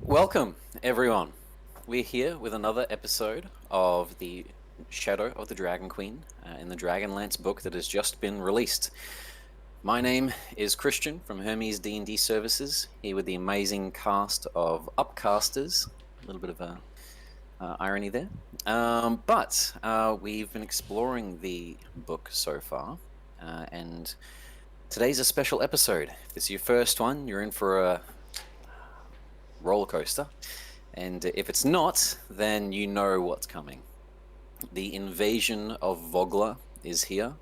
Welcome, everyone. We're here with another episode of the Shadow of the Dragon Queen in the Dragonlance book that has just been released. My name is Christian from Hermes D&D Services, here with the amazing cast of upcasters. A little bit of irony there. But we've been exploring the book so far, and today's a special episode. If this is your first one, you're in for a roller coaster. And if it's not, then you know what's coming. The invasion of Vogler is here,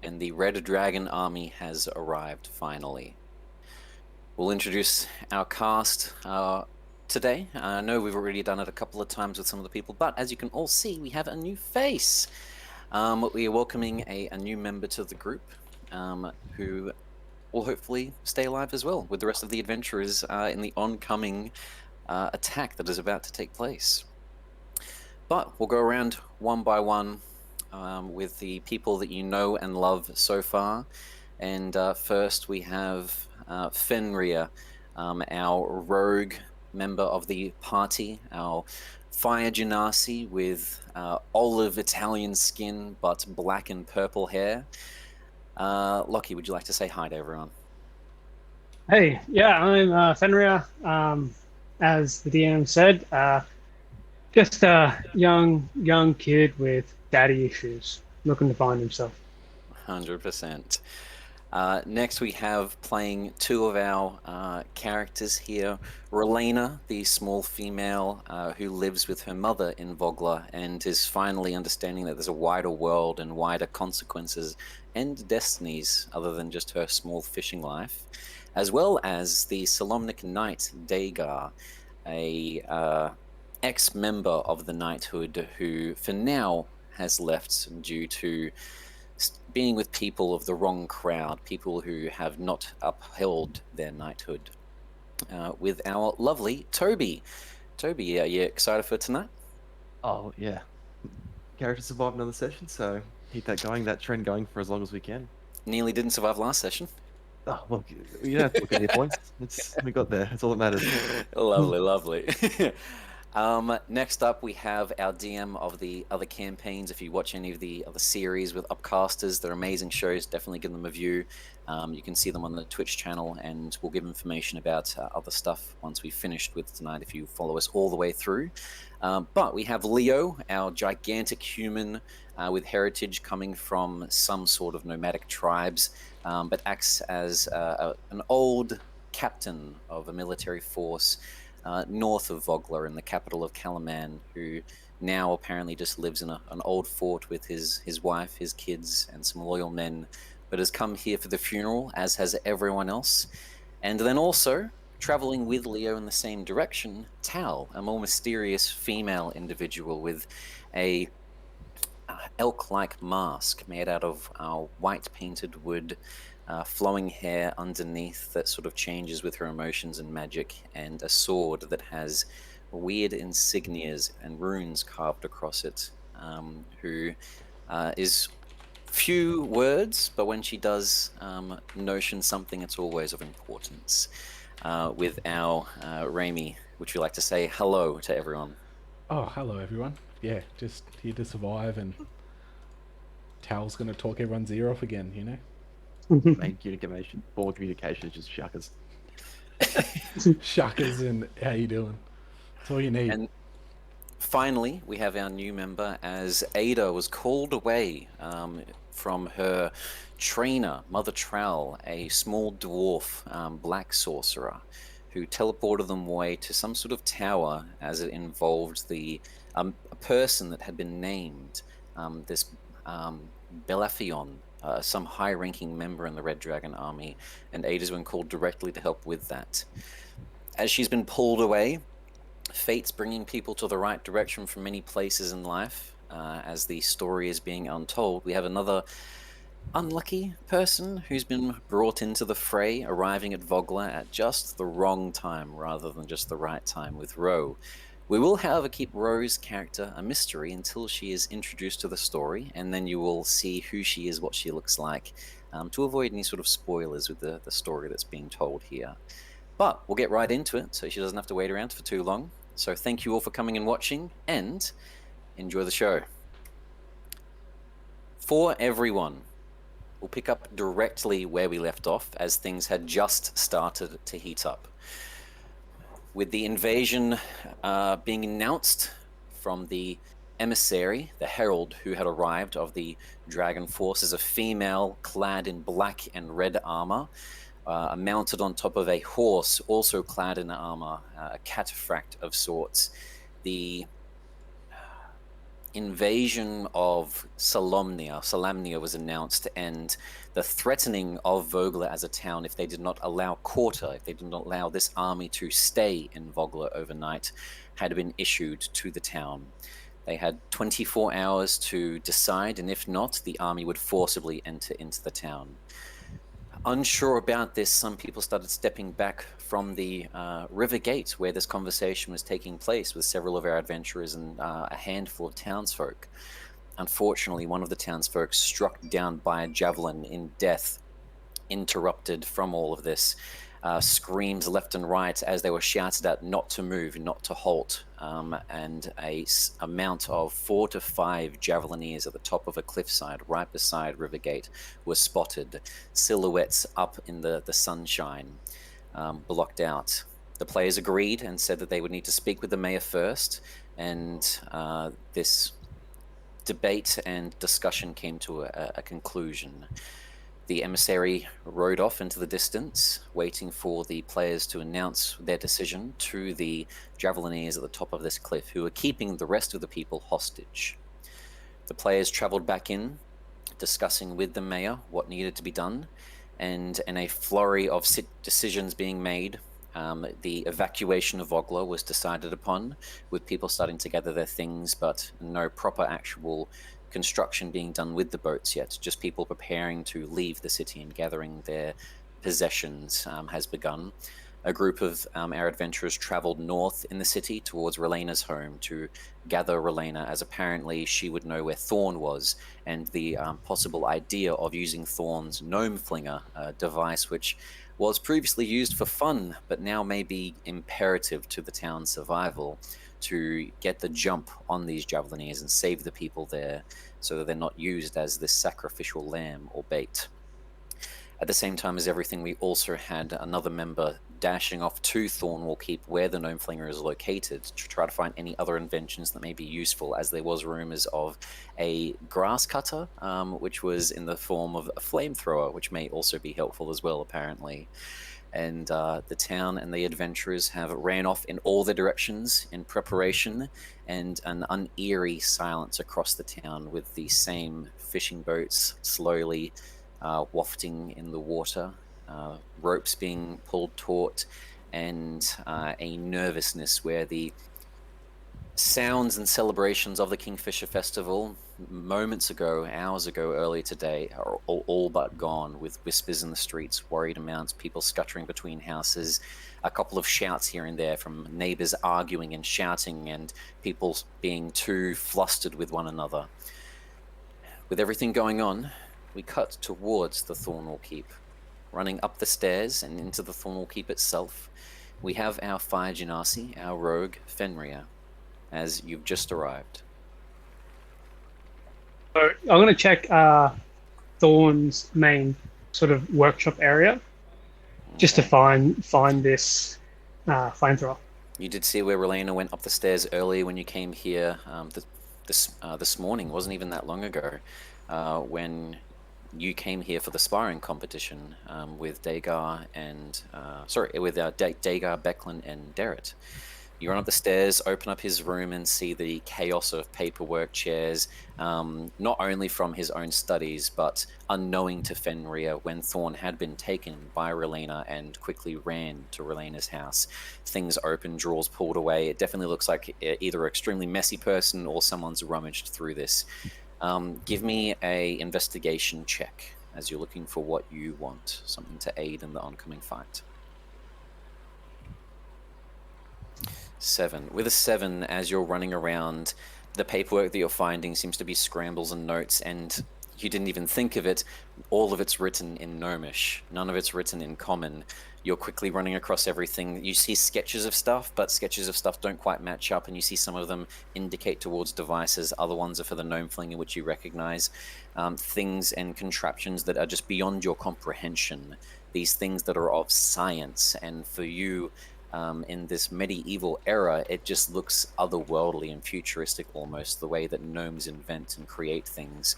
and the Red Dragon army has arrived finally. We'll introduce our cast today. I know we've already done it a couple of times with some of the people, but as you can all see, we have a new face. We are welcoming a new member to the group who will hopefully stay alive as well with the rest of the adventurers in the oncoming attack that is about to take place. But we'll go around one by one with the people that you know and love so far. And first we have Fenrir, our rogue member of the party, our fire genasi with olive Italian skin but black and purple hair. Lockie, would you like to say hi to everyone? Hey, yeah, I'm Fenrir. As the DM said, just a young kid with daddy issues, looking to find himself. 100%. Next, we have playing two of our characters here. Relena, the small female who lives with her mother in Vogler and is finally understanding that there's a wider world and wider consequences and destinies other than just her small fishing life. As well as the Solomnic Knight, Dagar, a ex-member of the knighthood who, for now, has left due to being with people of the wrong crowd, people who have not upheld their knighthood. With our lovely Toby. Toby, are you excited for tonight? Oh, yeah. Character survived another session, so keep that trend going for as long as we can. Nearly didn't survive last session. Oh, well, you don't have to look at your points. We got there. That's all that matters. Lovely, lovely. Next up, we have our DM of the other campaigns. If you watch any of the other series with upcasters, they're amazing shows. Definitely give them a view. You can see them on the Twitch channel, and we'll give information about other stuff once we've finished with tonight if you follow us all the way through. But we have Leo, our gigantic human with heritage coming from some sort of nomadic tribes, but acts as an old captain of a military force north of Vogler in the capital of Kalaman, who now apparently just lives in an old fort with his wife, his kids, and some loyal men, but has come here for the funeral, as has everyone else. And then also, traveling with Leo in the same direction, Tal, a more mysterious female individual with a elk-like mask made out of white painted wood, flowing hair underneath that sort of changes with her emotions and magic, and a sword that has weird insignias and runes carved across it, who is few words, but when she does notion something, it's always of importance. With our Raimi, would you like to say hello to everyone? Oh, hello everyone. Yeah, just here to survive, and Tal's gonna talk everyone's ear off again, you know? Main communication, forward communication is just shuckers. Shuckers, and how you doing? That's all you need. And finally, we have our new member, as Ada was called away from her trainer, Mother Trowel, a small dwarf black sorcerer, who teleported them away to some sort of tower as it involved a person that had been named, this Belafion, some high-ranking member in the Red Dragon army, and Ada's been called directly to help with that. As she's been pulled away, fate's bringing people to the right direction from many places in life. As the story is being untold, we have another unlucky person who's been brought into the fray, arriving at Vogler at just the wrong time rather than just the right time with Ro. We will, however, keep Ro's character a mystery until she is introduced to the story, and then you will see who she is, what she looks like, to avoid any sort of spoilers with the story that's being told here. But we'll get right into it so she doesn't have to wait around for too long. So thank you all for coming and watching, and enjoy the show. For everyone, we'll pick up directly where we left off, as things had just started to heat up. With the invasion being announced from the emissary, the herald who had arrived of the dragon forces, a female clad in black and red armor, mounted on top of a horse also clad in armor, a cataphract of sorts. The invasion of Salamnia was announced, and the threatening of Vogler as a town if they did not allow if they did not allow this army to stay in Vogler overnight, had been issued to the town. They had 24 hours to decide, and if not, the army would forcibly enter into the town. Unsure about this, some people started stepping back from the river gate where this conversation was taking place with several of our adventurers and a handful of townsfolk. Unfortunately, one of the townsfolk struck down by a javelin in death, interrupted from all of this. Screams left and right as they were shouted at not to move, not to halt, and a amount of 4 to 5 javelineers at the top of a cliffside right beside Rivergate were spotted, silhouettes up in the sunshine, blocked out. The players agreed and said that they would need to speak with the mayor first, and this debate and discussion came to a conclusion. The emissary rode off into the distance, waiting for the players to announce their decision to the javelineers at the top of this cliff, who were keeping the rest of the people hostage. The players traveled back in, discussing with the mayor what needed to be done, and in a flurry of decisions being made, the evacuation of Vogler was decided upon, with people starting to gather their things, but no proper actual construction being done with the boats yet. Just people preparing to leave the city and gathering their possessions has begun. A group of our adventurers traveled north in the city towards Relena's home to gather Relena, as apparently she would know where Thorn was, and the possible idea of using Thorn's gnome flinger, a device which was previously used for fun, but now may be imperative to the town's survival, to get the jump on these javelineers and save the people there so that they're not used as this sacrificial lamb or bait. At the same time as everything, we also had another member dashing off to Thornwall Keep, where the gnome flinger is located, to try to find any other inventions that may be useful, as there was rumors of a grass cutter, which was in the form of a flamethrower, which may also be helpful as well, apparently. And the town and the adventurers have ran off in all the directions in preparation, and an uneery silence across the town, with the same fishing boats slowly wafting in the water, ropes being pulled taut, and a nervousness where the sounds and celebrations of the Kingfisher Festival moments ago, hours ago, earlier today, are all but gone, with whispers in the streets, worried amounts, people scuttering between houses, a couple of shouts here and there from neighbors arguing and shouting, and people being too flustered with one another. With everything going on, we cut towards the Thornwall Keep. Running up the stairs and into the Thornwall Keep itself, we have our Fire Genasi, our rogue Fenrir, as you've just arrived. So I'm going to check Thorn's main sort of workshop area, just to find this flamethrower. You did see where Relena went up the stairs earlier when you came here this morning. It wasn't even that long ago, when you came here for the sparring competition with Dagar and Dagar, Becklin, and Derrit. You run up the stairs, open up his room, and see the chaos of paperwork, chairs, not only from his own studies, but unknowing to Fenrir, when Thorn had been taken by Relena and quickly ran to Relena's house. Things open, drawers pulled away. It definitely looks like either an extremely messy person or someone's rummaged through this. Give me a investigation check, as you're looking for what you want, something to aid in the oncoming fight. 7. With a 7, as you're running around, the paperwork that you're finding seems to be scrambles and notes, and you didn't even think of it. All of it's written in Gnomish. None of it's written in Common. You're quickly running across everything. You see sketches of stuff, but sketches of stuff don't quite match up, and you see some of them indicate towards devices. Other ones are for the gnome flinger, which you recognize. Things and contraptions that are just beyond your comprehension. These things that are of science, and for you, in this medieval era, it just looks otherworldly and futuristic almost, the way that gnomes invent and create things.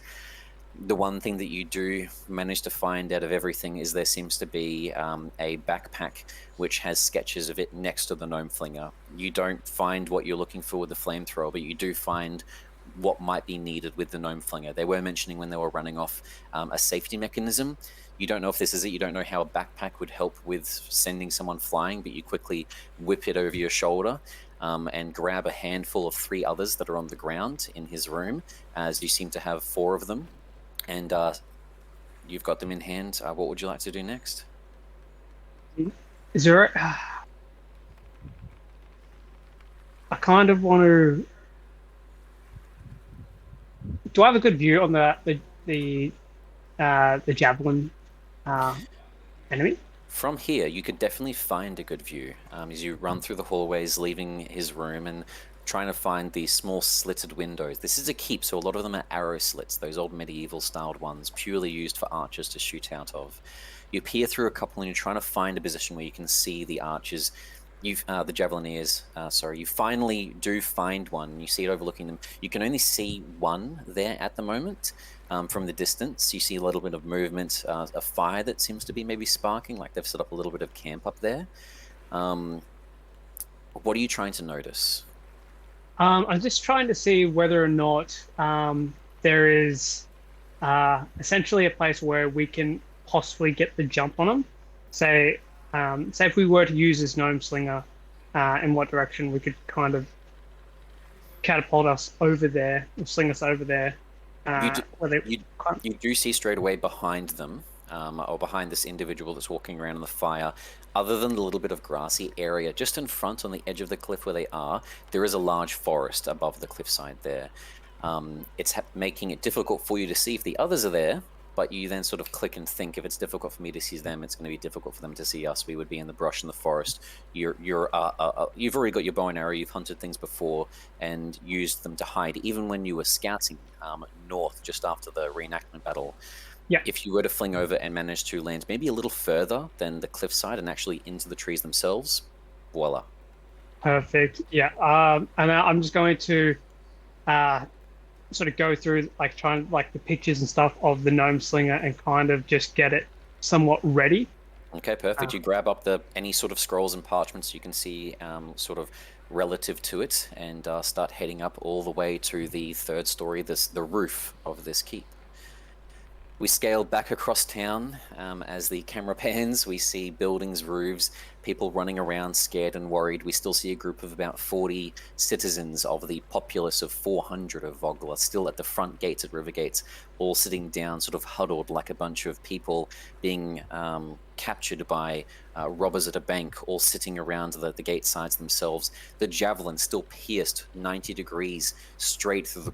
The one thing that you do manage to find out of everything is there seems to be a backpack which has sketches of it next to the gnome flinger. You don't find what you're looking for with the flamethrower, but you do find what might be needed with the gnome flinger. They were mentioning when they were running off a safety mechanism. You don't know if this is it. You don't know how a backpack would help with sending someone flying, but you quickly whip it over your shoulder and grab a handful of 3 others that are on the ground in his room, as you seem to have 4 of them. And you've got them in hand. What would you like to do next? Is there? I kind of want to. Do I have a good view on the javelin enemy? From here, you could definitely find a good view as you run through the hallways, leaving his room and trying to find these small slitted windows. This is a keep, so a lot of them are arrow slits, those old medieval styled ones, purely used for archers to shoot out of. You peer through a couple and you're trying to find a position where you can see the archers. The javelineers, sorry, you finally do find one. You see it overlooking them. You can only see one there at the moment. From the distance, you see a little bit of movement, a fire that seems to be maybe sparking, like they've set up a little bit of camp up there. What are you trying to notice? I'm just trying to see whether or not there is essentially a place where we can possibly get the jump on them. Say if we were to use this gnome slinger, in what direction we could kind of catapult us over there, or sling us over there. You do see straight away behind them, or behind this individual that's walking around in the fire, other than the little bit of grassy area just in front on the edge of the cliff where they are, there is a large forest above the cliffside there. It's making it difficult for you to see if the others are there, but you then sort of click and think, if it's difficult for me to see them, it's going to be difficult for them to see us. We would be in the brush in the forest. You've already got your bow and arrow. You've hunted things before and used them to hide, even when you were scouting north just after the reenactment battle. Yeah. If you were to fling over and manage to land maybe a little further than the cliffside and actually into the trees themselves, voila. Perfect. Yeah. And I'm just going to sort of go through the pictures and stuff of the gnome slinger and kind of just get it somewhat ready. Okay, perfect. You grab up any sort of scrolls and parchments you can see sort of relative to it and start heading up all the way to the 3rd story, the roof of this keep. We scale back across town as the camera pans. We see buildings, roofs, people running around scared and worried. We still see a group of about 40 citizens of the populace of 400 of Vogler still at the front gates at River Gates, all sitting down, sort of huddled like a bunch of people being captured by robbers at a bank, all sitting around the gate sides themselves. The javelin still pierced 90 degrees straight through the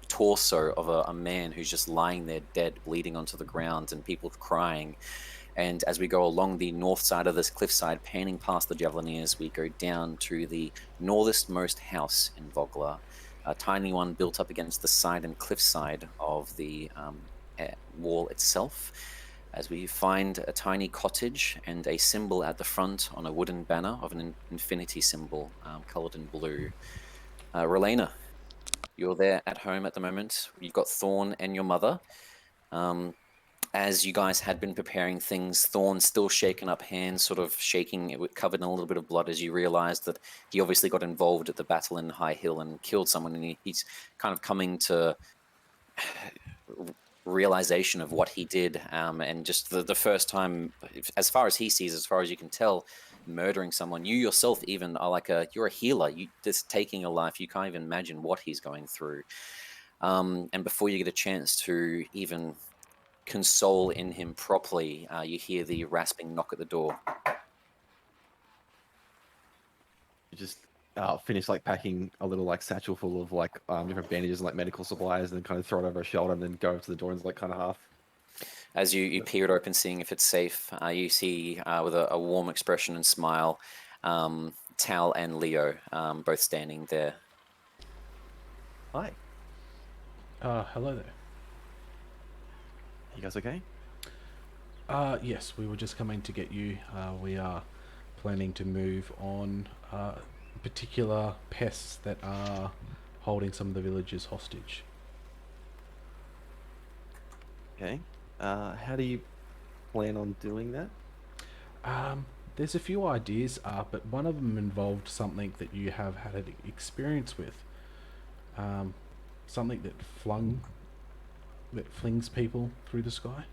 torso of a man who's just lying there dead, bleeding onto the ground, and people crying. And as we go along the north side of this cliffside, panning past the javelineers, we go down to the northernmost house in Vogler, a tiny one built up against the side and cliffside of the wall itself, as we find a tiny cottage and a symbol at the front on a wooden banner of an infinity symbol colored in blue. Relena, you're there at home at the moment. You've got Thorn and your mother. As you guys had been preparing things, Thorn still shaken up hands, sort of shaking, covered in a little bit of blood, as you realized that he obviously got involved at the battle in High Hill and killed someone, and he's kind of coming to realization of what he did, and just the first time, as far as he sees, as far as you can tell, murdering someone. You yourself even are you're a healer. You just taking a life, you can't even imagine what he's going through. And before you get a chance to even console in him properly, you hear the rasping knock at the door. You just finish packing a little satchel full of different bandages and medical supplies, and then kind of throw it over her shoulder, and then go to the door and kind of half. As you peer it open, seeing if it's safe, you see with a warm expression and smile, Tal and Leo both standing there. Hi. Hello there. You guys okay? Yes, we were just coming to get you. We are planning to move on particular pests that are holding some of the villagers hostage. Okay. How do you plan on doing that? There's a few ideas, but one of them involved something that you have had an experience with. Something that flings people through the sky.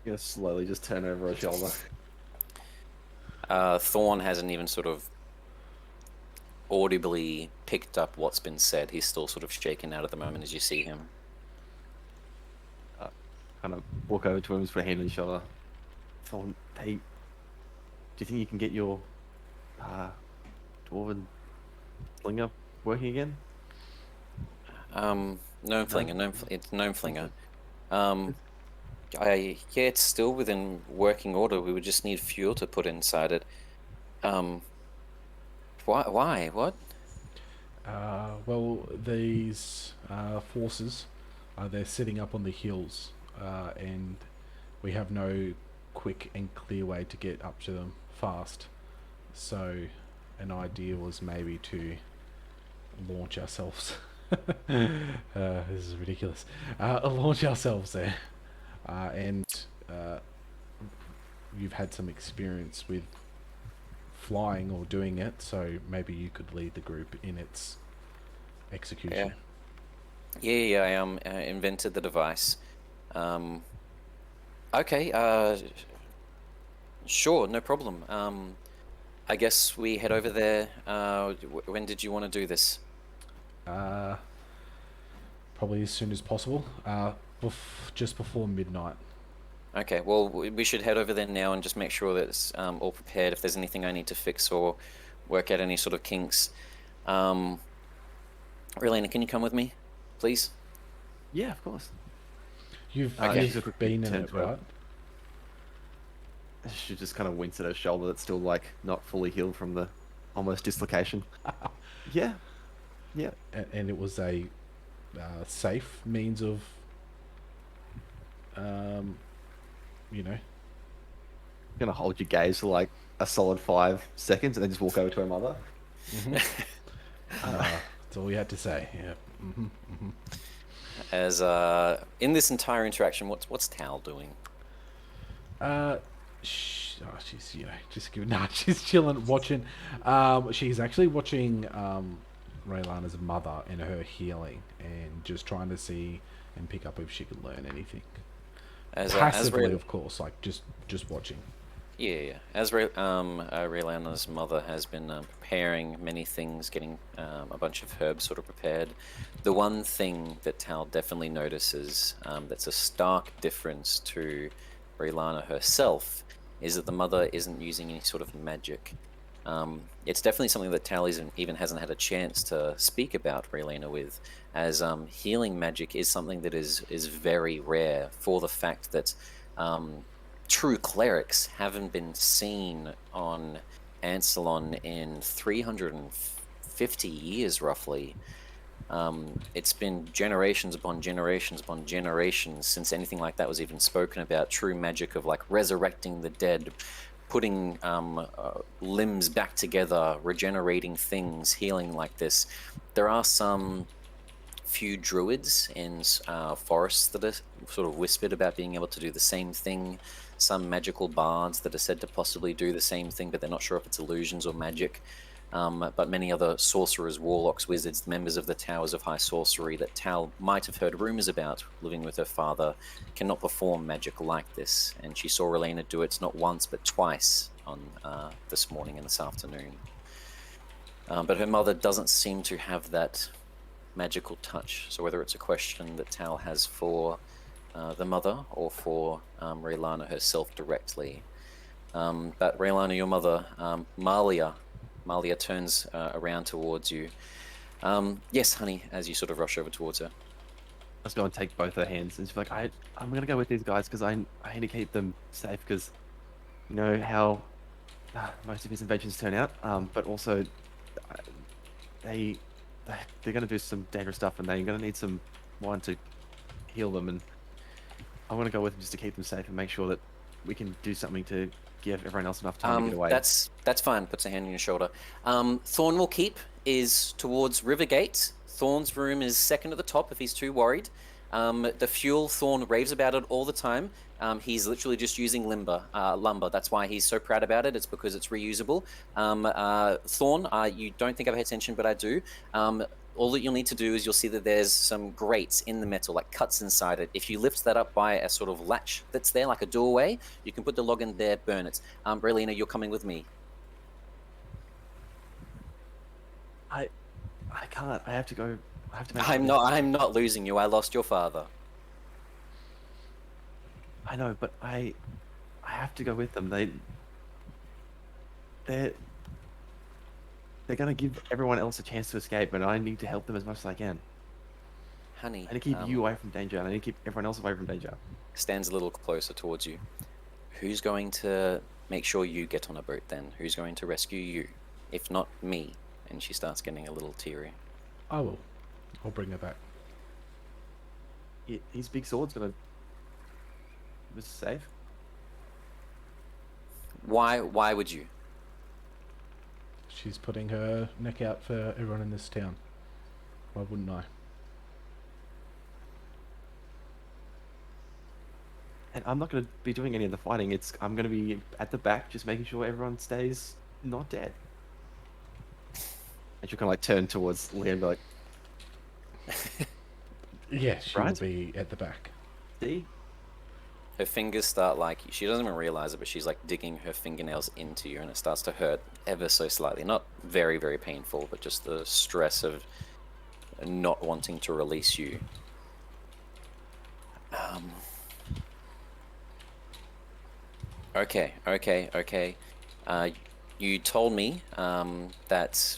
You're gonna slowly just turn over her shoulder. Thorn hasn't even sort of audibly picked up what's been said. He's still sort of shaken out at the moment as you see him. Kind of walk over to him, just put a hand on his shoulder. Thorn, hey, do you think you can get your dwarven slinger working again? Gnome flinger, it's gnome flinger. Yeah, it's still within working order. We would just need fuel to put inside it. Why? What? Well, these forces, they're sitting up on the hills, and we have no quick and clear way to get up to them fast. So, an idea was maybe to launch ourselves. This is ridiculous. Launch ourselves there, and you've had some experience with flying or doing it, so maybe you could lead the group in its execution. Yeah. I invented the device. Okay. Sure, no problem. I guess we head over there. When did you want to do this? Probably as soon as possible. Just before midnight. Okay, well, we should head over there now and just make sure that it's all prepared. If there's anything I need to fix or work out any sort of kinks. Relena, can you come with me, please? Yeah, of course. You've Okay. been in Turn it, to her. right? She just kind of winks at her shoulder that's still like not fully healed from the almost dislocation. Yeah. And it was a safe means of, you know. Gonna hold your gaze for like a solid 5 seconds and then just walk over to her mother. That's all we had to say. Yeah. As in this entire interaction, what's Tal doing? She's just giving. Nah, she's chilling, watching. She's actually watching Raylana's mother and her healing, and just trying to see and pick up if she could learn anything. Passively, of course, like just watching. Yeah. As Raylana's mother has been preparing many things, getting a bunch of herbs sort of prepared. The one thing that Tal definitely notices that's a stark difference to Raylana herself is that the mother isn't using any sort of magic. It's definitely something that Tal even hasn't had a chance to speak about Raylana with, as healing magic is something that is very rare for the fact that true clerics haven't been seen on Ansalon in 350 years, roughly. It's been generations upon generations upon generations since anything like that was even spoken about. True magic of like resurrecting the dead, putting limbs back together, regenerating things, healing like this. There are some few druids in forests that are sort of whispered about being able to do the same thing. Some magical bards that are said to possibly do the same thing, but they're not sure if it's illusions or magic. But many other sorcerers, warlocks, wizards, members of the Towers of High Sorcery that Tal might have heard rumors about living with her father cannot perform magic like this. And she saw Relena do it not once but twice on this morning and this afternoon. But her mother doesn't seem to have that magical touch. So whether it's a question that Tal has for the mother or for Raylana herself directly. But Raylana, your mother, Malia turns around towards you. Yes, honey, as you sort of rush over towards her. Let's go and take both her hands. And she's like, I'm going to go with these guys because I need to keep them safe because you know how most of his inventions turn out. But also, uh, they, they're going to do some dangerous stuff and they're going to need someone to heal them. And I want to go with them just to keep them safe and make sure that we can do something to give everyone else enough time to get away. That's fine. Puts a hand on your shoulder. Thornwell Keep is towards Rivergate. Thorn's room is second at the top if he's too worried. The fuel, Thorn raves about it all the time. He's literally just using lumber. That's why he's so proud about it. It's because it's reusable. Thorn, you don't think I pay attention, but I do. All that you'll need to do is you'll see that there's some grates in the metal, like cuts inside it. If you lift that up by a sort of latch that's there, like a doorway, you can put the log in there, burn it. Brelina, you're coming with me. I can't. I have to go. I have to make. I'm not losing you. I lost your father. I know, but I have to go with them. They're gonna give everyone else a chance to escape, and I need to help them as much as I can. Honey. I need to keep you away from danger, and I need to keep everyone else away from danger. Stands a little closer towards you. Who's going to make sure you get on a boat then? Who's going to rescue you? If not me. And she starts getting a little teary. I will. I'll bring her back. His big sword's gonna keep us safe. Why would you? She's putting her neck out for everyone in this town. Why wouldn't I? And I'm not gonna be doing any of the fighting. I'm gonna be at the back, just making sure everyone stays not dead. And she'll kind of like turn towards Liam and be like, Yeah, she Right. will be at the back. see? Her fingers start she doesn't even realize it, but she's like digging her fingernails into you and it starts to hurt ever so slightly. Not very, very painful, but just the stress of not wanting to release you. Okay. You told me that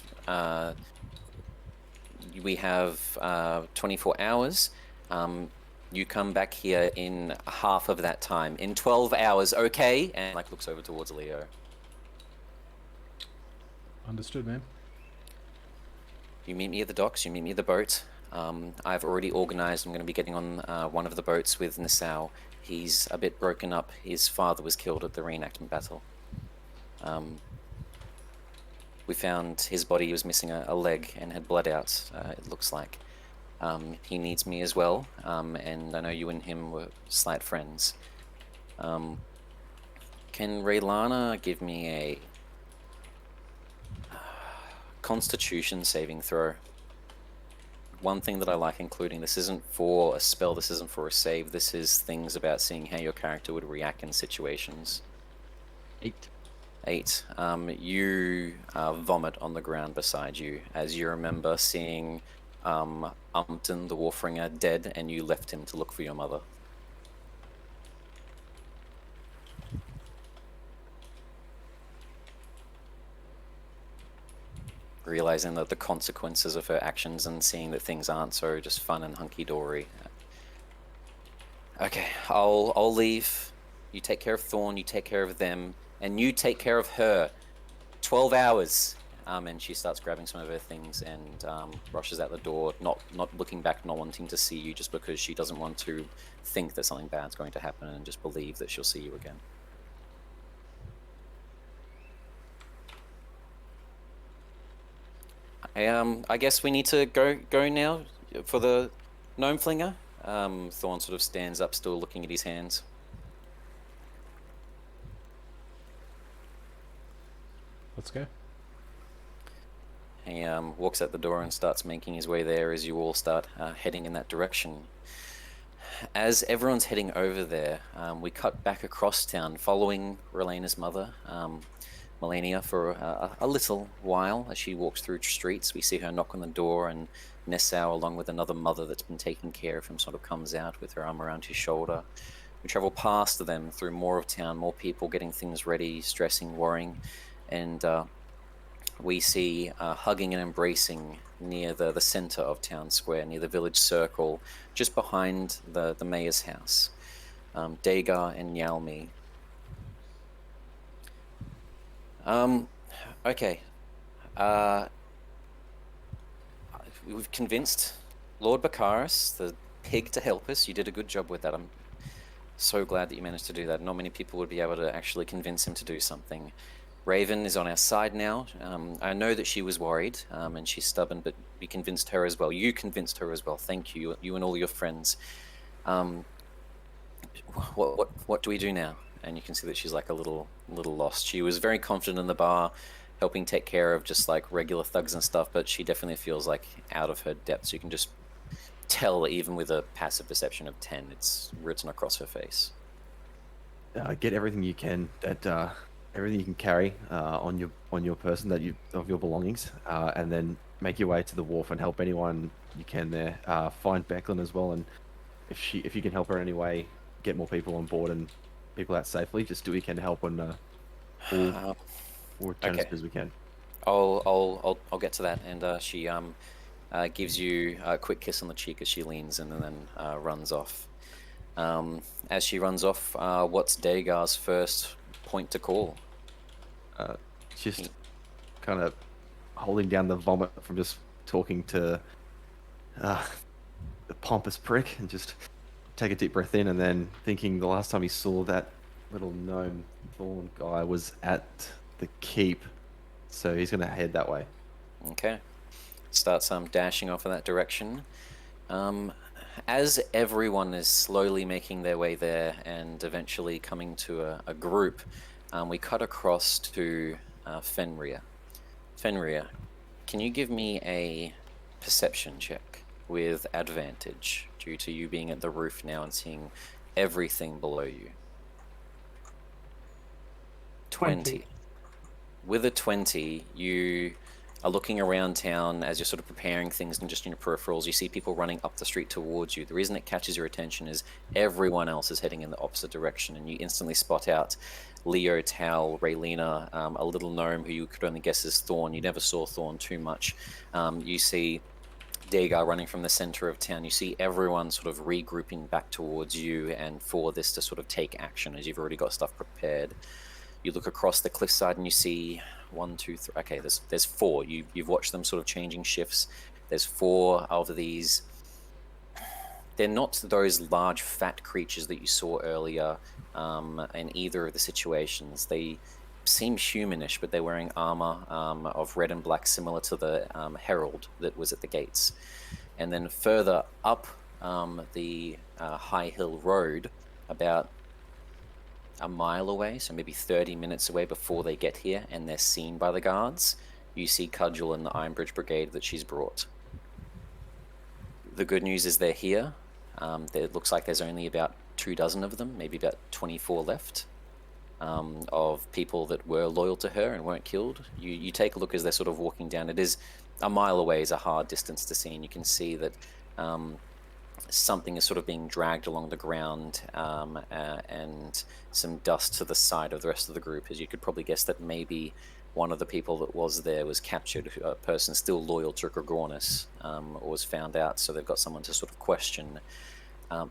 we have 24 hours. You come back here in half of that time. In 12 hours, okay? And looks over towards Leo. Understood, ma'am. You meet me at the docks, you meet me at the boat. I've already organized, I'm going to be getting on one of the boats with Nassau. He's a bit broken up. His father was killed at the reenactment battle. We found his body. He was missing a leg and had blood out, it looks like. He needs me as well, and I know you and him were slight friends. Can Raylana give me a Constitution saving throw? One thing that I like including, this isn't for a spell, this isn't for a save, this is things about seeing how your character would react in situations. 8. You vomit on the ground beside you as you remember seeing Umpton, the Warfringer, dead, and you left him to look for your mother. Realizing that the consequences of her actions and seeing that things aren't so just fun and hunky-dory. Okay, I'll leave. You take care of Thorn, you take care of them, and you take care of her. 12 hours. And she starts grabbing some of her things and rushes out the door, not looking back, not wanting to see you, just because she doesn't want to think that something bad's going to happen and just believe that she'll see you again. I guess we need to go now for the gnome flinger. Thorn sort of stands up, still looking at his hands. Let's go. He walks out the door and starts making his way there as you all start heading in that direction. As everyone's heading over there, we cut back across town, following Relena's mother, Melania, for a little while as she walks through streets. We see her knock on the door, and Nessau, along with another mother that's been taking care of him, sort of comes out with her arm around his shoulder. We travel past them through more of town, more people getting things ready, stressing, worrying, and we see hugging and embracing near the center of town square, near the village circle, just behind the mayor's house. Dagar and Yalmi. Okay. We've convinced Lord Baccharis, the pig, to help us. You did a good job with that. I'm so glad that you managed to do that. Not many people would be able to actually convince him to do something. Raven is on our side now. I know that she was worried, and she's stubborn, but we convinced her as well. You convinced her as well. Thank you, you and all your friends. What do we do now? And you can see that she's like a little lost. She was very confident in the bar, helping take care of just like regular thugs and stuff, but she definitely feels like out of her depth. So you can just tell, even with a passive perception of 10, it's written across her face. Get everything you can, everything you can carry on your person, of your belongings, and then make your way to the wharf and help anyone you can there. Find Becklin as well, and if you can help her in any way, get more people on board and people out safely. Just do what you can to help, and we'll return as good as we can. I'll get to that. And she gives you a quick kiss on the cheek as she leans in, and then runs off. As she runs off, what's Dagar's first point to call? Just kind of holding down the vomit from just talking to the pompous prick, and just take a deep breath in, and then thinking the last time he saw that little gnome Thorn guy was at the keep, so he's gonna head that way. Okay. Starts dashing off in that direction. As everyone is slowly making their way there and eventually coming to a group, we cut across to Fenrir. Fenrir, can you give me a perception check with advantage due to you being at the roof now and seeing everything below you? 20. With a 20, you are looking around town as you're sort of preparing things, and just in your peripherals, you see people running up the street towards you. The reason it catches your attention is everyone else is heading in the opposite direction, and you instantly spot out Leo, Tal, Raylena, a little gnome who you could only guess is Thorn. You never saw Thorn too much. You see Dagar running from the center of town. You see everyone sort of regrouping back towards you, and for this to sort of take action, as you've already got stuff prepared. You look across the cliffside and you see 1, 2, 3. Okay, there's 4. You've watched them sort of changing shifts. There's 4 of these. They're not those large fat creatures that you saw earlier in either of the situations. They seem humanish, but they're wearing armor of red and black, similar to the herald that was at the gates. And then further up the high hill road, about a mile away, so maybe 30 minutes away before they get here and they're seen by the guards, you see Cudgel and the Ironbridge Brigade that she's brought. The good news is they're here. It looks like there's only about 24 of them, maybe about 24 left, of people that were loyal to her and weren't killed. You take a look as they're sort of walking down. It is a mile away, is a hard distance to see, and you can see that something is sort of being dragged along the ground, and some dust to the side of the rest of the group, as you could probably guess that maybe one of the people that was there was captured, a person still loyal to Gregornis, or was found out, so they've got someone to sort of question.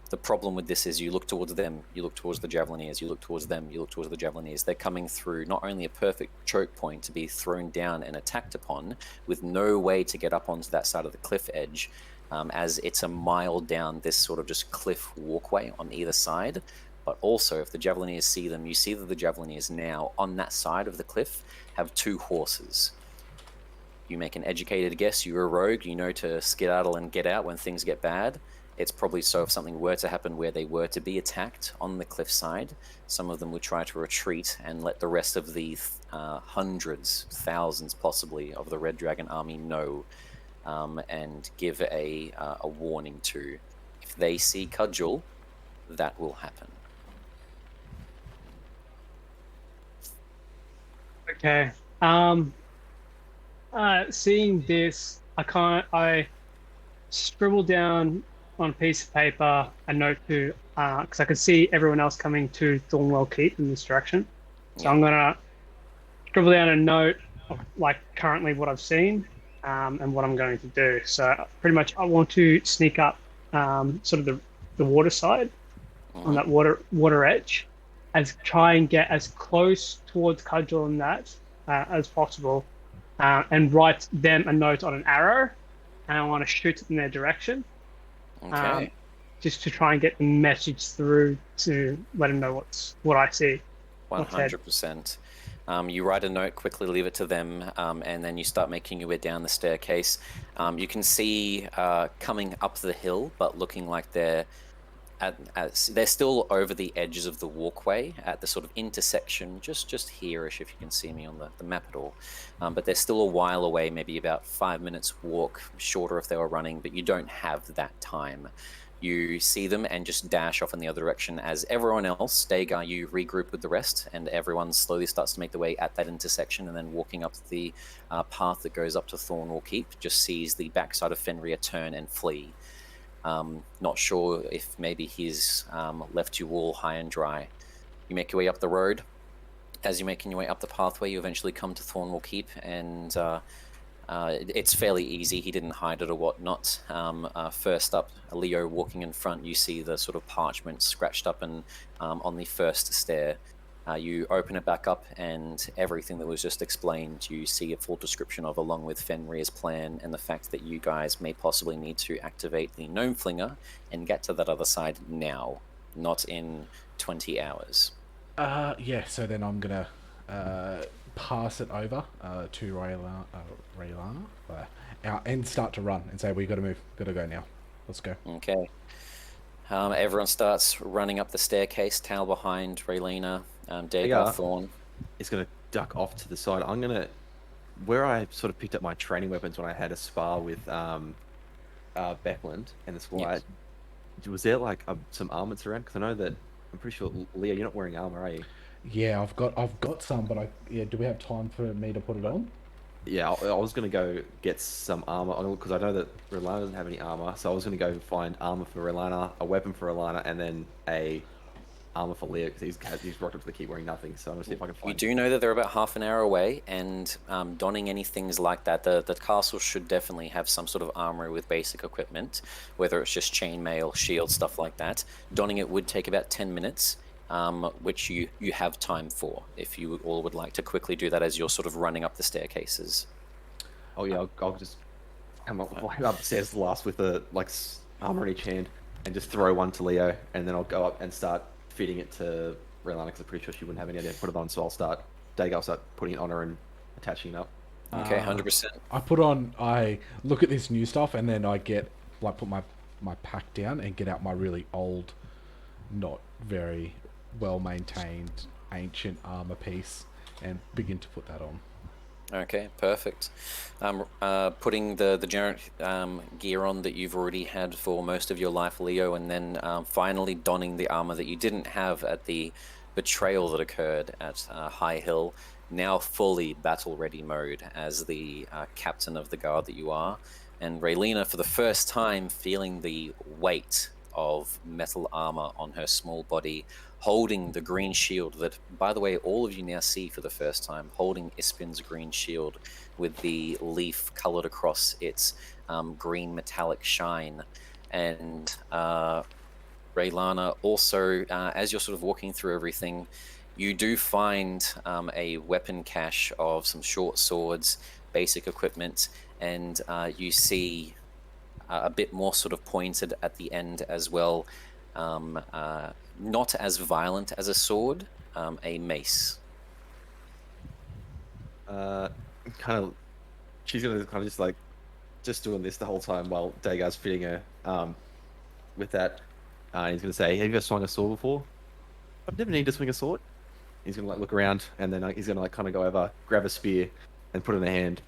The problem with this is you look towards them, you look towards the Javelineers, you look towards them, you look towards the Javelineers. They're coming through not only a perfect choke point to be thrown down and attacked upon, with no way to get up onto that side of the cliff edge, as it's a mile down this sort of just cliff walkway on either side. But also, if the Javelineers see them, you see that the Javelineers now, on that side of the cliff, have 2 horses. You make an educated guess, you're a rogue, you know to skedaddle and get out when things get bad. It's probably so if something were to happen where they were to be attacked on the cliffside, some of them would try to retreat and let the rest of the hundreds, thousands possibly, of the Red Dragon army know, and give a warning to. If they see Cudgel, that will happen. Okay. Seeing this, I scribbled down on a piece of paper a note to, because I could see everyone else coming to Thornwell Keep in this direction. So I'm gonna scribble down a note of like currently what I've seen, and what I'm going to do. So pretty much, I want to sneak up sort of the water side on Mhm. that water edge, as try and get as close towards Cudgel and that as possible, and write them a note on an arrow, and I want to shoot it in their direction, um, Okay. just to try and get the message through to let them know what I see, what's ahead. 100%. You write a note, quickly leave it to them, and then you start making your way down the staircase. You can see coming up the hill, but looking like they're still over the edges of the walkway at the sort of intersection, just here-ish, if you can see me on the map at all. But they're still a while away, maybe about 5 minutes walk, shorter if they were running, but you don't have that time. You see them and just dash off in the other direction as everyone else, Dagar, you regroup with the rest, and everyone slowly starts to make their way at that intersection, and then walking up the path that goes up to Thornwall Keep, just sees the backside of Fenrir turn and flee. Not sure if maybe he's left you all high and dry. You make your way up the road. As you're making your way up the pathway, you eventually come to Thornwall Keep, and it's fairly easy. He didn't hide it or whatnot. First up, Leo walking in front, you see the sort of parchment scratched up and on the first stair. You open it back up, and everything that was just explained, you see a full description of, along with Fenrir's plan and the fact that you guys may possibly need to activate the Gnome Flinger and get to that other side now, not in 20 hours. Yeah, so then I'm gonna pass it over to Raylana, and start to run and say, we gotta move, gotta go now. Let's go. Okay. Everyone starts running up the staircase, tail behind Raylena, Dagar, Yeah. Thorn. Is going to duck off to the side. I'm going to... Where I sort of picked up my training weapons when I had a spar with Beckland and the squad, was there like some armaments around? Because I know that... I'm pretty sure, Leo, you're not wearing armor, are you? Yeah, I've got some, but do we have time for me to put it on? Yeah, I was going to go get some armor, because I know that Relana doesn't have any armor, so I was going to go find armor for Relana, a weapon for Relana, and then a armor for Leo, because he's rocked up to the keep wearing nothing, so I'm going to see if I can find... You do know that they're about half an hour away, and donning any things like that, the castle should definitely have some sort of armory with basic equipment, whether it's just chainmail, shield, stuff like that. Donning it would take about 10 minutes, which you have time for, if you all would like to quickly do that as you're sort of running up the staircases. Oh yeah, I'll just come up upstairs last with a armor in each hand and just throw one to Leo, and then I'll go up and start fitting it to Relana, because I'm pretty sure she wouldn't have any idea to put it on, so I'll start putting it on her and attaching it up. Okay, 100%. I look at this new stuff, and then I put my pack down and get out my really old, not very well maintained ancient armor piece and begin to put that on. Okay, perfect. Putting the generic gear on that you've already had for most of your life, Leo, and then finally donning the armor that you didn't have at the betrayal that occurred at High Hill, now fully battle-ready mode as the captain of the guard that you are. And Raylena, for the first time, feeling the weight of metal armor on her small body, holding the green shield that, by the way, all of you now see for the first time, holding Ispin's green shield with the leaf colored across its green metallic shine. And Raylana, also, as you're sort of walking through everything, you do find a weapon cache of some short swords, basic equipment, and you see a bit more sort of pointed at the end as well. Not as violent as a sword, a mace. She's gonna kind of just doing this the whole time while Dagar's fitting her with that. He's gonna say, "Have you ever swung a sword before?" "I've never needed to swing a sword." He's gonna look around, and then he's gonna kind of go over, grab a spear, and put it in her hand.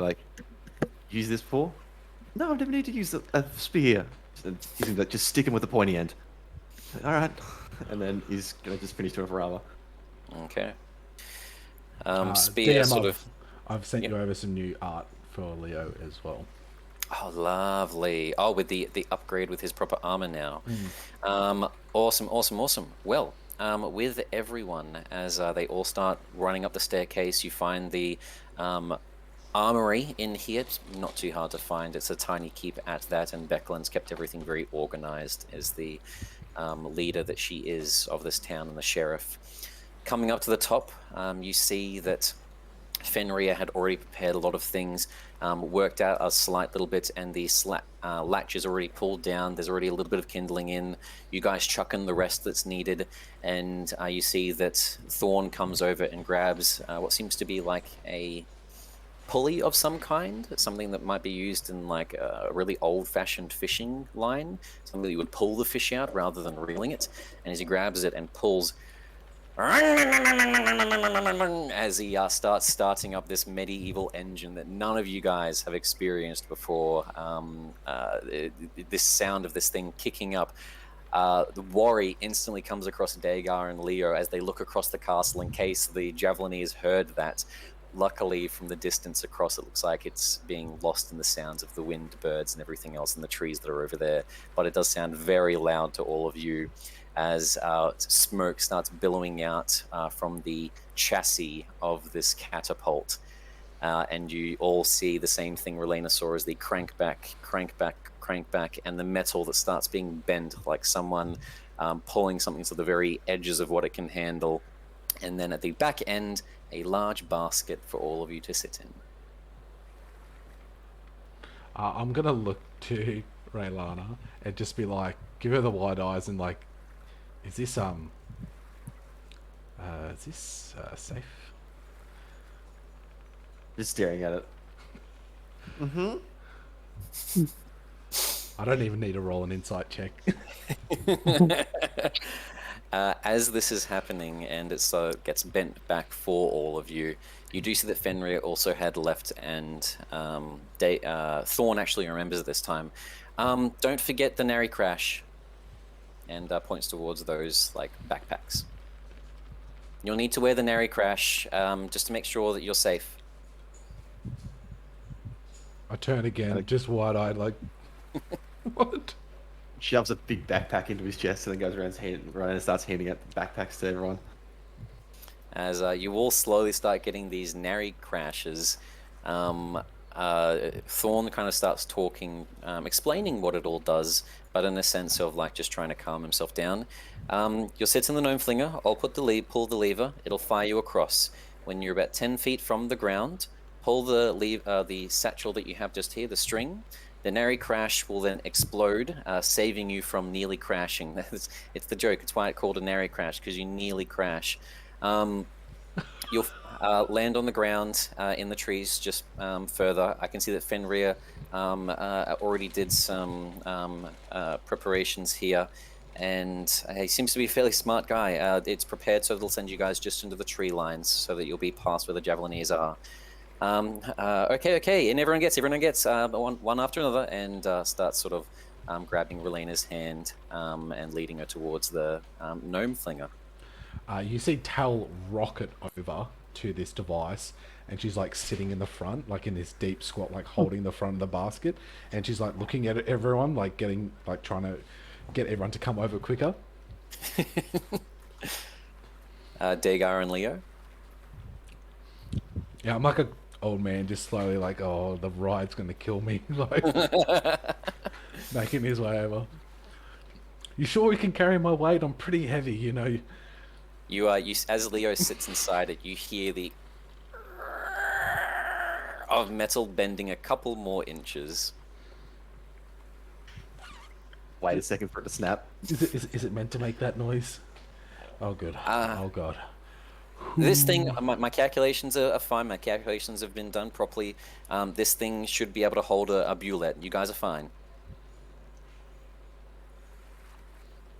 "Use this before?" "No, I've never needed to use a spear." And he's gonna just stick him with the pointy end. "All right," and then he's gonna just finish doing it for armor. Okay. DM, sort of. I've sent you over some new art for Leo as well. Oh, lovely. Oh, with the upgrade with his proper armor now. Awesome. Well, with everyone, as they all start running up the staircase, you find the armory in here. It's not too hard to find. It's a tiny keep at that, and Beckland's kept everything very organized as the leader that she is of this town and the sheriff. Coming up to the top, you see that Fenrir had already prepared a lot of things, worked out a slight little bit, and the latch is already pulled down. There's already a little bit of kindling in. You guys chuck in the rest that's needed, and you see that Thorn comes over and grabs what seems to be like a pulley of some kind, something that might be used in like a really old-fashioned fishing line, something that you would pull the fish out rather than reeling it. And as he grabs it and pulls, as he starts starting up this medieval engine that none of you guys have experienced before, this sound of this thing kicking up, the worry instantly comes across Dagar and Leo as they look across the castle in case the Javeliniers heard that. Luckily, from the distance across, it looks like it's being lost in the sounds of the wind, birds, and everything else, and the trees that are over there. But it does sound very loud to all of you as smoke starts billowing out from the chassis of this catapult. And you all see the same thing Relena saw as the crank back, and the metal that starts being bent like someone pulling something to the very edges of what it can handle. And then at the back end, a large basket for all of you to sit in. I'm gonna look to Raylana and just be like, give her the wide eyes and like, is this safe? Just staring at it. Mm-hmm. I don't even need to roll an insight check. As this is happening and it gets bent back for all of you, you do see that Fenrir also had left, and Thorn actually remembers it this time. Don't forget the Nary Crash, and points towards those like backpacks. You'll need to wear the Nary Crash just to make sure that you're safe. I turn again, just wide-eyed, like, what? Shoves a big backpack into his chest and then goes around and starts handing out backpacks to everyone. As you all slowly start getting these Nary Crashes, Thorn kind of starts talking, explaining what it all does, but in a sense of like just trying to calm himself down. You'll sit in the gnome flinger. I'll pull the lever. It'll fire you across. When you're about 10 feet from the ground, pull the satchel that you have just here, the string. The Nary Crash will then explode, saving you from nearly crashing. It's the joke. It's why it's called a Nary Crash, because you nearly crash. You'll land on the ground in the trees just further. I can see that Fenrir already did some preparations here, and he seems to be a fairly smart guy. It's prepared so it'll send you guys just into the tree lines so that you'll be past where the Javeliniers are. Okay, and everyone gets one after another, and starts sort of grabbing Relena's hand and leading her towards the gnome flinger. You see Tal rocket over to this device, and she's like sitting in the front, like in this deep squat, like holding the front of the basket, and she's like looking at everyone, like getting, like trying to get everyone to come over quicker. Dagar and Leo. Yeah, I'm like a old man, just slowly like, oh, the ride's gonna kill me, like making his way over. You sure we can carry my weight? I'm pretty heavy, you know. You as Leo sits inside it, you hear the of metal bending a couple more inches. Wait a second for it to snap. Is it meant to make that noise? Oh, good. Oh, God. This thing, my calculations are fine. My calculations have been done properly. This thing should be able to hold a bullet. You guys are fine.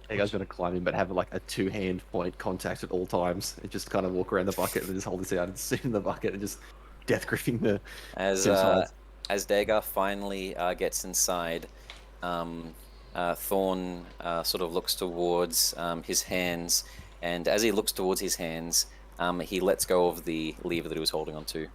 You guys gonna climb in, but have like a two-hand point contact at all times. And just kind of walk around the bucket and just hold this out and sit in the bucket and just death gripping the. As Dagar finally gets inside, Thorn sort of looks towards his hands, and as he looks towards his hands, he lets go of the lever that he was holding onto.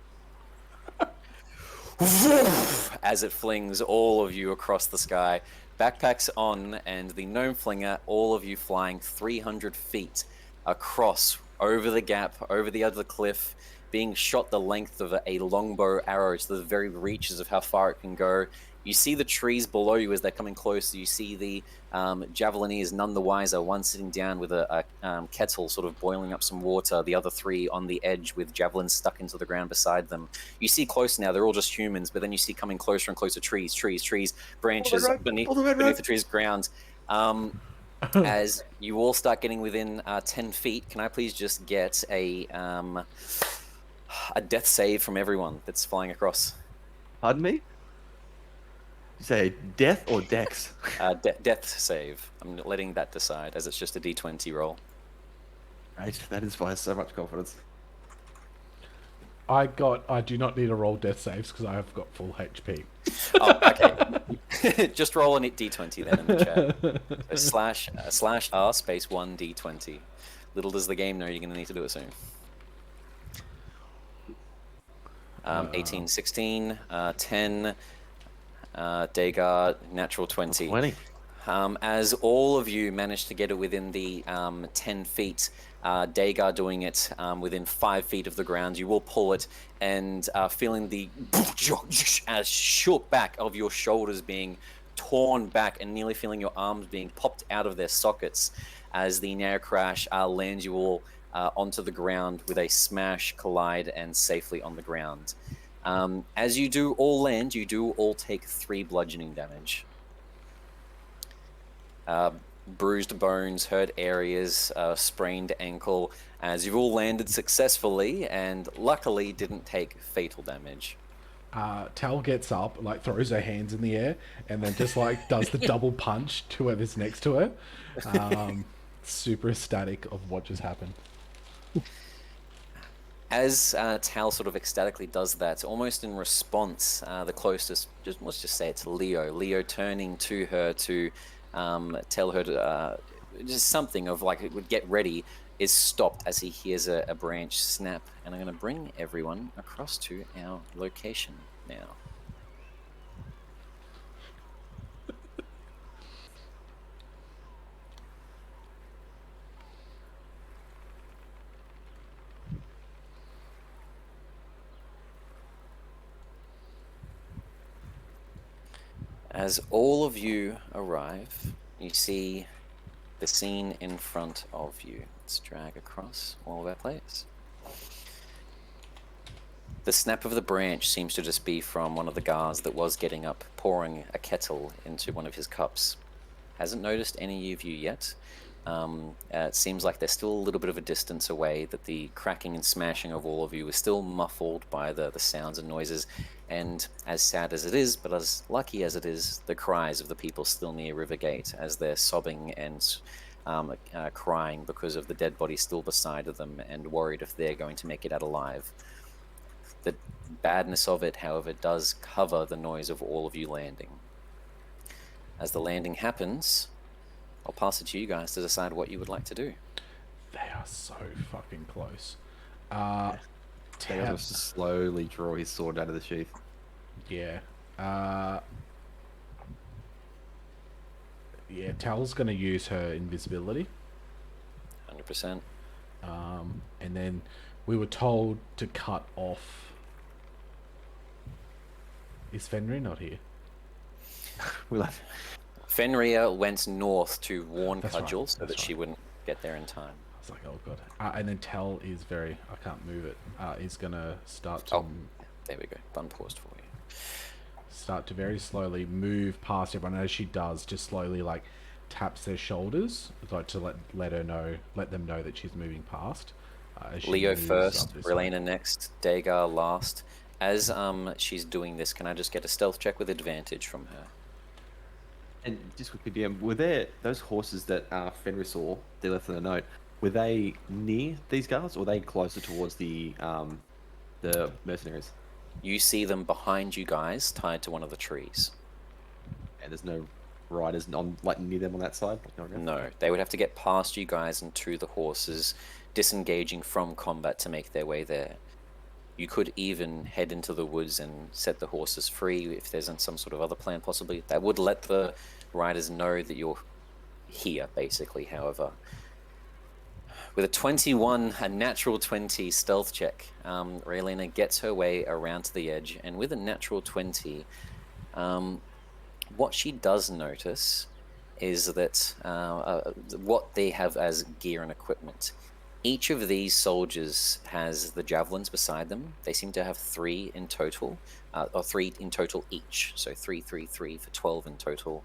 As it flings all of you across the sky, backpacks on, and the gnome flinger, all of you flying 300 feet across, over the gap, over the other cliff, being shot the length of a longbow arrow to the very reaches of how far it can go. You see the trees below you as they're coming closer. You see the javelineers none the wiser, one sitting down with a kettle sort of boiling up some water, the other three on the edge with javelins stuck into the ground beside them. You see close now, they're all just humans, but then you see coming closer and closer trees, branches beneath the trees, ground. As you all start getting within 10 feet, can I please just get a death save from everyone that's flying across? Pardon me? You say death or dex? Death save. I'm letting that decide, as it's just a d20 roll. Right, that inspires so much confidence. I do not need to roll death saves because I have got full HP. Oh, okay. Just roll a d20 then in the chat. So /r space 1 d20. Little does the game know you're going to need to do it soon. 18, 16, 10, Dagar, natural 20. 20. As all of you manage to get it within the 10 feet, Dagar doing it within 5 feet of the ground, you will pull it and feeling the shook back of your shoulders being torn back and nearly feeling your arms being popped out of their sockets as the narrow crash lands you all onto the ground with a smash, collide, and safely on the ground. As you do all land, you do all take 3 bludgeoning damage. Bruised bones, hurt areas, sprained ankle, as you've all landed successfully and luckily didn't take fatal damage. Tal gets up, like throws her hands in the air, and then just like does the double punch to whoever's next to her. Super ecstatic of what just happened. As Tal sort of ecstatically does that, almost in response, the closest, let's just say it's Leo. Leo turning to her to tell her to just something of like it would get ready, is stopped as he hears a branch snap. And I'm going to bring everyone across to our location now. As all of you arrive, you see the scene in front of you. Let's drag across all of our players. The snap of the branch seems to just be from one of the guards that was getting up, pouring a kettle into one of his cups. Hasn't noticed any of you yet. It seems like they're still a little bit of a distance away, that the cracking and smashing of all of you is still muffled by the sounds and noises, and as sad as it is, but as lucky as it is, the cries of the people still near Rivergate as they're sobbing and crying because of the dead body still beside them and worried if they're going to make it out alive. The badness of it, however, does cover the noise of all of you landing. As the landing happens, I'll pass it to you guys to decide what you would like to do. They are so fucking close. Dagar was to slowly draw his sword out of the sheath. Yeah. Yeah, Tal's going to use her invisibility. 100%. And then we were told to cut off... Is Fenrir not here? We'll have... Fenrir went north to warn That's Cudgel right, so that that's she right. wouldn't get there in time. I was like, oh god. And then Tal is very... I can't move it. Is going to start to... Oh, there we go. Button paused for you. Start to very slowly move past everyone. And as she does, just slowly like taps their shoulders, like to let them know that she's moving past. As she Leo moves first, up this way. Relena next, Dagar last. As she's doing this, can I just get a stealth check with advantage from her? And just quickly, DM, were there those horses that Fenrir saw, they left in the note, were they near these guards or were they closer towards the mercenaries? You see them behind you guys, tied to one of the trees. And there's no riders on like near them on that side? No, they would have to get past you guys and to the horses, disengaging from combat to make their way there. You could even head into the woods and set the horses free if there's some sort of other plan possibly. That would let the riders know that you're here, basically, however. With a 21, a natural 20 stealth check, Raylena gets her way around to the edge, and with a natural 20, what she does notice is that what they have as gear and equipment. Each of these soldiers has the javelins beside them. They seem to have 3 in total, or 3 in total each. So 3, 3, 3 for 12 in total.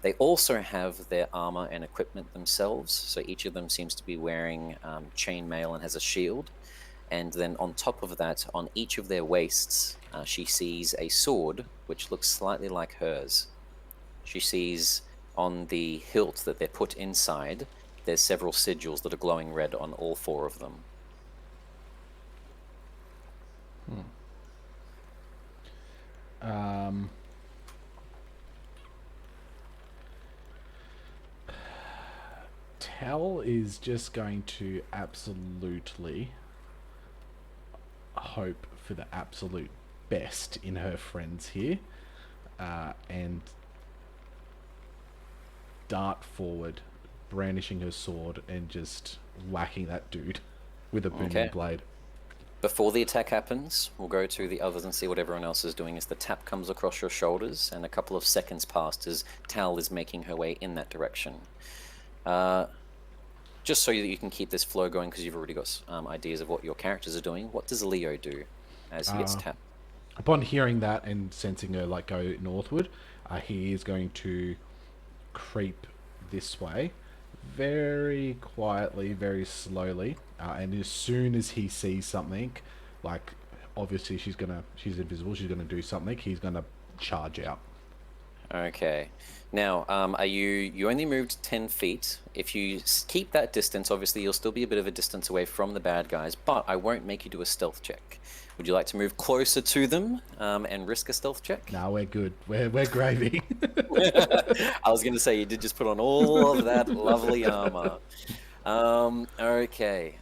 They also have their armor and equipment themselves. So each of them seems to be wearing chainmail and has a shield. And then on top of that, on each of their waists, she sees a sword which looks slightly like hers. She sees on the hilt that they're put inside, there's several sigils that are glowing red on all 4 of them. Tal is just going to absolutely hope for the absolute best in her friends here, and dart forward, brandishing her sword and just whacking that dude with a booming blade. Before the attack happens, we'll go to the others and see what everyone else is doing as the tap comes across your shoulders, and a couple of seconds pass as Tal is making her way in that direction. Just so that you can keep this flow going, because you've already got ideas of what your characters are doing, what does Leo do as he gets tapped? Upon hearing that and sensing her like go northward, he is going to creep this way very quietly, very slowly, and as soon as he sees something, like obviously she's invisible, she's gonna do something, he's gonna charge out. Okay. Now, you only moved 10 feet. If you keep that distance, obviously you'll still be a bit of a distance away from the bad guys, but I won't make you do a stealth check. Would you like to move closer to them and risk a stealth check? No, we're good. We're gravy. I was going to say, you did just put on all of that lovely armor. Okay.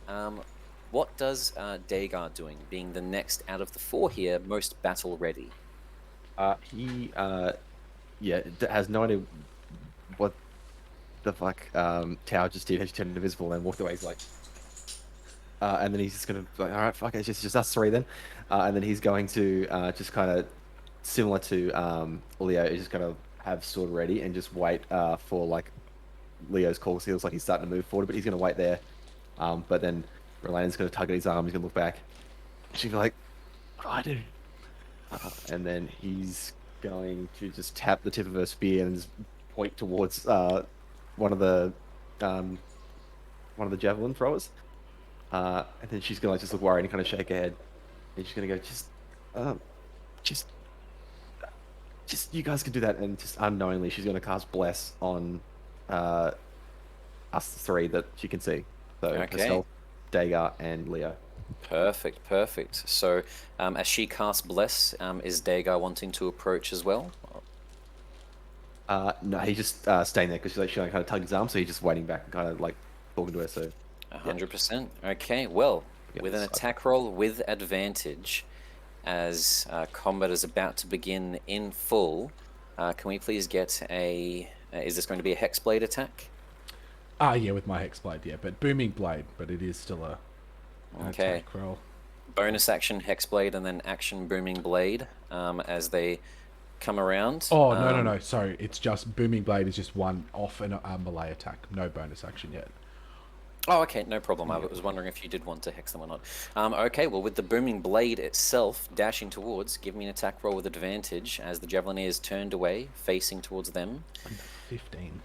What does Dagar doing, being the next out of the 4 here, most battle ready? He has no idea what the fuck Tao just did. She turned invisible and walked away. He's like, and then he's just gonna like, all right, fuck it, it's just us 3 then. And then he's going to just kind of similar to Leo, he's just gonna have sword ready and just wait for like Leo's call. So he looks like he's starting to move forward, but he's gonna wait there. But then Relane's gonna tug at his arm. He's gonna look back. She's like, what do I do? And then he's going to just tap the tip of her spear and just point towards one of the javelin throwers. And then she's gonna like, just look worried and kind of shake her head. And she's gonna go, just you guys can do that. And just unknowingly, she's gonna cast Bless on us 3 that she can see. So herself, Dagar, and Leo. Perfect. So, as she casts Bless, is Dagar wanting to approach as well? No, he's just staying there because she kind of tugged his arm, so he's just waiting back and kind of like talking to her. So 100%. Okay, well, with an attack roll with advantage, as combat is about to begin in full, can we please get is this going to be a Hexblade attack? Yeah, with my Hexblade, yeah, but booming blade, but it is still an attack roll. Bonus action Hexblade and then action Booming Blade as they come around. Oh, no, sorry, it's just Booming Blade is just one off a melee attack, no bonus action yet. Oh, okay, no problem. I was wondering if you did want to hex them or not. Okay, well, with the Booming Blade itself dashing towards, give me an attack roll with advantage as the Javelineer is turned away, facing towards them. 15.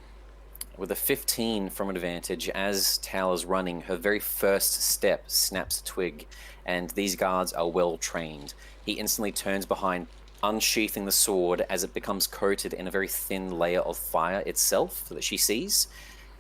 With a 15 from advantage, as Tal is running, her very first step snaps a twig, and these guards are well trained. He instantly turns behind, unsheathing the sword as it becomes coated in a very thin layer of fire itself that she sees.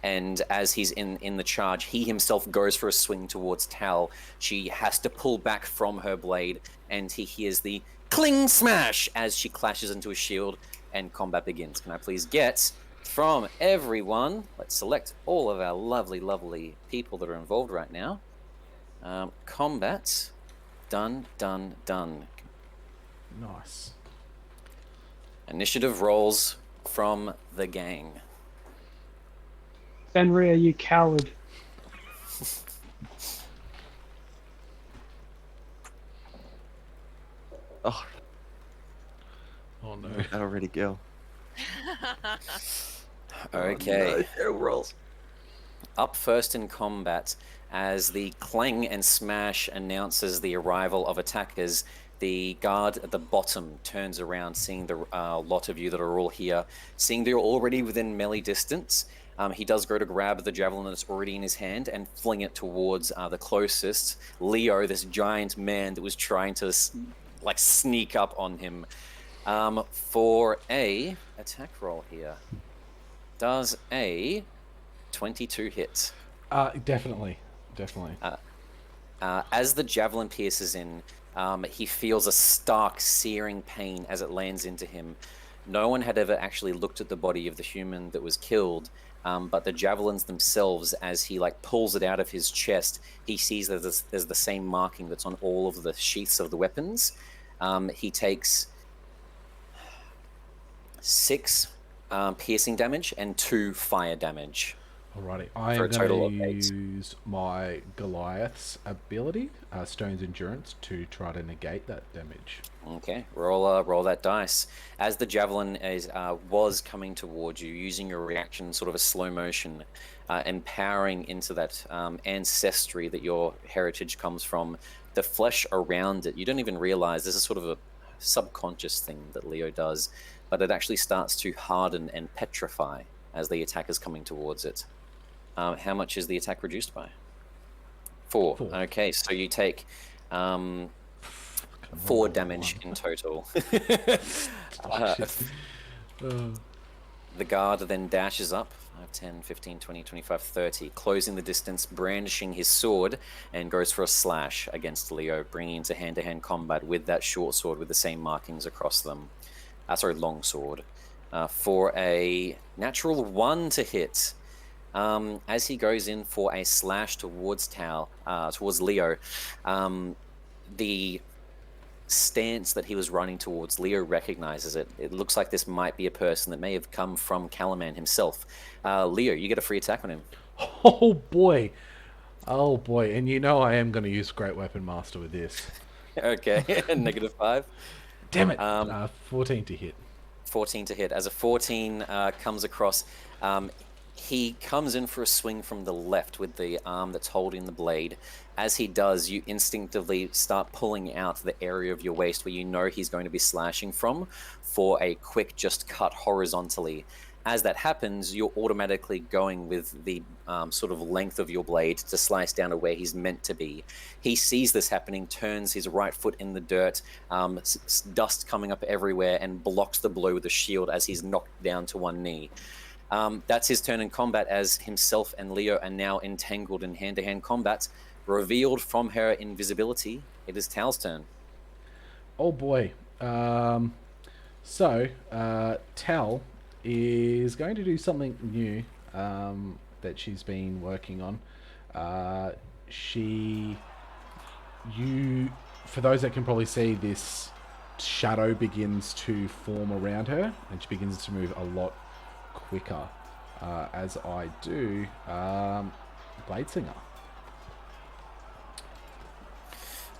And as he's in the charge, he himself goes for a swing towards Tal. She has to pull back from her blade, and he hears the cling smash as she clashes into a shield, and combat begins. Can I please get from everyone, let's select all of our lovely people that are involved right now. Combat, done. Nice. Initiative rolls from the gang. Fenrir, you coward. Oh, Oh no. that already, girl. Okay. Oh, no. Terrible rolls. Up first in combat, as the clang and smash announces the arrival of attackers, the guard at the bottom turns around, seeing the lot of you that are all here, seeing that you're already within melee distance. He does go to grab the javelin that's already in his hand and fling it towards the closest, Leo, this giant man that was trying to like sneak up on him. For a attack roll here, does a 22 hit? Definitely. As the javelin pierces in, he feels a stark, searing pain as it lands into him. No one had ever actually looked at the body of the human that was killed, but the javelins themselves, as he like pulls it out of his chest, he sees that there's the same marking that's on all of the sheaths of the weapons. He takes 6 piercing damage and 2 fire damage. Alrighty, I For am a total going of to 8. use my Goliath's ability, Stone's Endurance, to try to negate that damage. Okay, roll that dice. As the javelin was coming towards you, using your reaction, sort of a slow motion, empowering into that ancestry that your heritage comes from, the flesh around it, you don't even realize this is sort of a subconscious thing that Leo does, but it actually starts to harden and petrify as the attack is coming towards it. How much is the attack reduced by? 4. 4. Okay, so you take 4 damage in total. The guard then dashes up 5, 10, 15, 20, 25, 30, closing the distance, brandishing his sword, and goes for a slash against Leo, bringing into hand-to-hand combat with that short sword with the same markings across them. Long sword. For a natural 1 to hit. As he goes in for a slash towards Leo, the stance that he was running towards, Leo recognizes it. It looks like this might be a person that may have come from Calaman himself. Leo, you get a free attack on him. Oh boy, and you know I am going to use Great Weapon Master with this. Okay, -5. Damn it! 14 to hit. 14 to hit. As a 14 comes across, he comes in for a swing from the left with the arm that's holding the blade. As he does, you instinctively start pulling out the area of your waist where you know he's going to be slashing from for a quick just cut horizontally. As that happens, you're automatically going with the sort of length of your blade to slice down to where he's meant to be. He sees this happening, turns his right foot in the dirt, dust coming up everywhere, and blocks the blow with a shield as he's knocked down to one knee. That's his turn in combat, as himself and Leo are now entangled in hand-to-hand combat. Revealed from her invisibility, it is Tal's turn. Oh boy. So Tal is going to do something new that she's been working on. For those that can probably see, this shadow begins to form around her, and she begins to move a lot quicker. As I do, Blade Singer.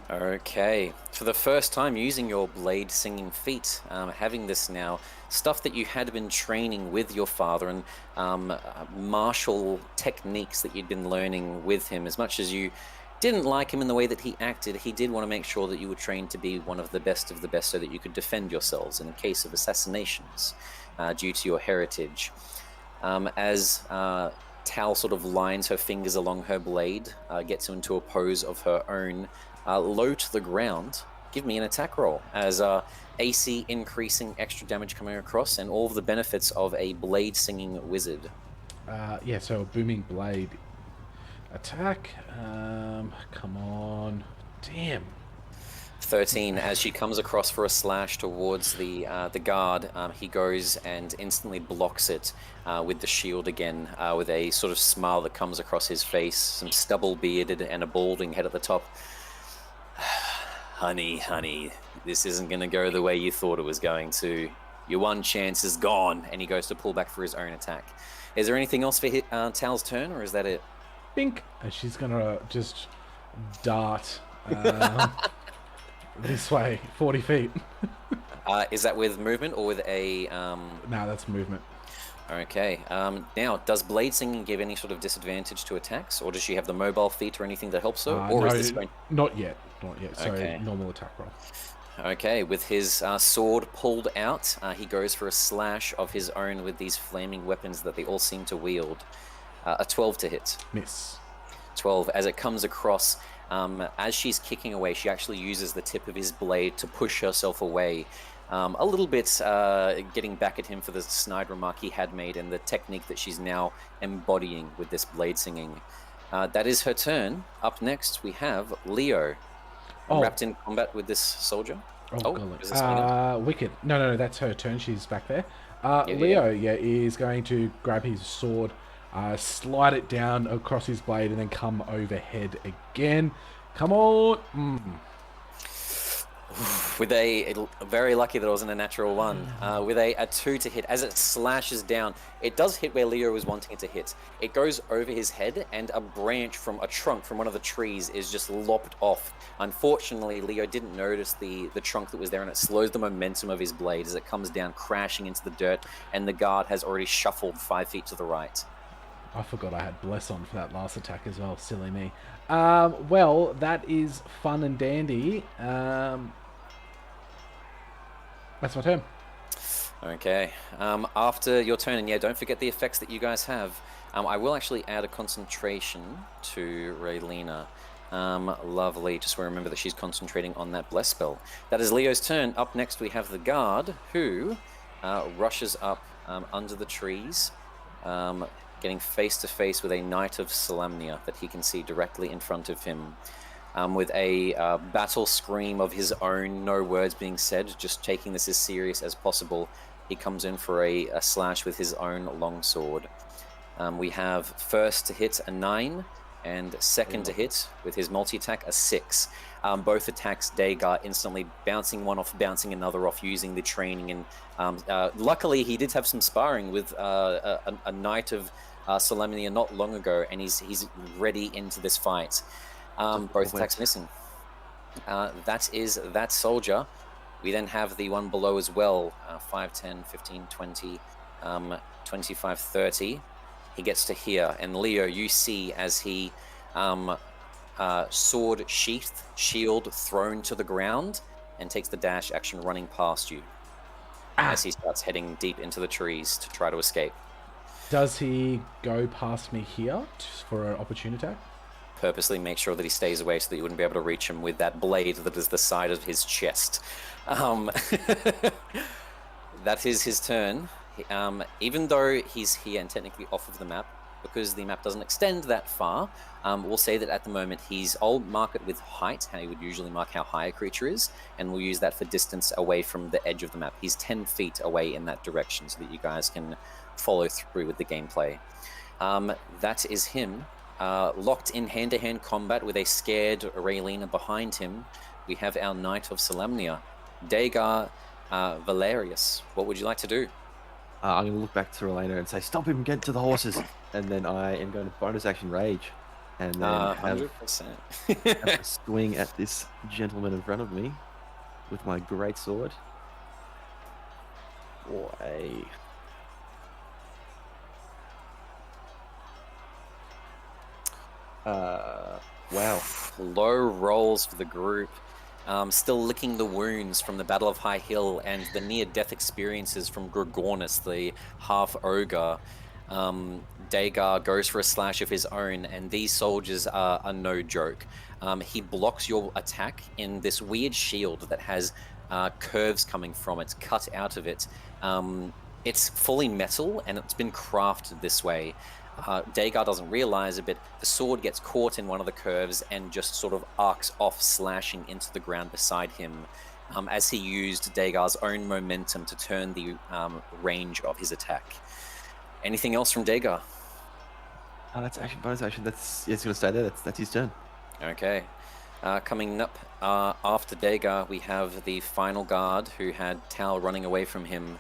Okay, for the first time using your blade singing feat, having this now, stuff that you had been training with your father and martial techniques that you'd been learning with him. As much as you didn't like him in the way that he acted, he did want to make sure that you were trained to be one of the best so that you could defend yourselves in the case of assassinations due to your heritage. As Tal sort of lines her fingers along her blade, gets into a pose of her own, low to the ground, give me an attack roll, as AC increasing, extra damage coming across, and all of the benefits of a blade singing wizard. Yeah, so a booming blade attack. Come on. Damn. 13, as she comes across for a slash towards the guard, he goes and instantly blocks it with the shield again, with a sort of smile that comes across his face, some stubble bearded and a balding head at the top. Honey, this isn't going to go the way you thought it was going to. Your one chance is gone, and he goes to pull back for his own attack. Is there anything else for Tal's turn, or is that it? bink, and she's gonna just dart this way, 40 feet. Is that with movement or with a? Nah, that's movement. Okay. Now, does blade singing give any sort of disadvantage to attacks, or does she have the mobile feat or anything that helps her, or No, is this going? not yet. Not yet. So Okay. normal attack roll. Okay, with his sword pulled out, he goes for a slash of his own with these flaming weapons that they all seem to wield. A 12 to hit. Miss. 12. As it comes across, as she's kicking away, she actually uses the tip of his blade to push herself away. A little bit getting back at him for the snide remark he had made and the technique that she's now embodying with this blade singing. That is her turn. Up next, we have Leo. Wrapped in combat with this soldier. Is this Wicked. No, that's her turn. She's back there. Yeah. Leo, is going to grab his sword, slide it down across his blade, and then come overhead again. Come on. With very lucky that it wasn't a natural one. With a 2 to hit, as it slashes down, it does hit where Leo was wanting it to hit. It goes over his head, and a branch from a trunk from one of the trees is just lopped off. Unfortunately, Leo didn't notice the trunk that was there, and it slows the momentum of his blade as it comes down, crashing into the dirt, and the guard has already shuffled 5 feet to the right. I forgot I had Bless on for that last attack as well. Silly me. Well, that is fun and dandy. That's my turn. Okay. After your turn, and yeah, don't forget the effects that you guys have. I will actually add a concentration to Raylena. Lovely. Just remember that she's concentrating on that bless spell. That is Leo's turn. Up next, we have the guard who rushes up under the trees, getting face to face with a Knight of Solamnia that he can see directly in front of him. With a battle scream of his own, no words being said, just taking this as serious as possible, he comes in for a slash with his own longsword. We have first to hit a 9, and second to hit with his multi-attack a 6. Both attacks, Dagar instantly bouncing one off, bouncing another off, using the training. And luckily, he did have some sparring with a Knight of Solamnia not long ago, and he's ready into this fight. Both attacks missing. That is that soldier. We then have the one below as well. 5, 10, 15, 20, 25, 30. He gets to here. And Leo, you see as he sword sheathed, shield thrown to the ground, and takes the dash action running past you. As he starts heading deep into the trees to try to escape. Does he go past me here for an opportunity attack? Purposely make sure that he stays away so that you wouldn't be able to reach him with that blade that is the side of his chest. That is his turn. Even though he's here and technically off of the map, because the map doesn't extend that far, we'll say that at the moment I'll mark it with height, how you would usually mark how high a creature is, and we'll use that for distance away from the edge of the map. He's 10 feet away in that direction so that you guys can follow through with the gameplay. That is him. Locked in hand-to-hand combat with a scared Raylena behind him, we have our Knight of Solamnia, Dagar Valerius. What would you like to do? I'm going to look back to Raylena and say, "Stop him, get to the horses." And then I am going to bonus action rage. And then have 100%. a swing at this gentleman in front of me with my great sword. For a... wow. Low rolls for the group. Still licking the wounds from the Battle of High Hill and the near-death experiences from Gorgonus, the half-ogre. Dagar goes for a slash of his own, and these soldiers are no joke. He blocks your attack in this weird shield that has curves coming from it, cut out of it. It's fully metal, and it's been crafted this way. Dagar doesn't realize it, but the sword gets caught in one of the curves and just sort of arcs off, slashing into the ground beside him, as he used Dagar's own momentum to turn the range of his attack. Anything else from Dagar? That's action, bonus action. It's going to stay there. That's his turn. Okay. Coming up after Dagar, we have the final guard who had Tal running away from him.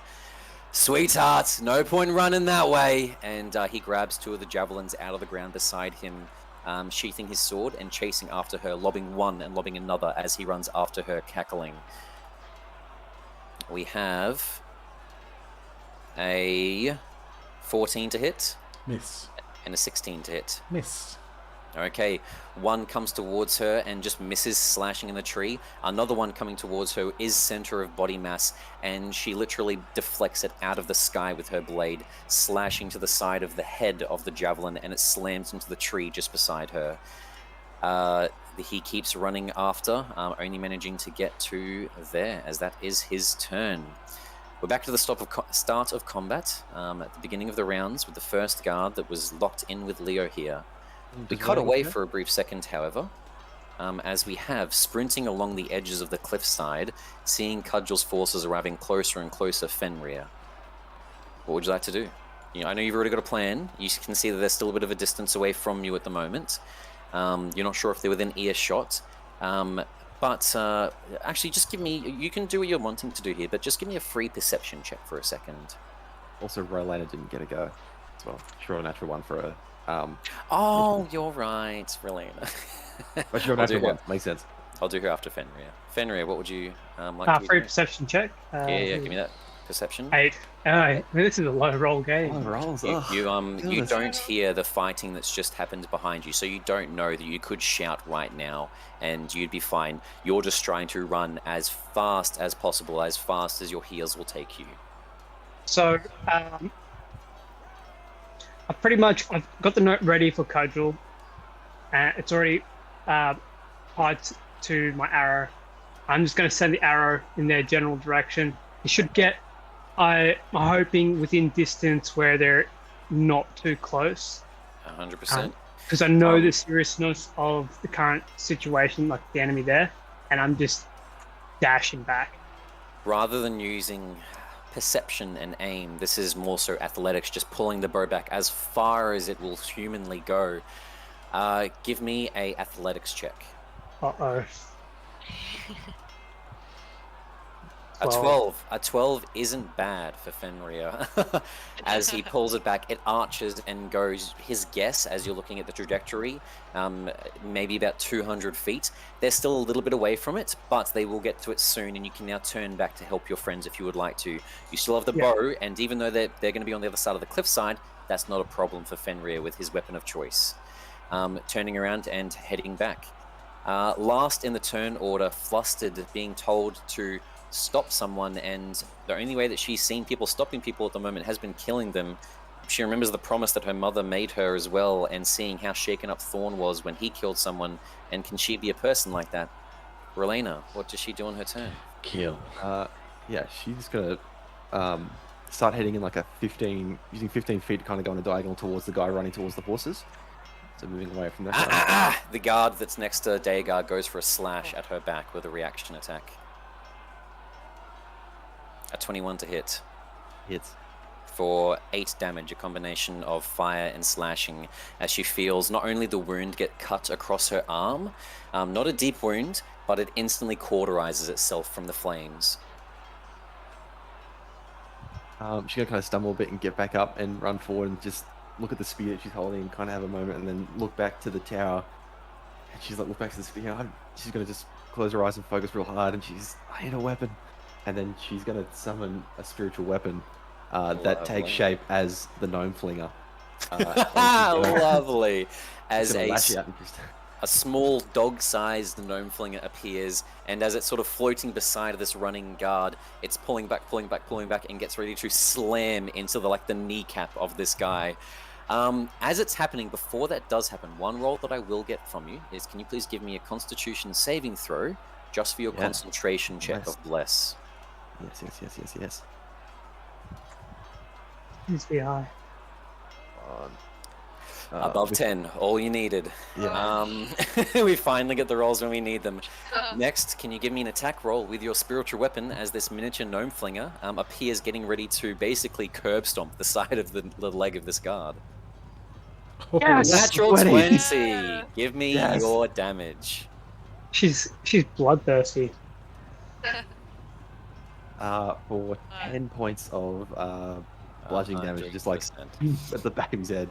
Sweetheart, no point running that way. And he grabs 2 of the javelins out of the ground beside him, sheathing his sword and chasing after her, lobbing one and lobbing another as he runs after her, cackling. We have a 14 to hit Miss. and a 16 to hit. Miss. Okay, one comes towards her and just misses, slashing in the tree. Another one coming towards her is center of body mass, and she literally deflects it out of the sky with her blade, slashing to the side of the head of the javelin, and it slams into the tree just beside her. He keeps running after, only managing to get to there, as that is his turn. We're back to the start of combat, at the beginning of the rounds, with the first guard that was locked in with Leo here. We cut away for a brief second, however, as we have, sprinting along the edges of the cliffside, seeing Cudgel's forces arriving closer and closer, Fenrir. What would you like to do? I know you've already got a plan. You can see that they're still a bit of a distance away from you at the moment. You're not sure if they're within earshot. But actually, just give me... You can do what you're wanting to do here, but just give me a free perception check for a second. Also, Rolena didn't get a go as well. Sure, a natural one for a... Oh, you're right, Relena. But sure, natural one. Makes sense. I'll do her after Fenrir. Fenrir, what would you like to Free do? perception check. Yeah, give me that perception. 8. This is a low roll game. Oh, rolls. You goodness. don't hear the fighting that's just happened behind you, so you don't know that you could shout right now and you'd be fine. You're just trying to run as fast as possible, as fast as your heels will take you. So, I've got the note ready for Cudgel. It's already tied to my arrow. I'm just going to send the arrow in their general direction. It should get, I'm hoping, within distance where they're not too close. 100%. Because I know the seriousness of the current situation, like the enemy there, and I'm just dashing back. Rather than using perception and aim, this is more so athletics, just pulling the bow back as far as it will humanly go. Give me a athletics check. Uh-oh. A 12. A 12 isn't bad for Fenrir. As he pulls it back, it arches and goes, his guess, as you're looking at the trajectory, maybe about 200 feet. They're still a little bit away from it, but they will get to it soon, and you can now turn back to help your friends if you would like to. You still have the bow, and even though they're going to be on the other side of the cliffside, that's not a problem for Fenrir with his weapon of choice. Turning around and heading back. Last in the turn order, flustered, being told to stop someone, and the only way that she's seen people stopping people at the moment has been killing them. She remembers the promise that her mother made her as well, and seeing how shaken up Thorn was when he killed someone, and can she be a person like that? Relena, what does she do on her turn? Kill. Yeah, she's gonna start heading in like a 15, using 15 feet to kind of go on a diagonal towards the guy running towards the horses. So moving away from that. The guard that's next to Daegard goes for a slash at her back with a reaction attack. A 21 to hit. Hits. For 8 damage, a combination of fire and slashing, as she feels not only the wound get cut across her arm, not a deep wound, but it instantly cauterizes itself from the flames. She's gonna kind of stumble a bit and get back up and run forward and just look at the spear that she's holding and kind of have a moment, and then look back to the tower. And she's like, look back to the spear. She's gonna just close her eyes and focus real hard, and I need a weapon. And then she's gonna summon a spiritual weapon that takes shape as the gnome flinger. Lovely. As a small dog-sized gnome flinger appears, and as it's sort of floating beside this running guard, it's pulling back, and gets ready to slam into the kneecap of this guy. As it's happening, before that does happen, one roll that I will get from you is, can you please give me a Constitution saving throw, just for your concentration check of Bless? Yes. Please be high. Above 10, all you needed. Yeah. We finally get the rolls when we need them. Next, can you give me an attack roll with your spiritual weapon as this miniature gnome flinger appears, getting ready to basically curb stomp the side of the leg of this guard? Yes! Natural 20. 20! Give me your damage. She's bloodthirsty. For 10 points of bludgeoning damage, just like at the back of his head.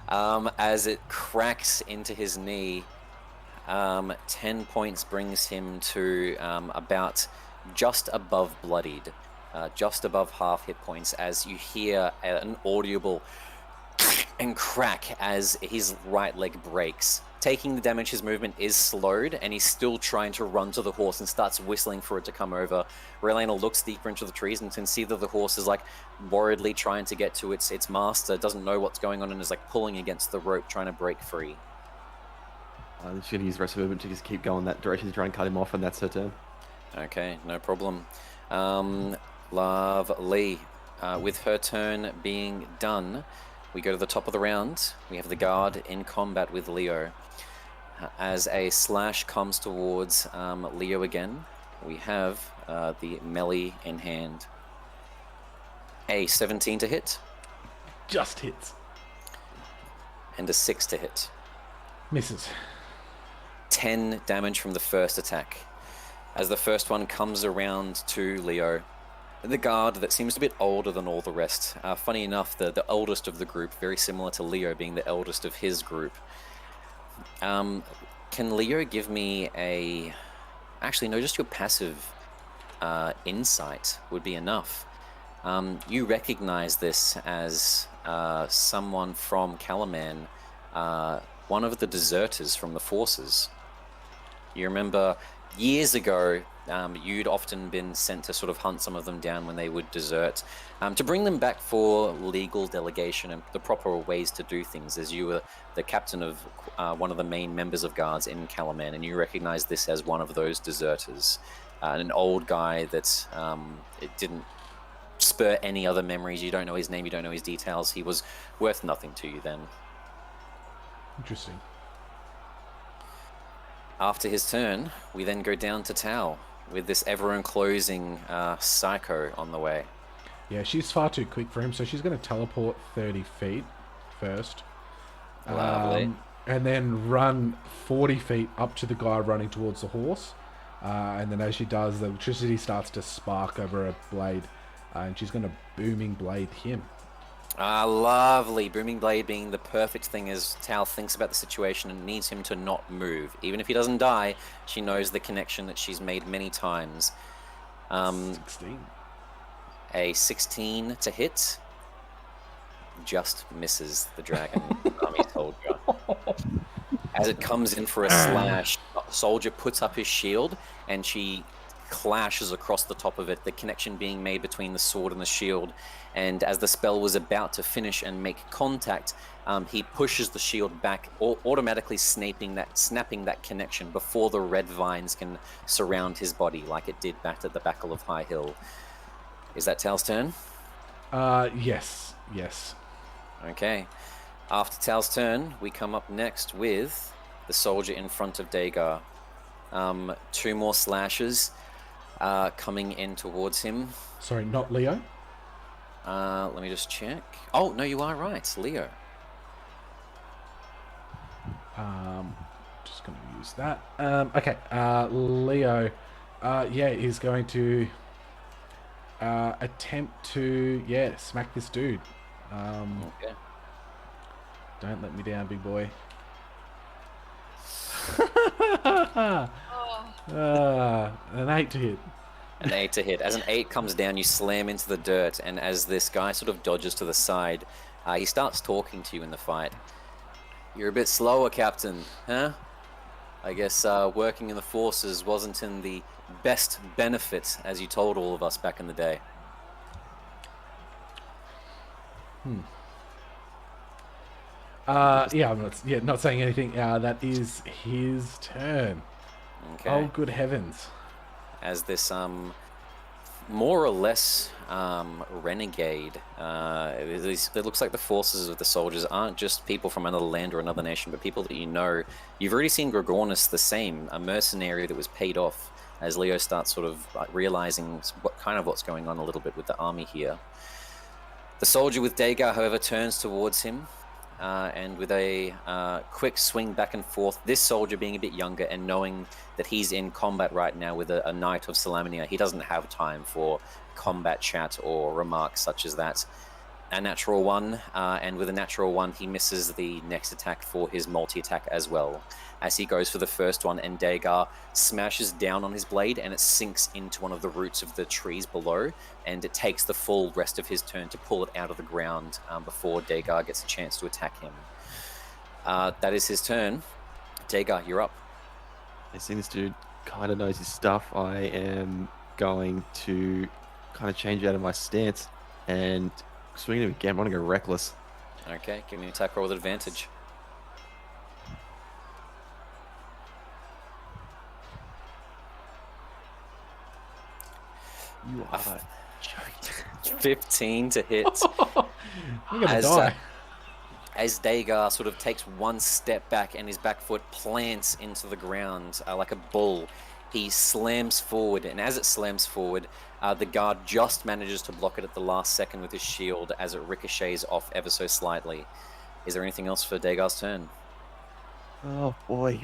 as it cracks into his knee. 10 points brings him to about just above bloodied, just above half hit points, as you hear an audible and crack as his right leg breaks. Taking the damage, his movement is slowed, and he's still trying to run to the horse and starts whistling for it to come over. Relena looks deeper into the trees and can see that the horse is like worriedly trying to get to its master, doesn't know what's going on, and is like pulling against the rope, trying to break free. She's going to use the rest of her movement to just keep going that direction to try and cut him off, and that's her turn. Okay, no problem. Lovely. With her turn being done, we go to the top of the round. We have the guard in combat with Leo. As a slash comes towards Leo again, we have the melee in hand. A 17 to hit. Just hits. And a 6 to hit. Misses. 10 damage from the first attack. As the first one comes around to Leo, the guard that seems a bit older than all the rest. Funny enough, the oldest of the group, very similar to Leo being the eldest of his group. Can Leo give me a... Actually, no, just your passive insight would be enough. You recognize this as someone from Calaman, one of the deserters from the forces. You remember years ago, you'd often been sent to sort of hunt some of them down when they would desert, to bring them back for legal delegation and the proper ways to do things, as you were the captain of one of the main members of guards in Calaman, and you recognize this as one of those deserters. An old guy that it didn't spur any other memories. You don't know his name, you don't know his details. He was worth nothing to you then. Interesting. After his turn, we then go down to Tao with this ever-enclosing Psycho on the way. Yeah, she's far too quick for him, so she's going to teleport 30 feet first. Lovely. And then run 40 feet up to the guy running towards the horse. And then as she does, the electricity starts to spark over a blade. And she's going to booming blade him. Lovely. Booming Blade being the perfect thing as Tao thinks about the situation and needs him to not move. Even if he doesn't die, she knows the connection that she's made many times. 16. A 16 to hit just misses the dragon army soldier. As it comes in for a slash, soldier puts up his shield and she clashes across the top of it, the connection being made between the sword and the shield. And as the spell was about to finish and make contact, he pushes the shield back, automatically snapping that connection before the red vines can surround his body like it did back at the Battle of High Hill. Is that Tal's turn? Yes. Okay. After Tal's turn, we come up next with the soldier in front of Dagar. 2 more slashes coming in towards him. Sorry, not Leo? Let me just check. Oh, no, you are right. Leo. Just going to use that. Okay, Leo, is going to attempt to, smack this dude. Okay. Don't let me down, big boy. An 8 to hit. An 8 to hit. As an 8 comes down, you slam into the dirt, and as this guy sort of dodges to the side, he starts talking to you in the fight. You're a bit slower, Captain, huh? I guess working in the forces wasn't in the best benefit, as you told all of us back in the day. I'm not saying anything. That is his turn. Okay. Oh, good heavens. As this more or less renegade, it looks like the forces of the soldiers aren't just people from another land or another nation, but people that you know. You've already seen Gorgonus the same, a mercenary that was paid off, as Leo starts sort of realizing what's going on a little bit with the army here. The soldier with Dagar, however, turns towards him, and with a quick swing back and forth, this soldier being a bit younger and knowing that he's in combat right now with a knight of Salamania, he doesn't have time for combat chat or remarks such as that. a natural one, and with a natural one, he misses the next attack for his multi-attack as well. As he goes for the first one, and Dagar smashes down on his blade, and it sinks into one of the roots of the trees below, and it takes the full rest of his turn to pull it out of the ground before Dagar gets a chance to attack him. That is his turn. Dagar, you're up. I see this dude kind of knows his stuff. I am going to kind of change out of my stance and swing him again. I'm going to go reckless. Okay, give me an attack roll with advantage. You are joking. 15 to hit. You're gonna die. As Dagar sort of takes one step back and his back foot plants into the ground like a bull, he slams forward, and as it slams forward, the guard just manages to block it at the last second with his shield as it ricochets off ever so slightly. Is there anything else for Dagar's turn? Oh boy.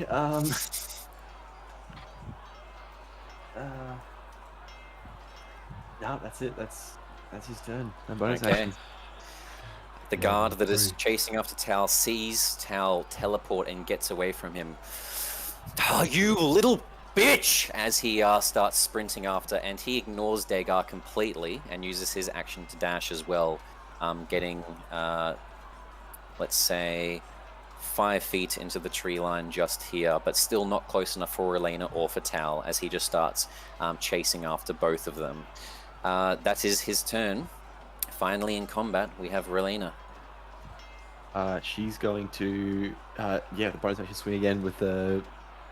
No, that's it. That's his turn. And bonus Okay. action. The guard that is Three. chasing after Tal sees Tal teleport and gets away from him. Oh, you little bitch! As he starts sprinting after, and he ignores Dagar completely and uses his action to dash as well, getting, let's say, 5 feet into the tree line just here, but still not close enough for Relena or for Tal, as he just starts chasing after both of them. That is his turn. Finally in combat, we have Relena. She's going to, the bonus action swing again with the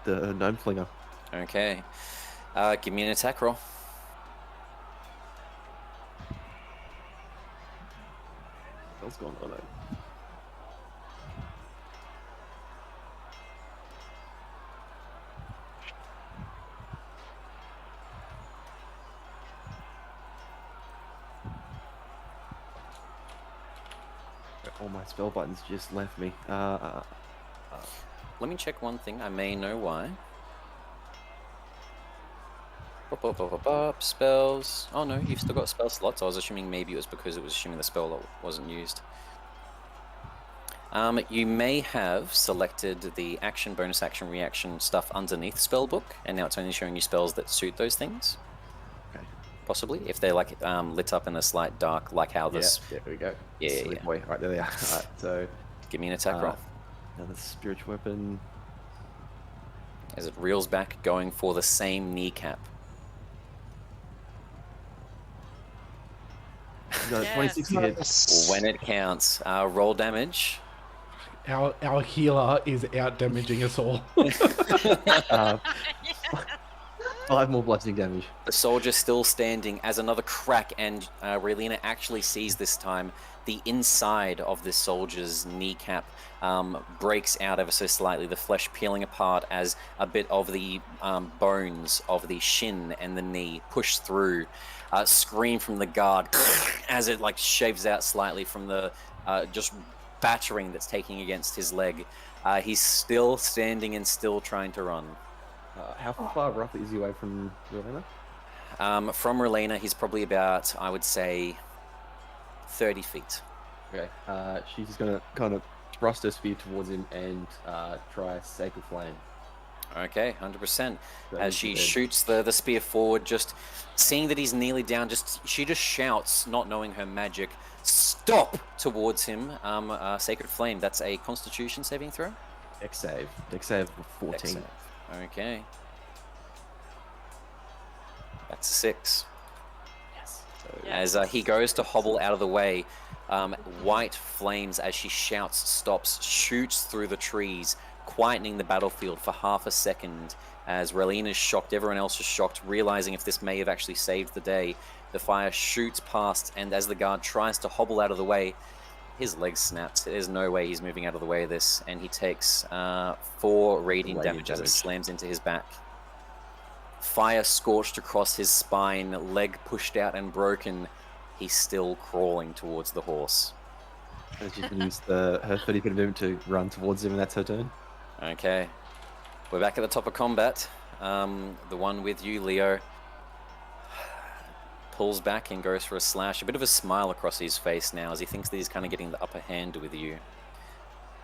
gnome flinger. Okay. Give me an attack roll. What's going on? All my spell buttons just left me. Let me check one thing. I may know why. Spells. Oh no, you've still got spell slots. I was assuming maybe it was because it was assuming the spell wasn't used. You may have selected the action, bonus action, reaction stuff underneath spellbook, and now it's only showing you spells that suit those things. Okay. Possibly, if they're like lit up in a slight dark, like how this. Yeah, there we go. Yeah, Silly yeah. boy. Right, there they are. Alright, so Give me an attack roll. another spiritual weapon. As it reels back, going for the same kneecap. No, Yes. 26 to hit. When it counts, roll damage. Our healer is out damaging us all. Uh, 5 more bludgeoning damage. The soldier still standing as another crack, and Relena actually sees this time the inside of this soldier's kneecap breaks out ever so slightly, the flesh peeling apart as a bit of the bones of the shin and the knee push through. Scream from the guard as it like shaves out slightly from the just battering that's taking against his leg. He's still standing and still trying to run. How far roughly is he away from Rowena? From Relena, he's probably about, I would say, 30 feet. Okay. She's just gonna kind of thrust her spear towards him and try Sacred Flame. Okay, 100%. So As he's she dead. shoots the spear forward, just seeing that he's nearly down, she just shouts, not knowing her magic, "Stop!" towards him. Sacred Flame, that's a Constitution saving throw? Dex save. Dex save of 14. Dex save. Okay. That's a 6. Yes. As he goes to hobble out of the way, white flames, as she shouts, stops, shoots through the trees, quietening the battlefield for half a second. As Relena's shocked, everyone else is shocked, realizing if this may have actually saved the day. The fire shoots past, and as the guard tries to hobble out of the way, his leg snaps. There's no way he's moving out of the way of this, and he takes 4 radiant damage as it slams into his back. Fire scorched across his spine, leg pushed out and broken. He's still crawling towards the horse. And she's gonna use her 30 feet of movement to run towards him, and that's her turn. Okay. We're back at the top of combat. The one with you, Leo. pulls back and goes for a slash. A bit of a smile across his face now as he thinks that he's kind of getting the upper hand with you.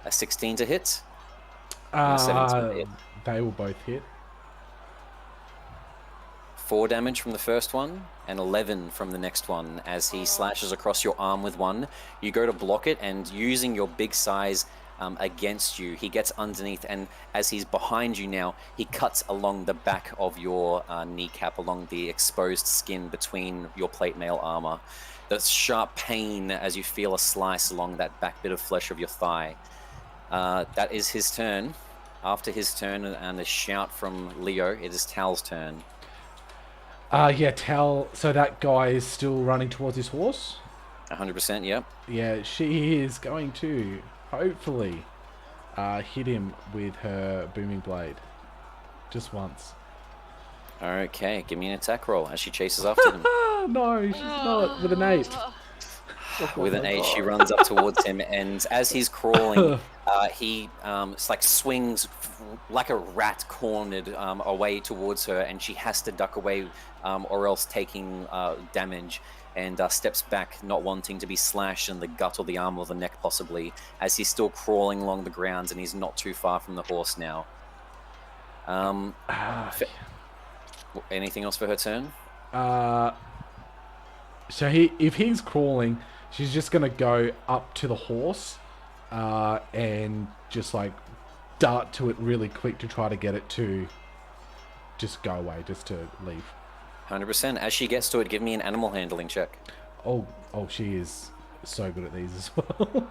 A 16 to hit. And a 17 to hit. They will both hit. 4 damage from the first one and 11 from the next one as he slashes across your arm with one. You go to block it, and using your big size against you, he gets underneath, and as he's behind you now, he cuts along the back of your kneecap, along the exposed skin between your plate mail armor. That's sharp pain as you feel a slice along that back bit of flesh of your thigh. That is his turn. After his turn and a shout from Leo, it is Tal's turn. Yeah, Tal. So that guy is still running towards his horse? 100%, yep. Yeah, she is going to, hopefully, hit him with her booming blade. Just once. Okay, give me an attack roll as she chases after him. No, she's not. With an 8. With an 8, she runs up towards him, and as he's crawling, he swings like a rat cornered away towards her, and she has to duck away or else taking damage, and steps back, not wanting to be slashed in the gut or the arm or the neck possibly, as he's still crawling along the grounds, and he's not too far from the horse now. Anything else for her turn? So if he's crawling, she's just gonna go up to the horse and just like dart to it really quick to try to get it to just go away, just to leave. 100%. As she gets to it, give me an animal handling check. Oh, she is so good at these as well.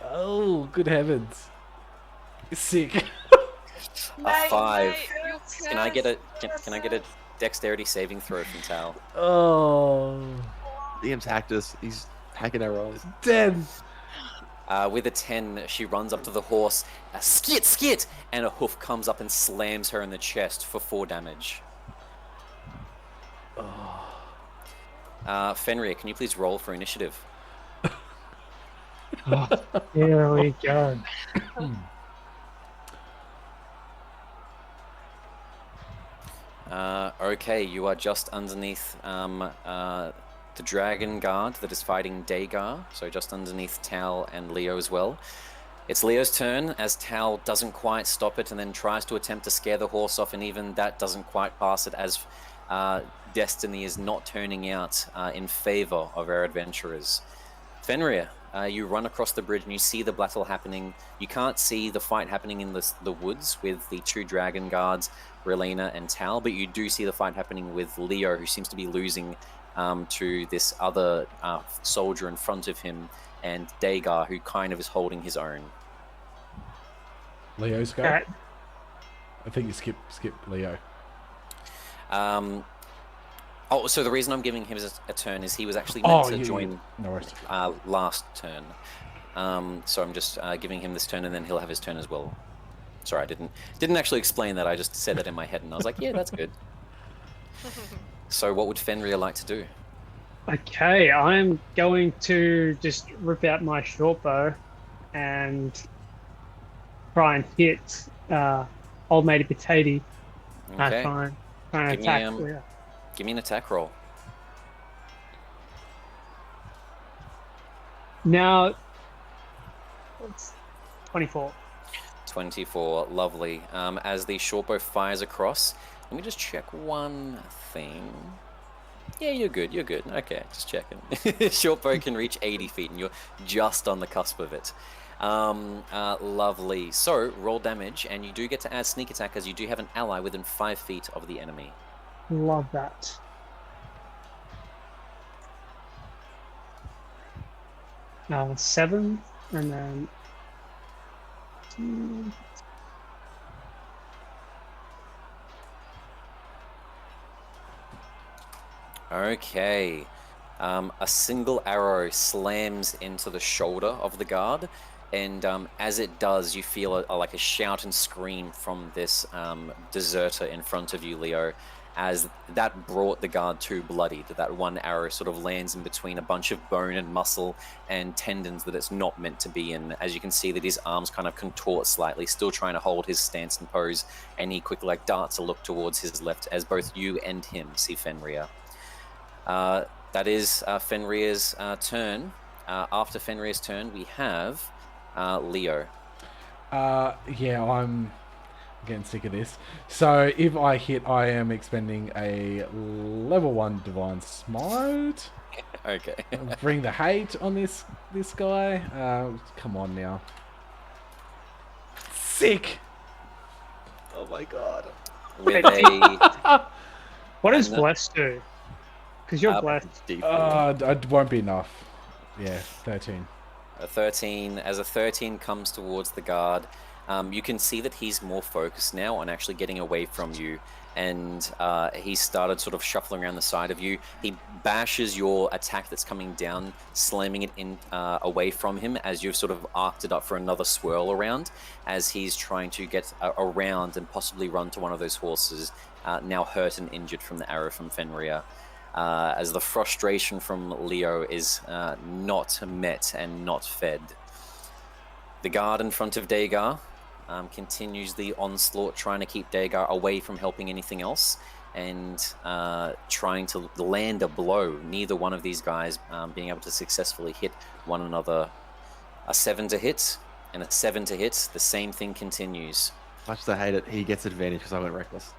Oh, good heavens! Sick. A 5. Mate, Can I get a dexterity saving throw from Tal? Oh, Liam's hacked us. He's hacking our rolls. 10. With a 10, she runs up to the horse, skit, and a hoof comes up and slams her in the chest for 4 damage. Fenrir, can you please roll for initiative? Here we go. Okay, you are just underneath the Dragon Guard that is fighting Dagar, so just underneath Tal and Leo as well. It's Leo's turn as Tal doesn't quite stop it and then tries to attempt to scare the horse off, and even that doesn't quite pass it as destiny is not turning out in favor of our adventurers. Fenrir, you run across the bridge and you see the battle happening. You can't see the fight happening in the woods with the 2 Dragon Guards, Relena and Tal, but you do see the fight happening with Leo, who seems to be losing to this other soldier in front of him, and Dagar, who kind of is holding his own. Leo's go. Alright. I think you skip Leo. So the reason I'm giving him a turn is he was actually meant to join No worries. last turn. So I'm just giving him this turn, and then he'll have his turn as well. Sorry, I didn't actually explain that. I just said that in my head, and I was like, yeah, that's good. So what would Fenrir like to do? Okay, I'm going to just rip out my short bow and try and hit old matey Potato. Okay. Try and Give me, attack. Give me an attack roll. Now, it's 24. 24, lovely. As the shortbow fires across, let me just check one thing. Yeah, you're good. Okay, just checking. Shortbow can reach 80 feet, and you're just on the cusp of it. Lovely. So, roll damage, and you do get to add sneak attack as you do have an ally within 5 feet of the enemy. Love that. Now 7, and then 2. Okay. A single arrow slams into the shoulder of the guard, and as it does, you feel like a shout and scream from this deserter in front of you, Leo, as that brought the guard to bloodied. That one arrow sort of lands in between a bunch of bone and muscle and tendons that it's not meant to be in. As you can see that his arms kind of contort slightly, still trying to hold his stance and pose, and he quickly like darts a look towards his left as both you and him see Fenrir. That is Fenrir's turn. After Fenrir's turn, we have Leo. Yeah, I'm getting sick of this. So if I hit, I am expending a level 1 Divine Smite. Okay. Bring the hate on this guy. Come on now. Sick. Oh my god. With a What does bless do? Because you're blessed. It won't be enough. Yeah, 13. A 13. As a 13 comes towards the guard, you can see that he's more focused now on actually getting away from you, and he started sort of shuffling around the side of you. He bashes your attack that's coming down, slamming it in away from him as you've sort of arced it up for another swirl around, as he's trying to get around and possibly run to one of those horses, now hurt and injured from the arrow from Fenrir. As the frustration from Leo is not met and not fed. The guard in front of Dagar continues the onslaught, trying to keep Dagar away from helping anything else, and trying to land a blow. Neither one of these guys being able to successfully hit one another. A 7 to hit and a 7 to hit. The same thing continues. Much as I hate it, he gets advantage because I went reckless.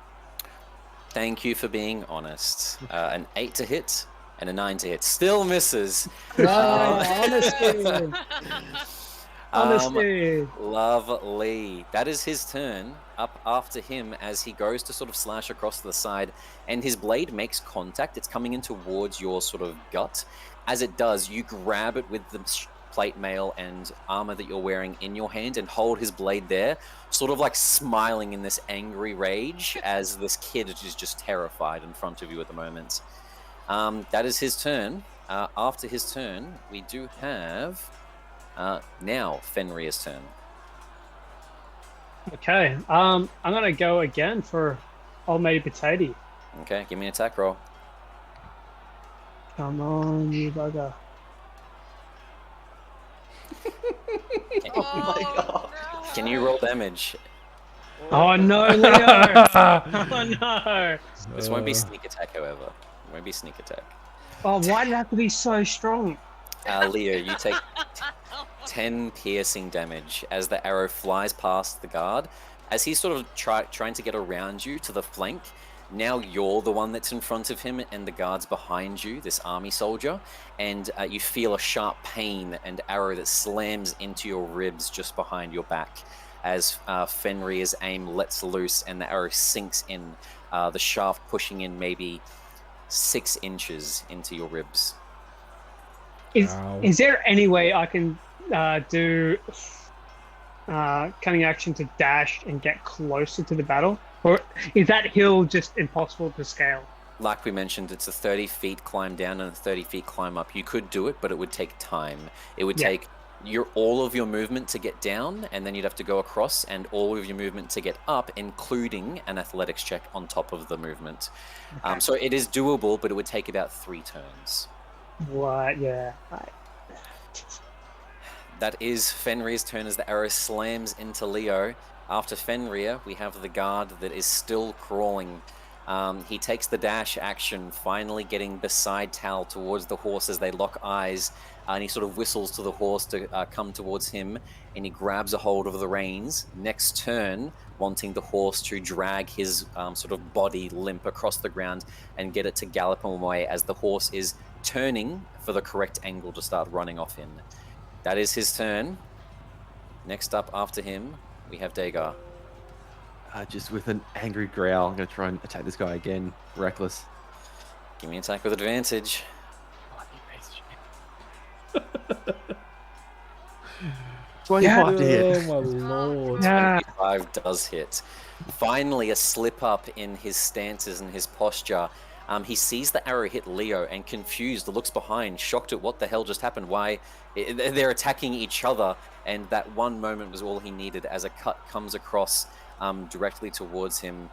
Thank you for being honest. An 8 to hit and a 9 to hit. Still misses. Honesty. Honesty. Lovely. That is his turn. Up after him as he goes to sort of slash across the side, and his blade makes contact. It's coming in towards your sort of gut. As it does, you grab it with the plate mail and armor that you're wearing in your hand and hold his blade there, sort of like smiling in this angry rage as this kid is just terrified in front of you at the moment. That is his turn. After his turn, we do have now Fenrir's turn. Okay, I'm gonna go again for old mate Potato. Okay, give me an attack roll. Come on, you bugger. Oh my god. Can you roll damage? Oh no, Leo! Oh no! This won't be sneak attack, however. It won't be sneak attack. Oh, why did it have to be so strong? Leo, you take 10 piercing damage as the arrow flies past the guard. As he's sort of trying to get around you to the flank, now you're the one that's in front of him and the guard's behind you, this army soldier, and you feel a sharp pain and arrow that slams into your ribs just behind your back as Fenrir's aim lets loose and the arrow sinks in, the shaft pushing in maybe 6 inches into your ribs. Is there any way I can do cunning action to dash and get closer to the battle? Or is that hill just impossible to scale? Like we mentioned, it's a 30 feet climb down and a 30 feet climb up. You could do it, but it would take time. It would take all of your movement to get down, and then you'd have to go across, and all of your movement to get up, including an athletics check on top of the movement. Okay. So it is doable, but it would take about 3 turns. What? Yeah. That is Fenrir's turn as the arrow slams into Leo. After Fenrir, we have the guard that is still crawling. He takes the dash action, finally getting beside Tal towards the horse as they lock eyes, and he sort of whistles to the horse to come towards him, and he grabs a hold of the reins. Next turn, wanting the horse to drag his sort of body limp across the ground and get it to gallop away as the horse is turning for the correct angle to start running off in. That is his turn. Next up after him, we have Dagar. Just with an angry growl, I'm going to try and attack this guy again. Reckless. Give me an attack with advantage. Bloody piece of shit. 25 to hit. Oh my lord. Yeah. 25 does hit. Finally, a slip up in his stances and his posture. He sees the arrow hit Leo and confused, looks behind, shocked at what the hell just happened. Why they're attacking each other, and that one moment was all he needed as a cut comes across directly towards him.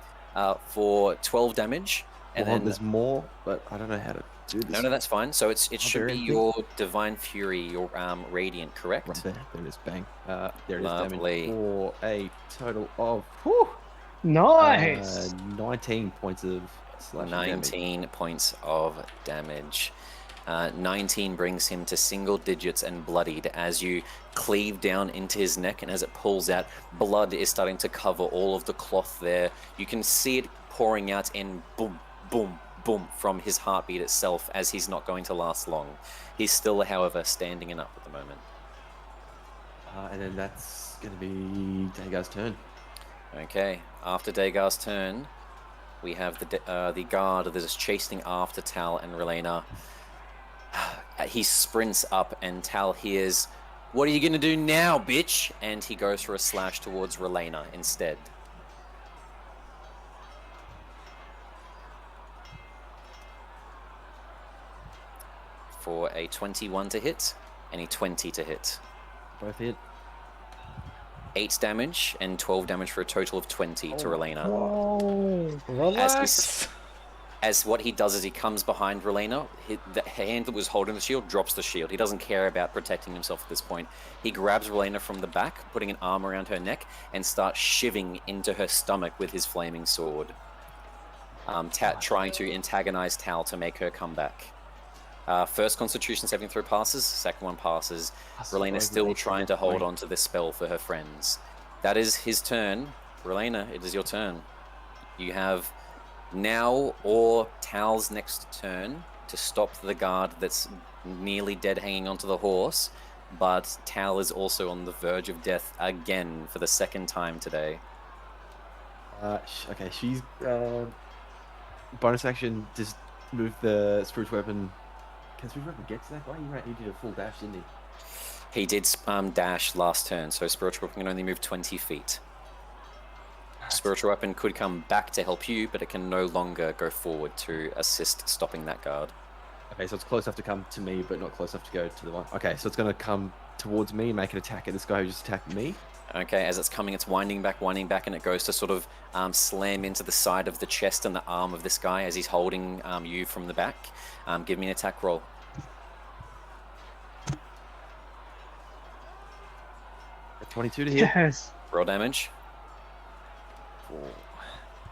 for 12 damage. And Well, then there's more, but I don't know how to do this. no, that's fine. So it Are should there be anything? your Divine Fury, your Radiant, correct? Right there it is. Bang. There it is. Lovely. Damage for a total of whew, Nice. 19 points of slashing damage. 19 points of damage. 19 brings him to single digits and bloodied as you cleave down into his neck, and as it pulls out, blood is starting to cover all of the cloth there. You can see it pouring out in boom, boom, boom from his heartbeat itself, as he's not going to last long. He's still, however, standing and up at the moment. And then that's going to be Dagar's turn. Okay, after Dagar's turn, we have the guard that is chasing after Tal and Relena. He sprints up and Tal hears, "What are you going to do now, bitch?" And he goes for a slash towards Relena instead. For a 21 to hit and a 20 to hit. Both hit. 8 damage and 12 damage for a total of 20 to Relena. Oh, relax. As what he does is he comes behind Relena, the hand that was holding the shield drops the shield. He doesn't care about protecting himself at this point. He grabs Relena from the back, putting an arm around her neck, and starts shivving into her stomach with his flaming sword. Trying to antagonize Tal to make her come back. First Constitution saving throw passes, second one passes. Relena's still trying to hold on to this spell for her friends. That is his turn. Relena, it is your turn. You have now or Tal's next turn to stop the guard that's nearly dead hanging onto the horse, but Tal is also on the verge of death again for the second time today. Okay, she's bonus action, just move the spiritual weapon. Can spiritual weapon get to that guy? You're right, he did a full dash, didn't he? He did dash last turn, so spiritual weapon can only move 20 feet. Spiritual weapon could come back to help you, but it can no longer go forward to assist stopping that guard. Okay, so it's close enough to come to me, but not close enough to go to the one. Okay, so it's going to come towards me and make an attack at this guy who just attacked me. Okay, as it's coming, it's winding back, and it goes to sort of slam into the side of the chest and the arm of this guy as he's holding you from the back. Give me an attack roll. A 22 to hit. Yes. Roll damage.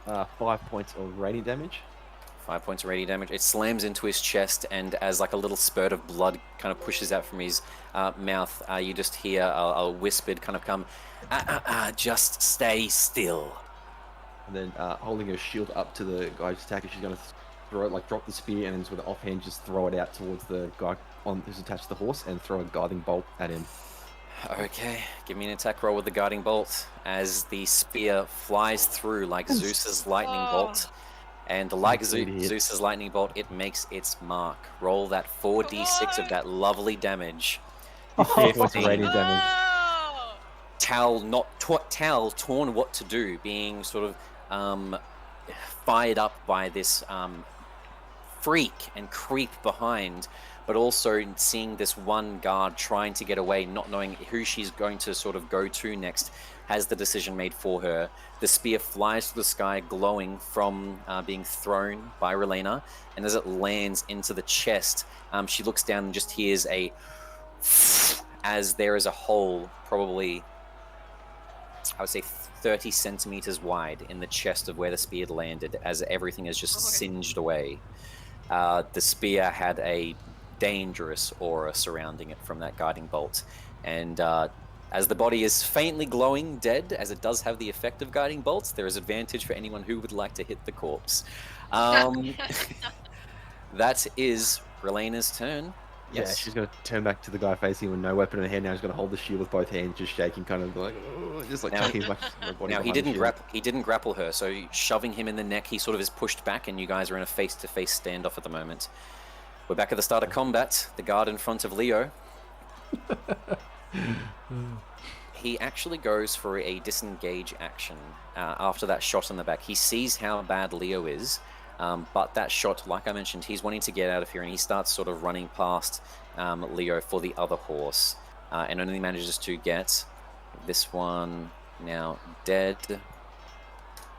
For 5 points of radiant damage. 5 points of radiant damage. It slams into his chest, and as like a little spurt of blood kind of pushes out from his mouth, you just hear a whispered kind of come, just stay still. And then holding her shield up to the guy who's attacking, she's going to throw it, like drop the spear, and then with the offhand just throw it out towards the guy who's attached to the horse and throw a guiding bolt at him. Okay, give me an attack roll with the guarding bolt as the spear flies through like Zeus's lightning bolt. And like Zeus's lightning bolt, it makes its mark. Roll that 4d6 of that lovely damage. 4 points of radiant damage. Tal, torn what to do, being sort of fired up by this freak and creep behind, but also seeing this one guard trying to get away, not knowing who she's going to sort of go to next, has the decision made for her. The spear flies through the sky, glowing from being thrown by Relena, and as it lands into the chest, she looks down and just hears a as there is a hole, probably, I would say 30 centimeters wide in the chest of where the spear landed, as everything is just singed away. The spear had a dangerous aura surrounding it from that guiding bolt, and as the body is faintly glowing dead, as it does have the effect of guiding bolts, there is advantage for anyone who would like to hit the corpse. That is Relena's turn. Yeah, Yes. she's going to turn back to the guy facing with no weapon in her hand. Now she's going to hold the shield with both hands, just shaking, kind of like, just like chucking his body. Now he didn't grapple her, so shoving him in the neck, he sort of is pushed back, and you guys are in a face-to-face standoff at the moment. We're back at the start of combat. The guard in front of Leo. He actually goes for a disengage action after that shot in the back. He sees how bad Leo is, but that shot, like I mentioned, he's wanting to get out of here, and he starts sort of running past Leo for the other horse, and only manages to get this one now dead.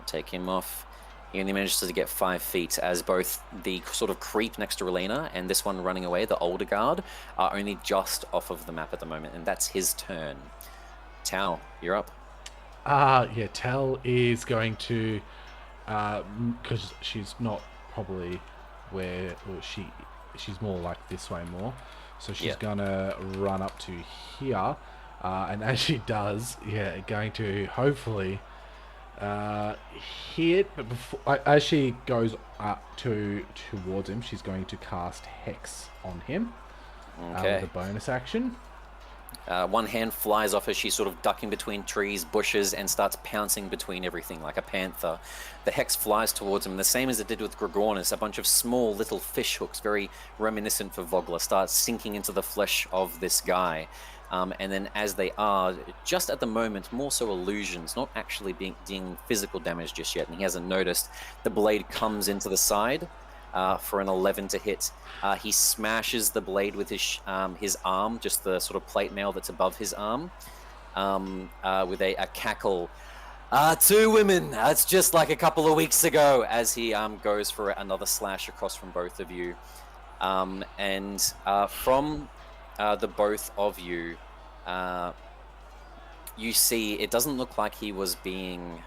Take him off. He only manages to get 5 feet as both the sort of creep next to Relena and this one running away, the older guard, are only just off of the map at the moment, and that's his turn. Tao, you're up. Yeah, Tal is going to, because she's not probably where she's more like this way more, so she's Yeah. gonna run up to here, and as she does, going to hopefully hit, but before as she goes up towards him, she's going to cast Hex on him Okay. with a bonus action. One hand flies off as she's sort of ducking between trees, bushes, and starts pouncing between everything like a panther. The hex flies towards him, the same as it did with Gregornis. A bunch of small little fish hooks, very reminiscent for Vogler, start sinking into the flesh of this guy. And then as they are, just at the moment, more so illusions, not actually being physical damage just yet, and he hasn't noticed, the blade comes into the side for an 11 to hit. He smashes the blade with his arm, just the sort of plate mail that's above his arm, with a cackle. 2 women, it's just like a couple of weeks ago, as he goes for another slash across from both of you. And from the both of you, you see it doesn't look like he was being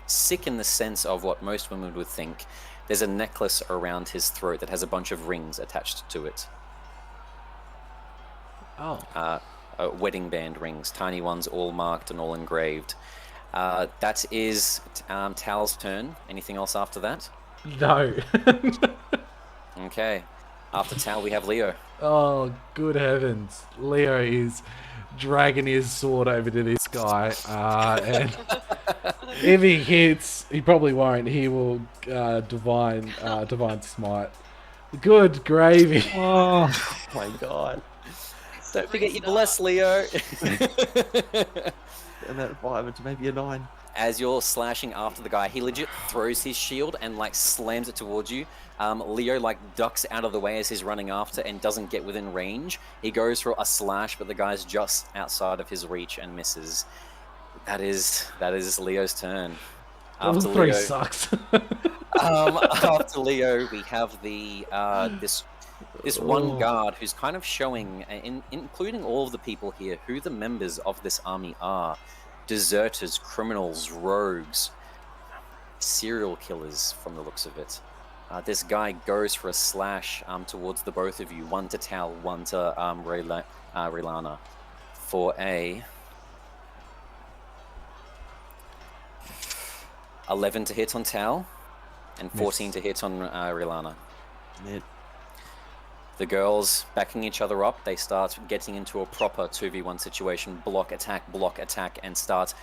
sick in the sense of what most women would think. There's a necklace around his throat that has a bunch of rings attached to it. Oh. Wedding band rings, tiny ones, all marked and all engraved. That is Tal's turn. Anything else after that? No. Okay. After Tal, we have Leo. Oh, good heavens. Leo is dragging his sword over to this guy, and if he hits, he probably won't. He will divine smite. Good gravy. Oh, my god. Don't forget you bless Leo. And that 5 into maybe a 9. As you're slashing after the guy, he legit throws his shield and like slams it towards you. Leo like ducks out of the way as he's running after and doesn't get within range. He goes for a slash, but the guy's just outside of his reach and misses. That is Leo's turn. Level 3 sucks. After Leo, we have the this one guard who's kind of showing, including all of the people here, who the members of this army are. Deserters, criminals, rogues, serial killers from the looks of it. This guy goes for a slash towards the both of you, one to Tal, one to Relana, for a 11 to hit on Tal and 14 to hit on Relana. Mid. The girls backing each other up, they start getting into a proper 2v1 situation, block, attack, and start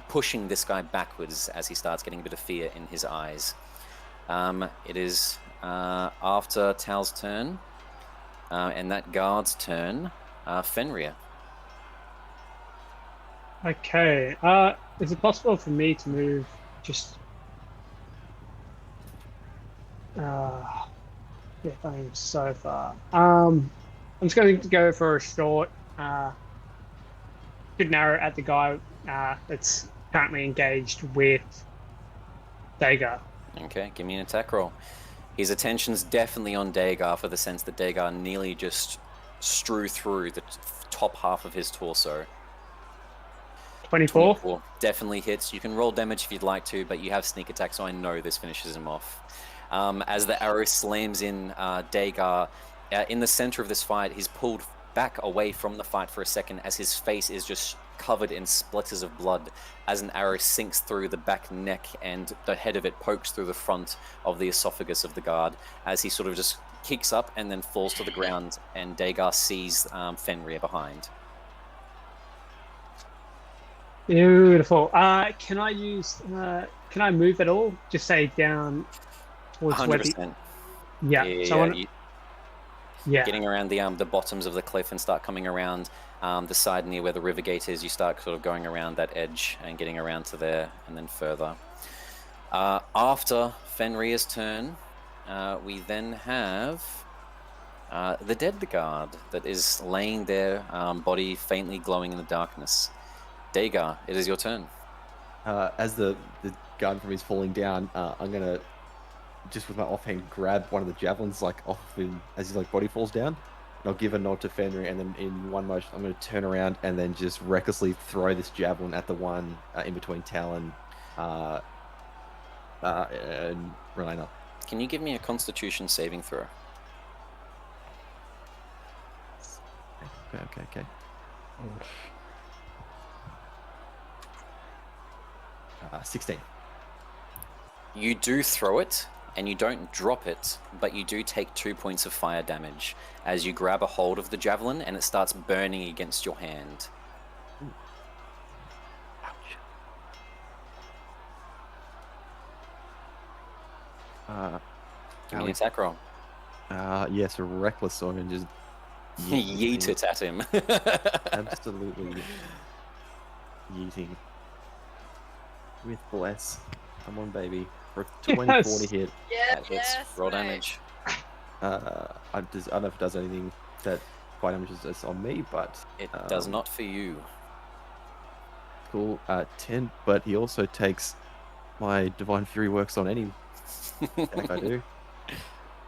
pushing this guy backwards as he starts getting a bit of fear in his eyes. It is after Tal's turn, and that guard's turn, Fenrir. okay. Is it possible for me to move just... Yeah, I'm so far. I'm just going to go for a short, good arrow at the guy that's currently engaged with Dagar. Okay, give me an attack roll. His attention's definitely on Dagar for the sense that Dagar nearly just strew through the top half of his torso. 24. 24 definitely hits. You can roll damage if you'd like to, but you have sneak attack, so I know this finishes him off. As the arrow slams in Dagar, in the center of this fight, he's pulled back away from the fight for a second as his face is just covered in splatters of blood as an arrow sinks through the back neck and the head of it pokes through the front of the esophagus of the guard as he sort of just kicks up and then falls to the ground, and Dagar sees Fenrir behind. Beautiful. Can I use... can I move at all? Just say down towards 100%. Yeah. Yeah, So I wanna... Yeah. Getting around the bottoms of the cliff and start coming around the side near where the river gate is. You start sort of going around that edge and getting around to there and then further. After Fenrir's turn, we then have the dead guard that is laying there, body faintly glowing in the darkness. Dagar, it is your turn. As the gun from his falling down, I'm gonna just with my offhand grab one of the javelins like off him as his like body falls down. And I'll give a nod to Fenrir, and then in one motion, I'm going to turn around and then just recklessly throw this javelin at the one in between Tal and Relena. Can you give me a Constitution saving throw? Okay. 16. You do throw it, and you don't drop it, but you do take 2 points of fire damage as you grab a hold of the javelin and it starts burning against your hand. Ooh. Ouch. Give me an attack roll. Yes, reckless, so I'm going to just Yeet it at him. absolutely yeeting. With bless. Come on, baby. For a 24 to hit. Yeah, That hits. Roll damage. I don't know if it does anything that fire damage is on me, but It does not for you. cool. 10, but he also takes my Divine Fury works on any attack I do.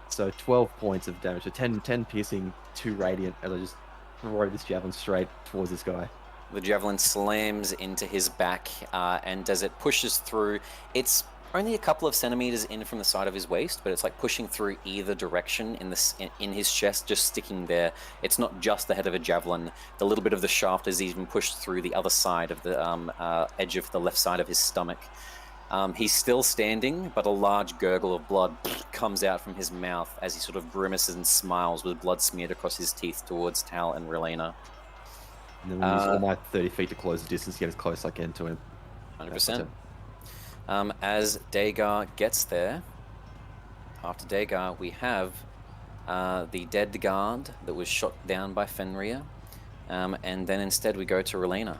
So 12 points of damage. So 10 piercing, 2 radiant, as I just throw this javelin straight towards this guy. The javelin slams into his back, and as it pushes through, it's only a couple of centimeters in from the side of his waist, but it's like pushing through either direction in his chest, just sticking there. It's not just the head of a javelin. The little bit of the shaft is even pushed through the other side of the edge of the left side of his stomach. He's still standing, but a large gurgle of blood comes out from his mouth as he sort of grimaces and smiles with blood smeared across his teeth towards Tal and Relena. And then we'll use all my 30 feet to close the distance, get as close as I can to him. 100%. As Dagar gets there, after Dagar, we have the dead guard that was shot down by Fenrir, and then instead we go to Relena.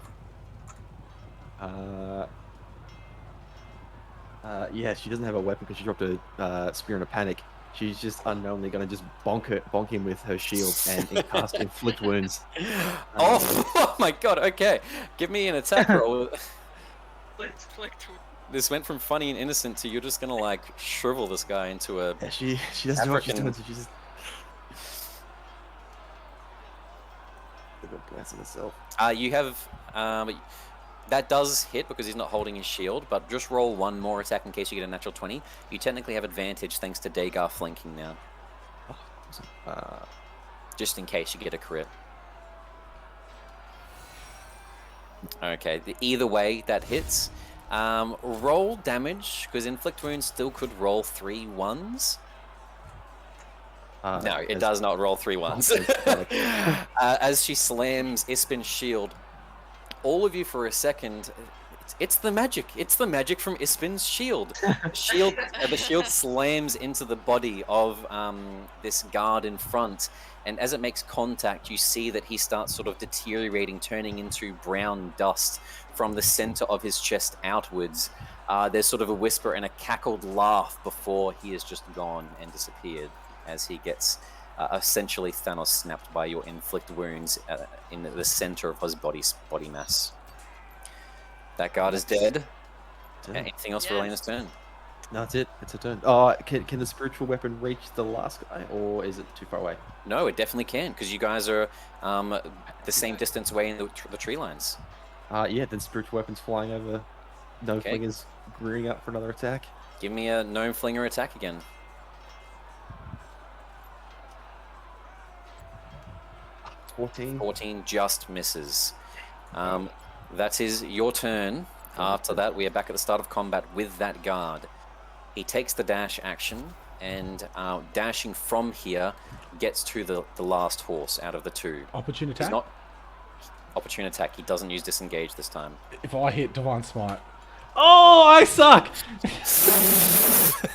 Yeah, she doesn't have a weapon because she dropped a spear in a panic. She's just unknowingly going to just bonk him with her shield and cast Inflict Wounds. Oh my god, okay. Give me an attack roll. This went from funny and innocent to you're just going to like shrivel this guy into a... Yeah, she doesn't know what she's doing, so she's just... glancing herself. You have... that does hit because he's not holding his shield, but just roll one more attack in case you get a natural 20. You technically have advantage thanks to Dagar flanking now. Oh, awesome. Just in case you get a crit. Okay, either way, that hits. Roll damage, because Inflict Wounds still could roll 3 1s. No, it does not roll 3 1s. As she slams Ispin's shield, all of you for a second, it's the magic. It's the magic from Ispin's shield. The shield slams into the body of this guard in front, and as it makes contact, you see that he starts sort of deteriorating, turning into brown dust from the center of his chest outwards. There's sort of a whisper and a cackled laugh before he is just gone and disappeared as he gets essentially Thanos snapped by your inflict wounds in the center of his body mass. That guard is dead. Anything else for Elena's turn? No, that's it. It's a turn. Can the spiritual weapon reach the last guy, or is it too far away? No, it definitely can, because you guys are the same distance away in the tree lines. Yeah, then spiritual weapon's flying over. Gnome Okay. Flinger's rearing up for another attack. Give me a Gnome Flinger attack again. 14 just misses. That is your turn. After that, we are back at the start of combat with that guard. He takes the dash action, and dashing from here gets to the last horse out of the two. Opportune He's attack? not opportune attack. He doesn't use disengage this time. If I hit Divine Smite. Oh, I suck!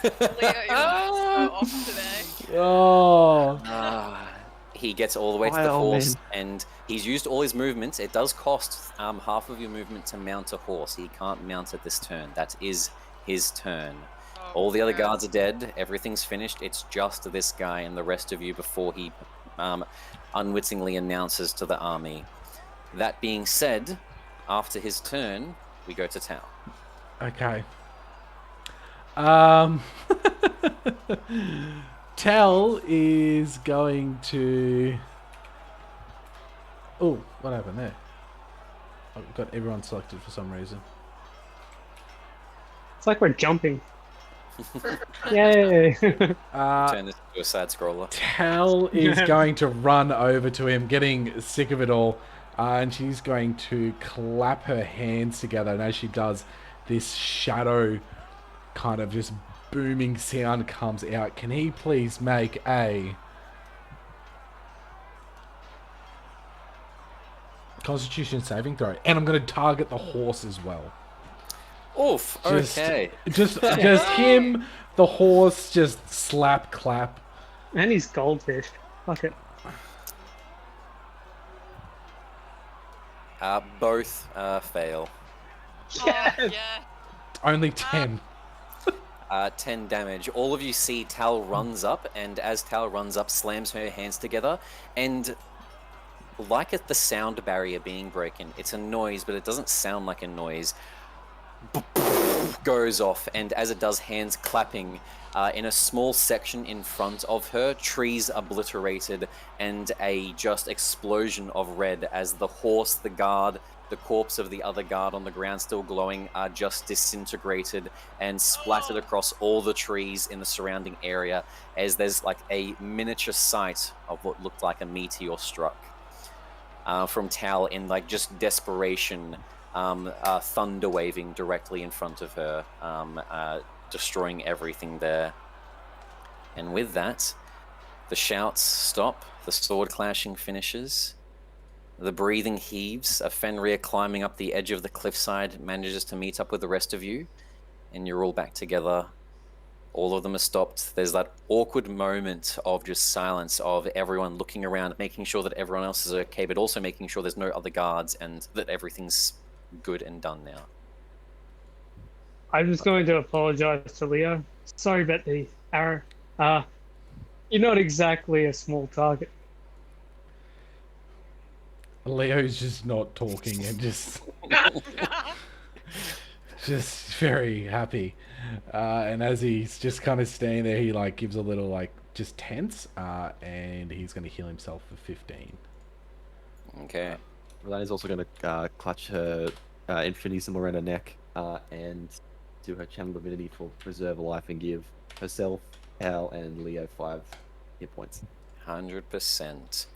Leo, you're so off today. Oh. He gets all the way to By the all horse, men. and he's used all his movements. It does cost half of your movement to mount a horse. He can't mount it this turn. That is his turn. Oh, All the other God. guards are dead. Everything's finished. It's just this guy and the rest of you before he unwittingly announces to the army. That being said, after his turn, we go to town. Okay. Um, Tal is going to. Oh, what happened there? I've got everyone selected for some reason. It's like we're jumping. Yay! Turn this into a side scroller. Tal is going to run over to him, getting sick of it all, and she's going to clap her hands together. And as she does, this shadow kind of just booming sound comes out. Can he please make a Constitution saving throw? And I'm going to target the horse as well. Oof. Okay. Just him, the horse, just slap clap. And he's goldfish. Fuck it. Both fail. Oh, yeah. Only 10. 10 damage. All of you see Tal runs up, and as Tal runs up, slams her hands together, and like at the sound barrier being broken, it's a noise, but it doesn't sound like a noise. Goes off, and as it does, hands clapping. In a small section in front of her, trees obliterated, and a just explosion of red as the horse, the guard, the corpse of the other guard on the ground still glowing are just disintegrated and splattered across all the trees in the surrounding area as there's like a miniature sight of what looked like a meteor struck from Tal in like just desperation, thunder waving directly in front of her, destroying everything there. And with that, the shouts stop, the sword clashing finishes, the breathing heaves. Fenrir climbing up the edge of the cliffside manages to meet up with the rest of you, and you're all back together. All of them are stopped. There's that awkward moment of just silence, of everyone looking around, making sure that everyone else is okay, but also making sure there's no other guards and that everything's good and done now. I'm just going to apologize to Leo. Sorry about the arrow. You're not exactly a small target. Leo's just not talking and just very happy. And as he's just kind of standing there, he like gives a little like just tense, and he's going to heal himself for 15. Okay. Relane's also going to clutch her infinity symbol around her neck and do her channel divinity for preserve life and give herself, Al, and Leo 5 hit points. 100%.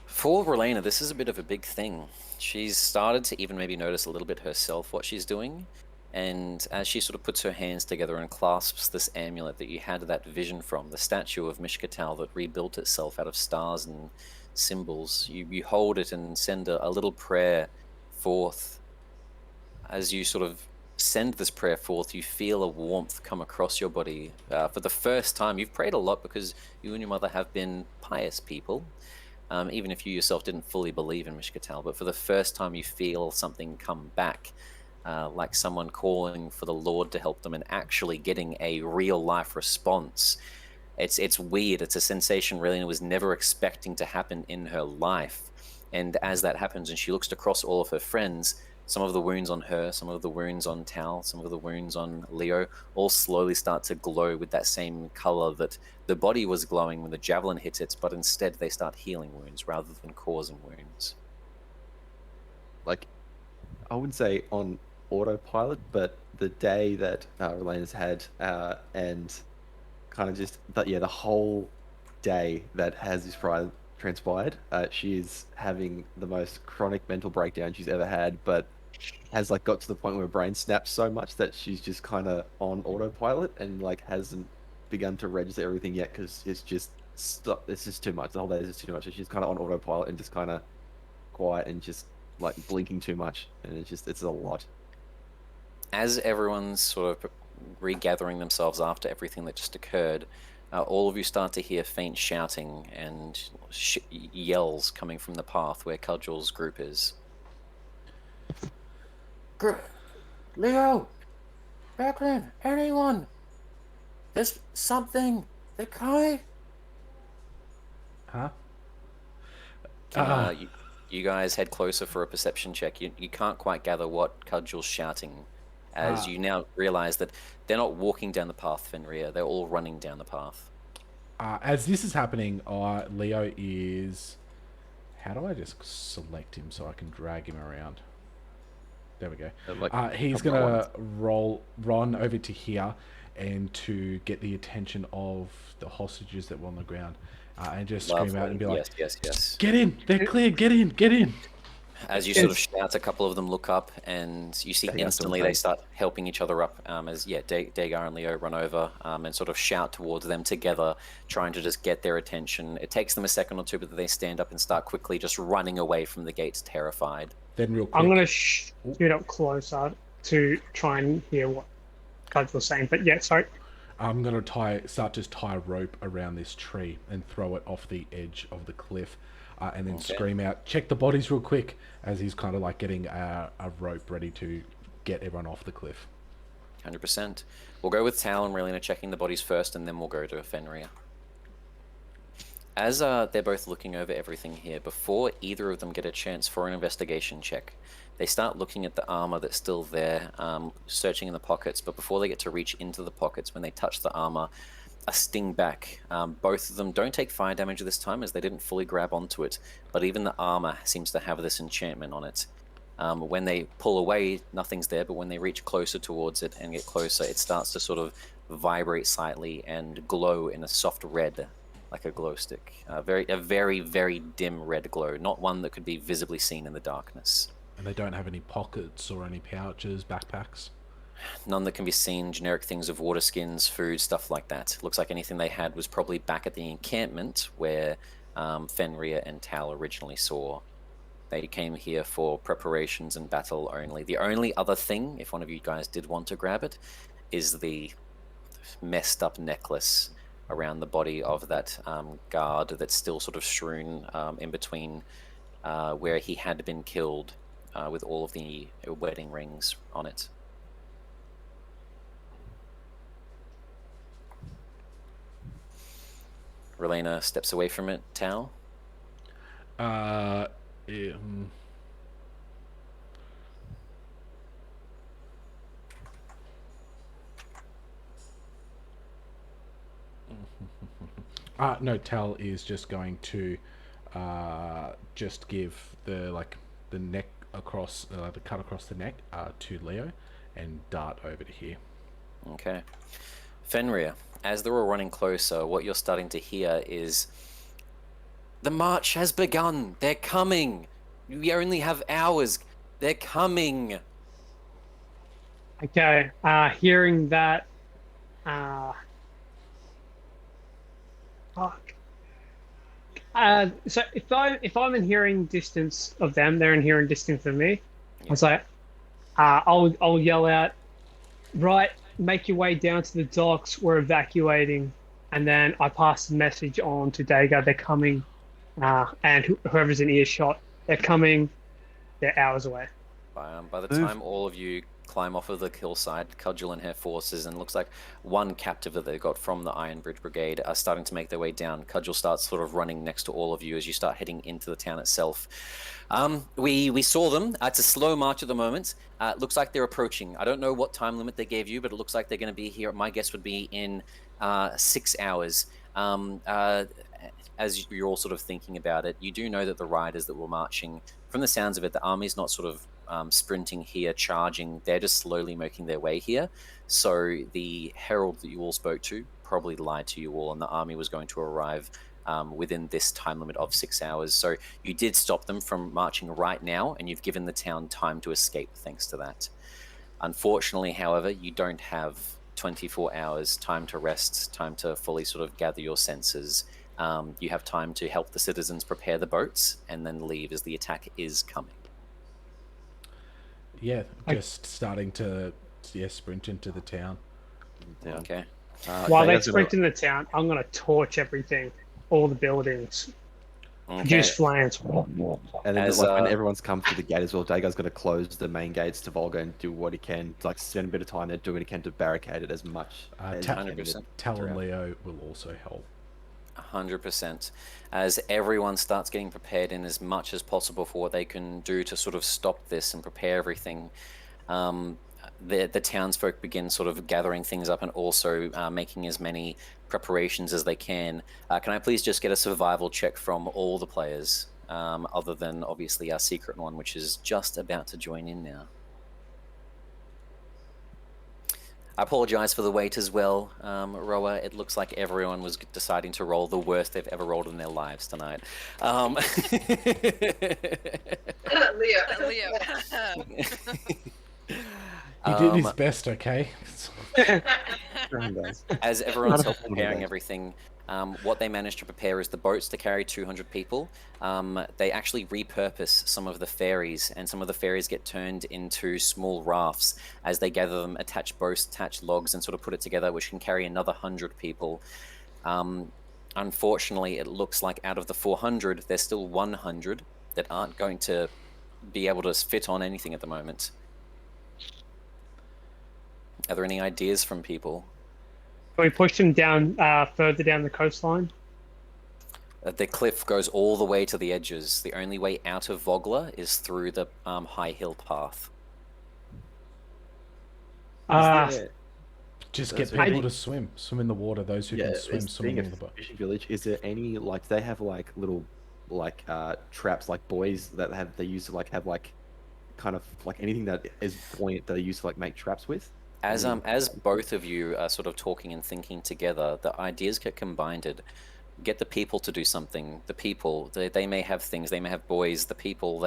For Relena, this is a bit of a big thing. She's started to even maybe notice a little bit herself what she's doing. And as she sort of puts her hands together and clasps this amulet that you had that vision from, the statue of Mishkatal that rebuilt itself out of stars and symbols, you hold it and send a little prayer forth. As you sort of send this prayer forth, you feel a warmth come across your body. For the first time, you've prayed a lot because you and your mother have been pious people, even if you yourself didn't fully believe in Mishkatal. But for the first time, you feel something come back, like someone calling for the Lord to help them and actually getting a real life response. It's weird. It's a sensation Relena was never expecting to happen in her life. And as that happens, and she looks across all of her friends, some of the wounds on her, some of the wounds on Tal, some of the wounds on Leo, all slowly start to glow with that same color that the body was glowing when the javelin hit it, but instead they start healing wounds rather than causing wounds. Like, I wouldn't say on autopilot, but the day that Relena's had and kind of just, the whole day that has this transpired, she is having the most chronic mental breakdown she's ever had, but has like got to the point where her brain snaps so much that she's just kind of on autopilot and like hasn't begun to register everything yet because it's just too much. The whole day is just too much. So she's kind of on autopilot and just kind of quiet and just like blinking too much, and it's a lot. As everyone's sort of regathering themselves after everything that just occurred, all of you start to hear faint shouting and yells coming from the path where Cudgel's group is. Leo! Becklin! Anyone! There's something! They're coming! Huh? You guys head closer for a perception check. You can't quite gather what Cudgel's shouting as you now realize that they're not walking down the path, Fenrir. They're all running down the path. As this is happening, Leo is... How do I just select him so I can drag him around? There we go. He's going to run over to here and to get the attention of the hostages that were on the ground and just scream out and be like, yes. Get in! They're cleared! Get in! As you sort of shout, a couple of them look up, and you see instantly they start helping each other up. Dagar and Leo run over and sort of shout towards them together, trying to just get their attention. It takes them a second or two, but they stand up and start quickly just running away from the gates, terrified. Then real quick, I'm going to shoot up closer to try and hear what Cudge was saying. But yeah, sorry. I'm going to start tie a rope around this tree and throw it off the edge of the cliff. And then scream out, check the bodies real quick, as he's kind of like getting a rope ready to get everyone off the cliff. 100%. We'll go with Tal and Relina checking the bodies first, and then we'll go to Fenrir. As they're both looking over everything here, before either of them get a chance for an investigation check, they start looking at the armor that's still there, searching in the pockets, but before they get to reach into the pockets, when they touch the armor, a sting back. Both of them don't take fire damage this time, as they didn't fully grab onto it, but even the armor seems to have this enchantment on it. When they pull away, nothing's there, but when they reach closer towards it and get closer, it starts to sort of vibrate slightly and glow in a soft red, like a glow stick. A very, very dim red glow, not one that could be visibly seen in the darkness. And they don't have any pockets or any pouches, backpacks? None that can be seen, generic things of water skins, food, stuff like that. Looks like anything they had was probably back at the encampment where Fenrir and Tal originally saw. They came here for preparations and battle only. The only other thing, if one of you guys did want to grab it, is the messed up necklace around the body of that guard that's still sort of strewn in between where he had been killed with all of the wedding rings on it. Relena steps away from it. Tal? No, Tal is just going to just give the neck across, the cut across the neck to Leo and dart over to here. Okay. Fenrir, as they're all running closer, what you're starting to hear is, the march has begun. They're coming. We only have hours. They're coming. Okay. Hearing that. Fuck. So if I'm in hearing distance of them, they're in hearing distance of me. I was like, I'll yell out, right, make your way down to the docks. We're evacuating, and then I pass the message on to Dagar. They're coming, and whoever's in earshot, they're coming. They're hours away. By the time all of you climb off of the hillside, Cudgel and her forces, and looks like one captive that they got from the Iron Bridge Brigade are starting to make their way down. Cudgel starts sort of running next to all of you as you start heading into the town itself. We saw them. It's a slow march at the moment. Looks like they're approaching. I don't know what time limit they gave you, but it looks like they're going to be here. My guess would be in 6 hours. As you're all sort of thinking about it, you do know that the riders that were marching, from the sounds of it, the army's not sort of sprinting here, charging. They're just slowly making their way here. So the herald that you all spoke to probably lied to you all, and the army was going to arrive within this time limit of 6 hours. So you did stop them from marching right now, and you've given the town time to escape thanks to that. Unfortunately, however, you don't have 24 hours, time to rest, time to fully sort of gather your senses. You have time to help the citizens prepare the boats and then leave as the attack is coming. Yeah, just starting to sprint into the town. Yeah. Okay. While they sprint in the town, I'm going to torch everything, all the buildings. Use flames. And then when everyone's come through the gate as well, Dagar's going to close the main gates to Volga and do what he can, like spend a bit of time there, do what he can to barricade it as much as he can. 100%. Tal and Leo will also help. 100%. As everyone starts getting prepared in as much as possible for what they can do to sort of stop this and prepare everything. the townsfolk begin sort of gathering things up and also making as many preparations as they can. Can I please just get a survival check from all the players, other than obviously our secret one, which is just about to join in now? I apologize for the wait as well, Roa. It looks like everyone was deciding to roll the worst they've ever rolled in their lives tonight. Leo. He did his best, okay? As everyone's preparing everything, what they managed to prepare is the boats to carry 200 people. They actually repurpose some of the ferries, and some of the ferries get turned into small rafts as they gather them, attach boats, attach logs, and sort of put it together, which can carry another 100 people. Unfortunately, it looks like out of the 400, there's still 100 that aren't going to be able to fit on anything at the moment. Are there any ideas from people? Can we push them down further down the coastline? The cliff goes all the way to the edges. The only way out of Vogler is through the high hill path. Just get people to swim in the water. Those who can swim in the boat. Fishing village. Is there any like they have like little like traps like buoys that they use to like have like kind of like anything that is buoyant that they use to like make traps with? As both of you are sort of talking and thinking together, the ideas get combined. Get the people to do something. The people, they may have things, they may have buoys. The people,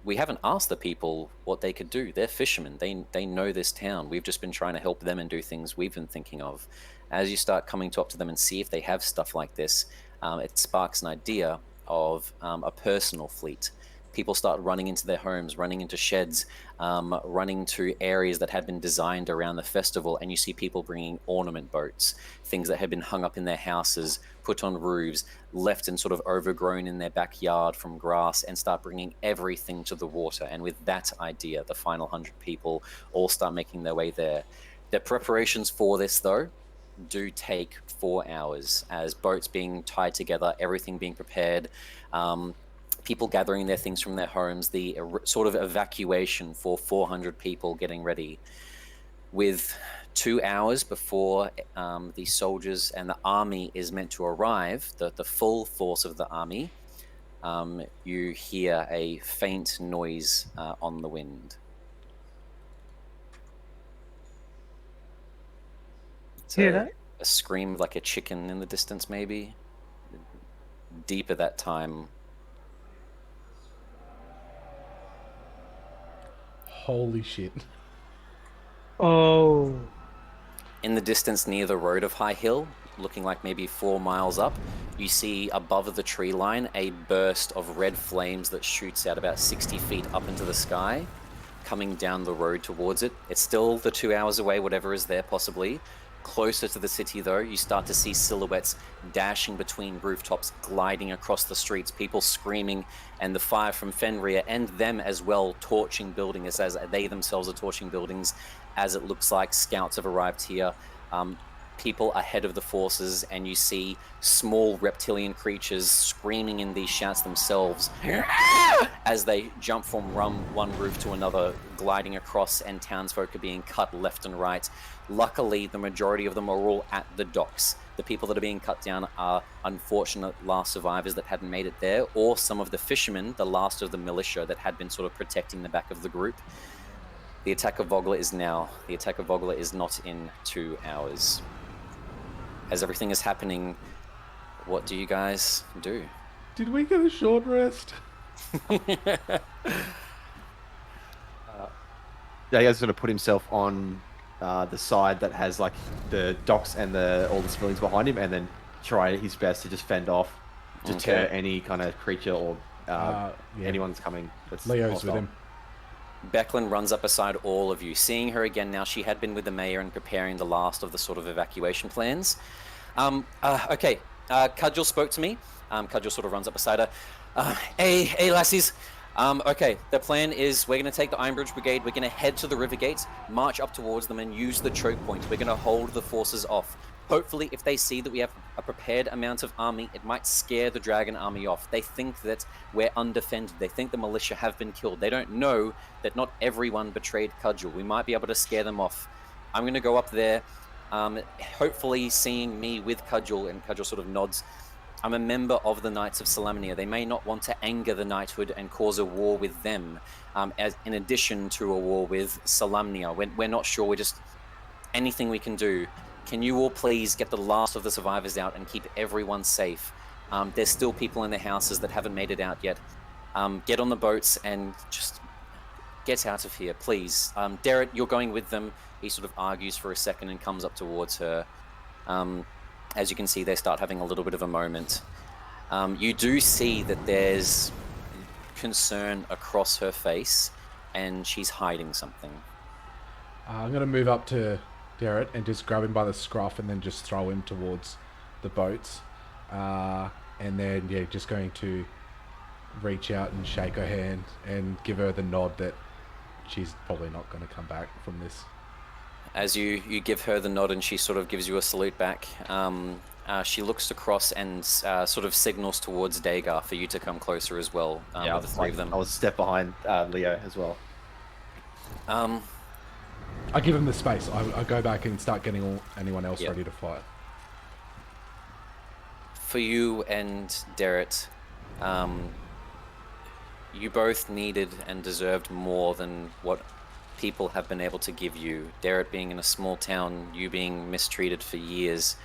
we haven't asked the people what they could do. They're fishermen. They know this town. We've just been trying to help them and do things we've been thinking of. As you start coming up to them and see if they have stuff like this, it sparks an idea of a personal fleet. People start running into their homes, running into sheds, running to areas that had been designed around the festival, and you see people bringing ornament boats, things that had been hung up in their houses, put on roofs, left and sort of overgrown in their backyard from grass, and start bringing everything to the water. And with that idea, the final 100 people all start making their way there. The preparations for this, though, do take 4 hours, as boats being tied together, everything being prepared, people gathering their things from their homes, the sort of evacuation for 400 people getting ready. With 2 hours before the soldiers and the army is meant to arrive, the full force of the army, you hear a faint noise on the wind. Hear that? A scream like a chicken in the distance, maybe. Deep at that time. Holy shit. Oh. In the distance near the road of High Hill, looking like maybe 4 miles up, you see above the tree line a burst of red flames that shoots out about 60 feet up into the sky, coming down the road towards it. It's still the 2 hours away, whatever is there possibly. Closer to the city, though, you start to see silhouettes dashing between rooftops, gliding across the streets, people screaming, and the fire from Fenrir and them as well torching buildings as they themselves are torching buildings, as it looks like scouts have arrived here. People ahead of the forces, and you see small reptilian creatures screaming in these shouts themselves as they jump from one roof to another, gliding across, and townsfolk are being cut left and right. Luckily, the majority of them are all at the docks. The people that are being cut down are unfortunate last survivors that hadn't made it there, or some of the fishermen, the last of the militia that had been sort of protecting the back of the group. The attack of Vogler is now. The attack of Vogler is not in 2 hours. As everything is happening, what do you guys do? Did we get a short rest? Diego's going to put himself on the side that has like the docks and all the civilians behind him, and then try his best to just fend off, deter any kind of creature or anyone that's coming. That's Leo's hostile. with him. Becklin runs up beside all of you. Seeing her again now, she had been with the mayor and preparing the last of the sort of evacuation plans. Okay, Cudgel spoke to me. Cudgel sort of runs up beside her. Hey, lassies. Okay, the plan is we're going to take the Ironbridge Brigade, we're going to head to the river gates, march up towards them and use the choke point. We're going to hold the forces off. Hopefully, if they see that we have a prepared amount of army, it might scare the dragon army off. They think that we're undefended. They think the militia have been killed. They don't know that not everyone betrayed Cudgel. We might be able to scare them off. I'm going to go up there, hopefully seeing me with Cudgel, and Cudgel sort of nods. I'm a member of the Knights of Solamnia. They may not want to anger the knighthood and cause a war with them, as in addition to a war with Solamnia. We're not sure. We're just anything we can do. Can you all please get the last of the survivors out and keep everyone safe? There's still people in their houses that haven't made it out yet. Get on the boats and just get out of here, please. Derek, you're going with them. He sort of argues for a second and comes up towards her. As you can see, they start having a little bit of a moment. You do see that there's concern across her face, and she's hiding something. I'm going to move up to Derek and just grab him by the scruff and then just throw him towards the boats. And then, yeah, just going to reach out and shake her hand and give her the nod that she's probably not going to come back from this. As you give her the nod and she sort of gives you a salute back, she looks across and sort of signals towards Dagar for you to come closer as well, with the three of them. I was a step behind Leo as well. I give him the space. I go back and start getting anyone else Yep. ready to fight. For you and Derek, you both needed and deserved more than what people have been able to give you. Derek being in a small town, you being mistreated for years.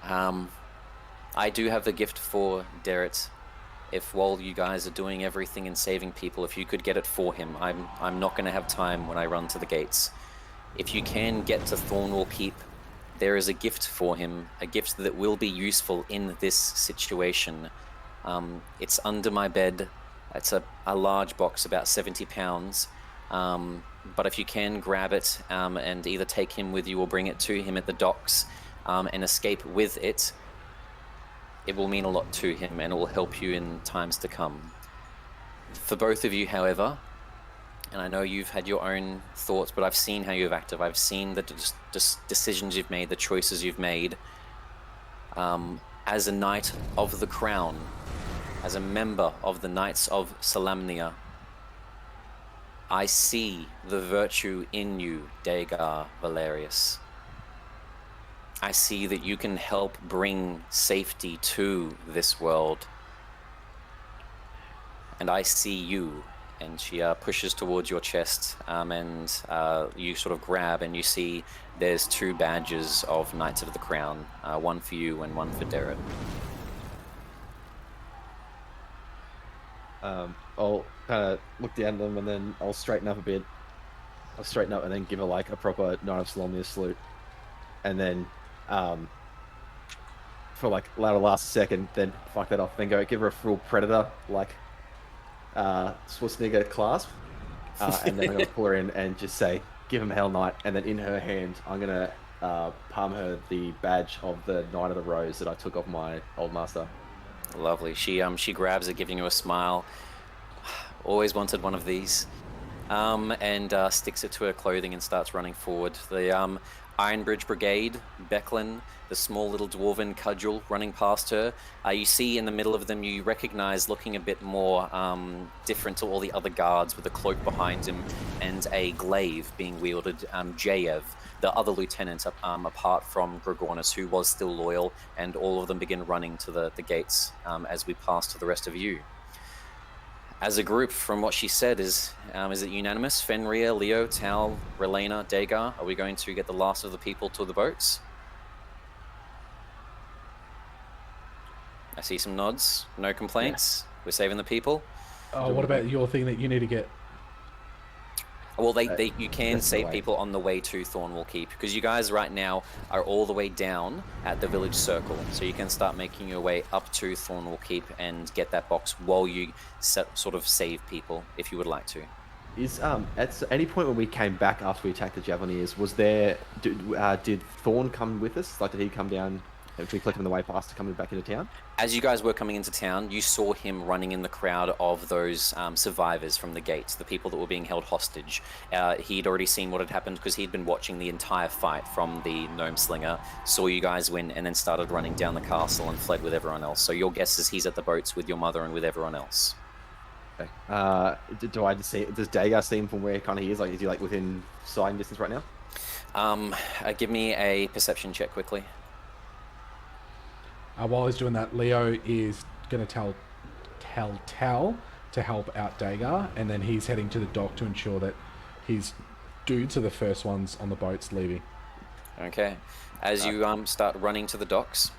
I do have the gift for Derek. If while you guys are doing everything and saving people, if you could get it for him, I'm not going to have time when I run to the gates. If you can get to Thornwall Keep, there is a gift for him, a gift that will be useful in this situation. It's under my bed. It's a large box, about 70 pounds. But if you can grab it and either take him with you or bring it to him at the docks and escape with it, it will mean a lot to him and it will help you in times to come. For both of you, however, and I know you've had your own thoughts, but I've seen how you've acted. I've seen the decisions you've made, the choices you've made. As a Knight of the Crown, as a member of the Knights of Solamnia, I see the virtue in you, Dagar Valerius. I see that you can help bring safety to this world. And I see you. And she pushes towards your chest, and you sort of grab, and you see there's 2 badges of Knights of the Crown, one for you and one for Derek. I'll kind of look down at them and then I'll straighten up a bit. I'll straighten up and then give her like a proper Knight of Solamnia salute. And then, for like last second, then fuck that off. Then go give her a full Predator, like, Schwarzenegger clasp. And then I'm going to pull her in and just say, give him Hell Knight. And then in her hand, I'm going to palm her the badge of the Knight of the Rose that I took off my old master. Lovely. She grabs it, giving you a smile. Always wanted one of these. And sticks it to her clothing and starts running forward. The Ironbridge Brigade, Becklin, the small little dwarven Cudgel running past her. You see in the middle of them, you recognize, looking a bit more different to all the other guards, with a cloak behind him and a glaive being wielded, Jayev, the other lieutenant, apart from Gregornis, who was still loyal, and all of them begin running to the gates as we pass to the rest of you. As a group, from what she said, is it unanimous? Fenrir, Leo, Tal, Relena, Dagar, are we going to get the last of the people to the boats? I see some nods. No complaints. Yeah. We're saving the people. Oh, what about your thing that you need to get? Well, you can save people on the way to Thornwall Keep, because you guys right now are all the way down at the village circle. So you can start making your way up to Thornwall Keep and get that box while you sort of save people, if you would like to. Is at any point when we came back after we attacked the Javelineers, was there did Thorn come with us? Like, did he come down? Which we collect him on the way past coming back into town. As you guys were coming into town, you saw him running in the crowd of those survivors from the gates, the people that were being held hostage. He'd already seen what had happened because he'd been watching the entire fight from the gnome slinger, saw you guys win, and then started running down the castle and fled with everyone else. So your guess is he's at the boats with your mother and with everyone else. Okay. Do I just see? Does Dagar see him from where kind of he is? Like, is he like within sighting distance right now? Give me a perception check quickly. While he's doing that, Leo is going to tell Tal to help out Dagar, and then he's heading to the dock to ensure that his dudes are the first ones on the boats leaving. Okay. As you start running to the docks,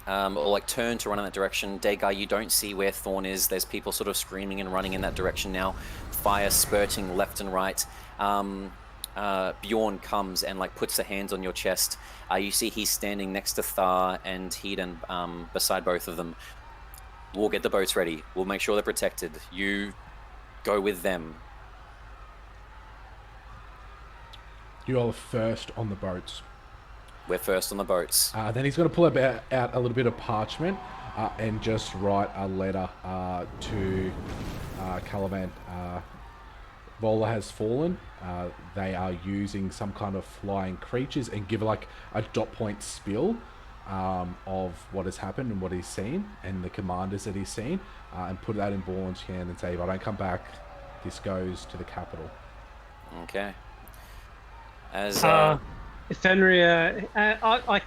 or like turn to run in that direction, Dagar, you don't see where Thorn is. There's people sort of screaming and running in that direction now. Fire spurting left and right. Bjorn comes and like puts a hand on your chest. You see he's standing next to Thar and Hedon, beside both of them. We'll get the boats ready. We'll make sure they're protected. You go with them. You are the first on the boats. We're first on the boats. Then he's going to pull out a little bit of parchment and just write a letter to Caliban. Vogler has fallen. They are using some kind of flying creatures, and give like a dot point spiel of what has happened and what he's seen and the commanders that he's seen, and put that in Born's hand and say, if I don't come back, this goes to the capital. Okay. As Fenrir, I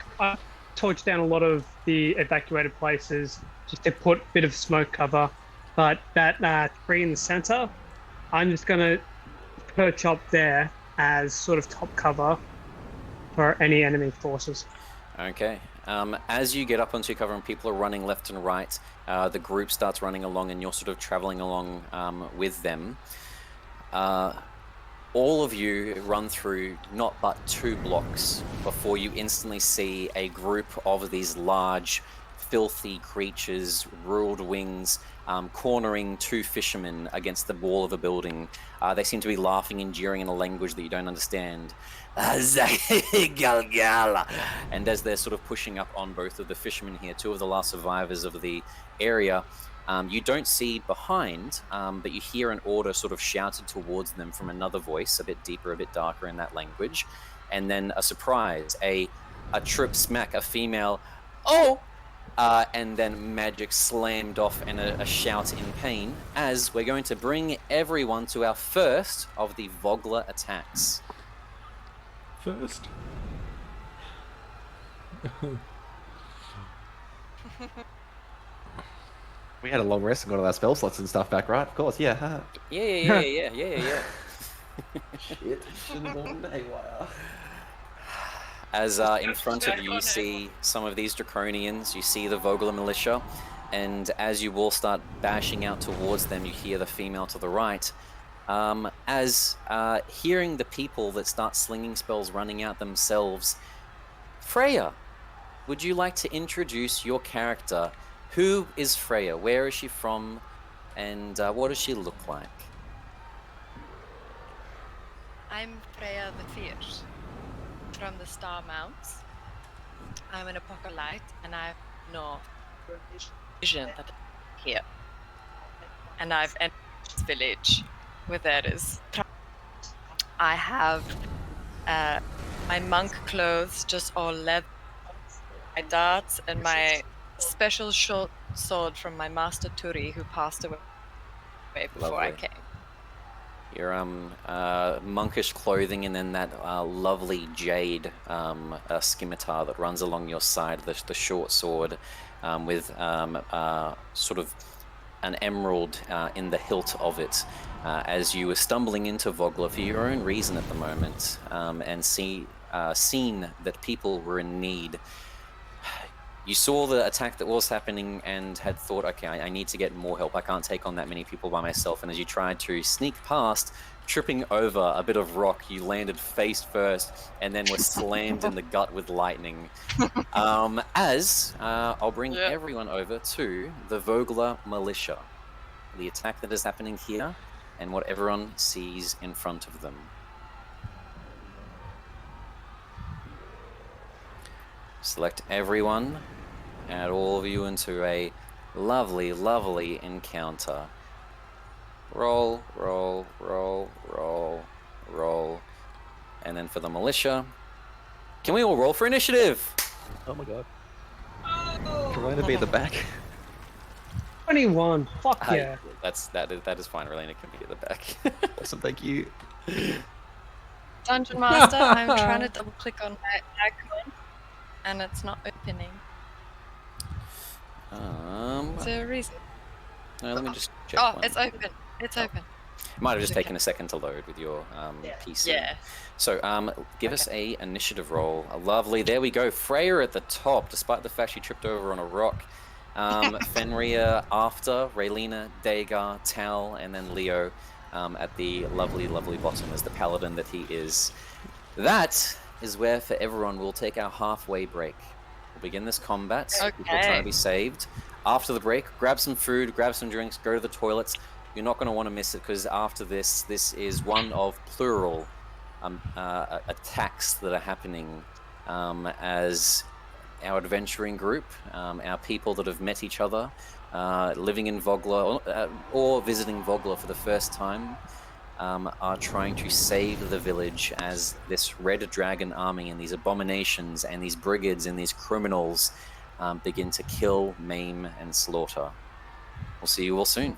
torched down a lot of the evacuated places just to put a bit of smoke cover, but that tree in the center, I'm just going to perch up there as sort of top cover for any enemy forces. Okay. As you get up onto your cover and people are running left and right, the group starts running along and you're sort of traveling along with them. All of you run through not but 2 blocks before you instantly see a group of these large, filthy creatures, ruled wings, cornering 2 fishermen against the wall of a building. They seem to be laughing and jeering in a language that you don't understand. And as they're sort of pushing up on both of the fishermen here, 2 of the last survivors of the area, you don't see behind, but you hear an order sort of shouted towards them from another voice, a bit deeper, a bit darker in that language. And then a surprise, a trip smack, a female, oh! And then magic slammed off and a shout in pain, as we're going to bring everyone to our first of the Vogler attacks. First? We had a long rest and got all our spell slots and stuff back, right? Of course, yeah. Yeah. Shit. Shouldn't have gone haywire. As in front of you, you see some of these Draconians, you see the Vogler militia, and as you all start bashing out towards them, you hear the female to the right. As hearing the people that start slinging spells running out themselves, Freya, would you like to introduce your character? Who is Freya? Where is she from? And what does she look like? I'm Freya the Fierce from the Star Mounts. I'm an apocalypse and I have no vision that I'm here. And I've entered this village where there is. I have my monk clothes just all leather, my darts, and my special short sword from my master Turi, who passed away before I came. Your monkish clothing, and then that lovely jade scimitar that runs along your side, the short sword with sort of an emerald in the hilt of it, as you were stumbling into Vogler for your own reason at the moment, and seen that people were in need. You saw the attack that was happening and had thought, okay, I need to get more help. I can't take on that many people by myself. And as you tried to sneak past, tripping over a bit of rock, you landed face first and then were slammed in the gut with lightning. I'll bring everyone over to the Vogler militia, the attack that is happening here, and what everyone sees in front of them. select everyone, add all of you into a lovely, lovely encounter. Roll, roll, roll, roll, roll. And then for the militia, can we all roll for initiative? Oh my god. Trying to be at the back. 21. Fuck Hey, yeah. that is fine. Relena can be at the back. Awesome, thank you. Dungeon Master, I'm trying to double click on my icon and it's not opening. Is there a reason? No, let me just check. Oh, one. it's open. It's open. It might have just taken a second to load with your PC. Yeah. So give us a initiative roll. Lovely. There we go. Freya at the top, despite the fact she tripped over on a rock. Fenrir after, Raylena, Dagar, Tal, and then Leo at the lovely, lovely bottom as the paladin that he is. That is where, for everyone, we'll take our halfway break. We'll begin this combat. People trying to be saved. After the break, grab some food, grab some drinks, go to the toilets. You're not going to want to miss it because after this is one of plural attacks that are happening as our adventuring group, our people that have met each other, living in Vogler or visiting Vogler for the first time, are trying to save the village as this red dragon army and these abominations and these brigands and these criminals begin to kill, maim, and slaughter. We'll see you all soon.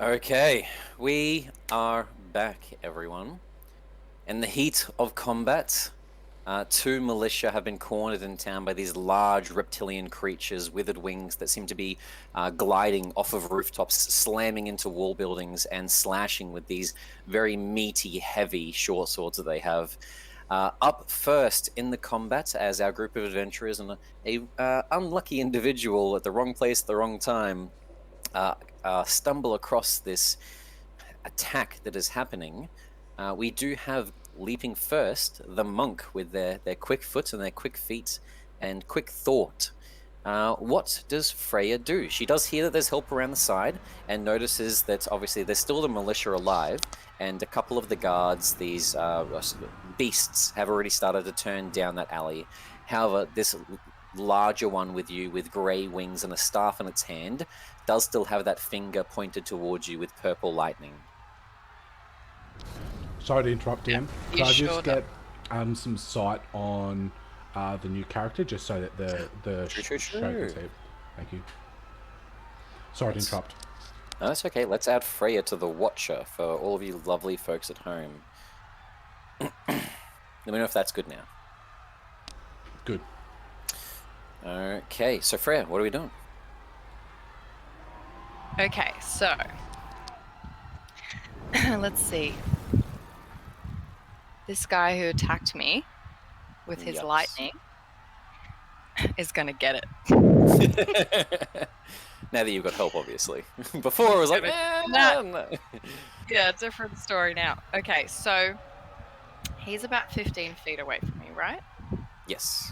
Okay, we are back, everyone. In the heat of combat, two militia have been cornered in town by these large reptilian creatures, withered wings that seem to be gliding off of rooftops, slamming into wall buildings, and slashing with these very meaty, heavy short swords that they have. Up first in the combat, as our group of adventurers and a unlucky individual at the wrong place at the wrong time stumble across this attack that is happening, we do have leaping first the monk with their quick foot and their quick feet and quick thought. What does Freya do? She does hear that there's help around the side and notices that obviously there's still the militia alive, and a couple of the guards, these beasts, have already started to turn down that alley. However, this larger one with you with grey wings and a staff in its hand does still have that finger pointed towards you with purple lightning. Sorry to interrupt, Dan. You Could I sure just get some sight on the new character, just so that the Sure. show can see it? Thank you. Sorry to interrupt. No, that's okay. Let's add Freya to the Watcher for all of you lovely folks at home. Let me know if that's good now. Good. Okay, so Freya, what are we doing? Okay, so let's see. This guy who attacked me with his Yes. lightning is gonna get it. Now that you've got help, obviously. Before it was like, No. Yeah, different story now. Okay, so he's about 15 feet away from me, right? Yes.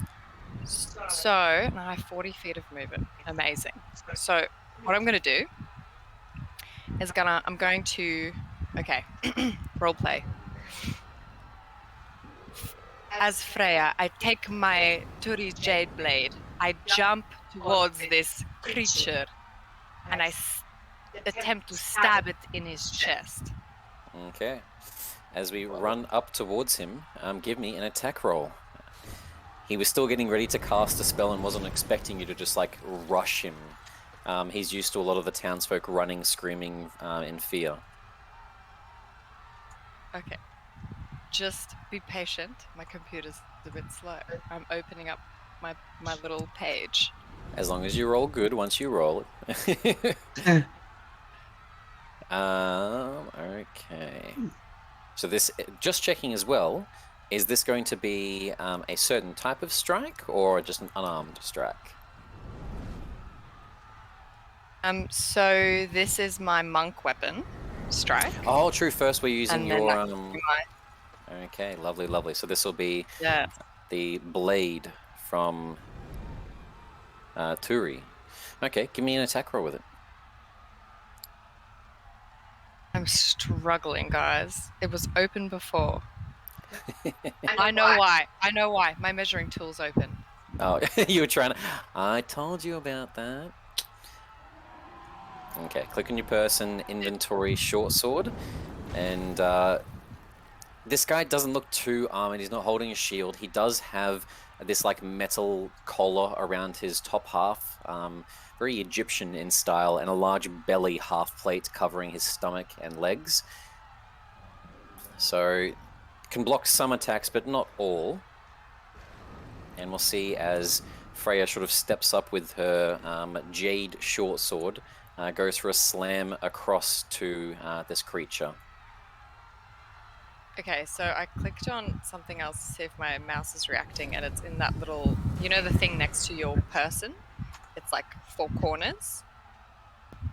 So, and I have 40 feet of movement. Amazing. So, what I'm going to do is I'm going to, okay, role play. As Freya, I take my Turi's Jade Blade. I jump towards this creature and I attempt to stab it in his chest. Okay. As we run up towards him, give me an attack roll. He was still getting ready to cast a spell and wasn't expecting you to just like rush him. He's used to a lot of the townsfolk running, screaming in fear. Okay. Just be patient. My computer's a bit slow. I'm opening up my little page. As long as you roll good once you roll it. Okay. So this, just checking as well, is this going to be a certain type of strike or just an unarmed strike? So this is my monk weapon strike. Oh, true. First we're using And then your... that could be my, Okay, lovely, lovely. So this will be yeah. the blade from Turi. Okay, give me an attack roll with it. I'm struggling, guys. It was open before. I know why. I know why. My measuring tool's open. Oh, you were trying to... I told you about that. Okay, click on your person, inventory, short sword. And this guy doesn't look too armored. He's not holding a shield. He does have this like metal collar around his top half. Very Egyptian in style, and a large belly half plate covering his stomach and legs. So can block some attacks, but not all. And we'll see as Freya sort of steps up with her jade short sword, goes for a slam across to this creature. Okay, so I clicked on something else to see if my mouse is reacting, and it's in that little, you know, the thing next to your person? It's like 4 corners.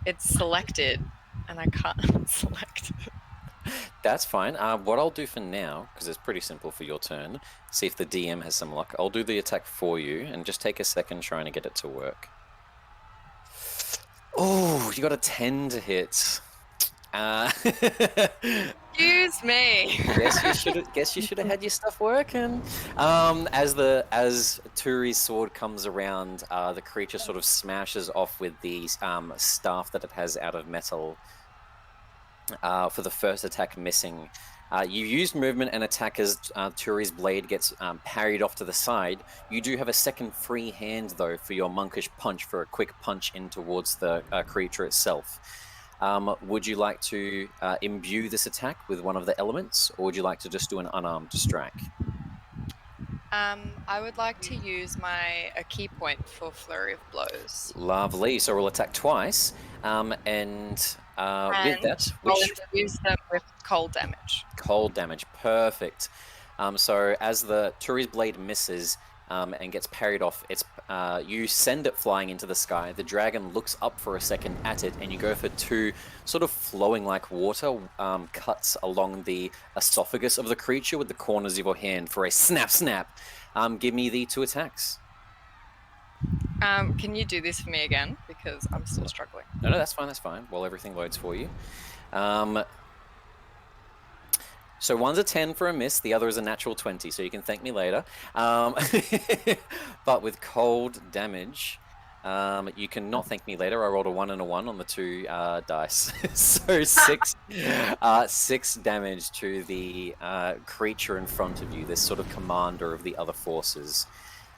It's selected, and I can't select it. That's fine. What I'll do for now, because it's pretty simple for your turn, see if the DM has some luck. I'll do the attack for you, and just take a second trying to get it to work. Oh, you got a 10 to hit. Excuse me. Guess you should have had your stuff working. As Turi's sword comes around, the creature sort of smashes off with the staff that it has out of metal. For the first attack, missing. You used movement and attack as Turi's blade gets parried off to the side. You do have a second free hand though for your monkish punch for a quick punch in towards the creature itself. Would you like to imbue this attack with one of the elements, or would you like to just do an unarmed strike? I would like to use a key point for Flurry of Blows. Lovely. So we'll attack twice, and with that, I'll infuse them with cold damage. Cold damage, perfect. So as the Turi's blade misses and gets parried off, you send it flying into the sky. The dragon looks up for a second at it, and you go for two sort of flowing like water cuts along the esophagus of the creature with the corners of your hand for a snap, snap. Give me the 2 attacks. Can you do this for me again? Because I'm still struggling. No, that's fine, that's fine. While everything loads for you. So one's a 10 for a miss, the other is a natural 20, so you can thank me later. But with cold damage, you cannot thank me later. I rolled a 1 and a 1 on the 2 dice. So 6 damage to the creature in front of you, this sort of commander of the other forces.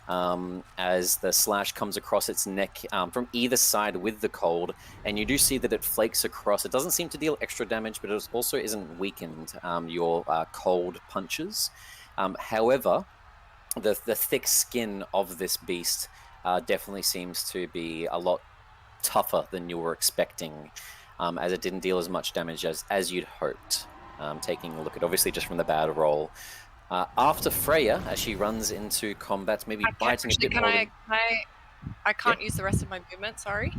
As the slash comes across its neck from either side with the cold, and you do see that it flakes across. It doesn't seem to deal extra damage, but it also isn't weakened, your cold punches. However, the thick skin of this beast definitely seems to be a lot tougher than you were expecting, as it didn't deal as much damage as you'd hoped, taking a look at obviously just from the bad roll. After Freya, as she runs into combat, maybe biting a bit more. I can't use the rest of my movement, sorry.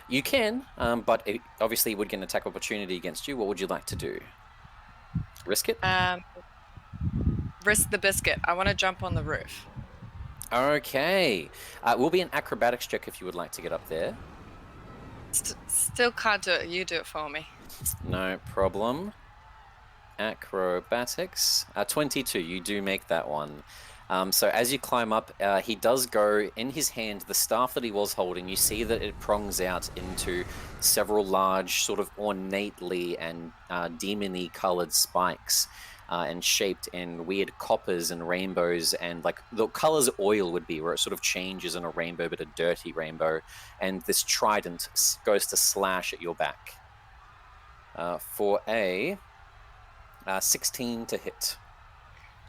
You can, but it obviously would get an attack opportunity against you. What would you like to do? Risk it? Risk the biscuit. I want to jump on the roof. Okay. It will be an acrobatics check if you would like to get up there. Still can't do it. You do it for me. No problem. Acrobatics. 22, you do make that one. So as you climb up, he does go in his hand, the staff that he was holding, you see that it prongs out into several large, sort of ornately and demon-y colored spikes, and shaped in weird coppers and rainbows, and like the colors oil would be, where it sort of changes in a rainbow, but a dirty rainbow. And this trident goes to slash at your back. For a 16 to hit.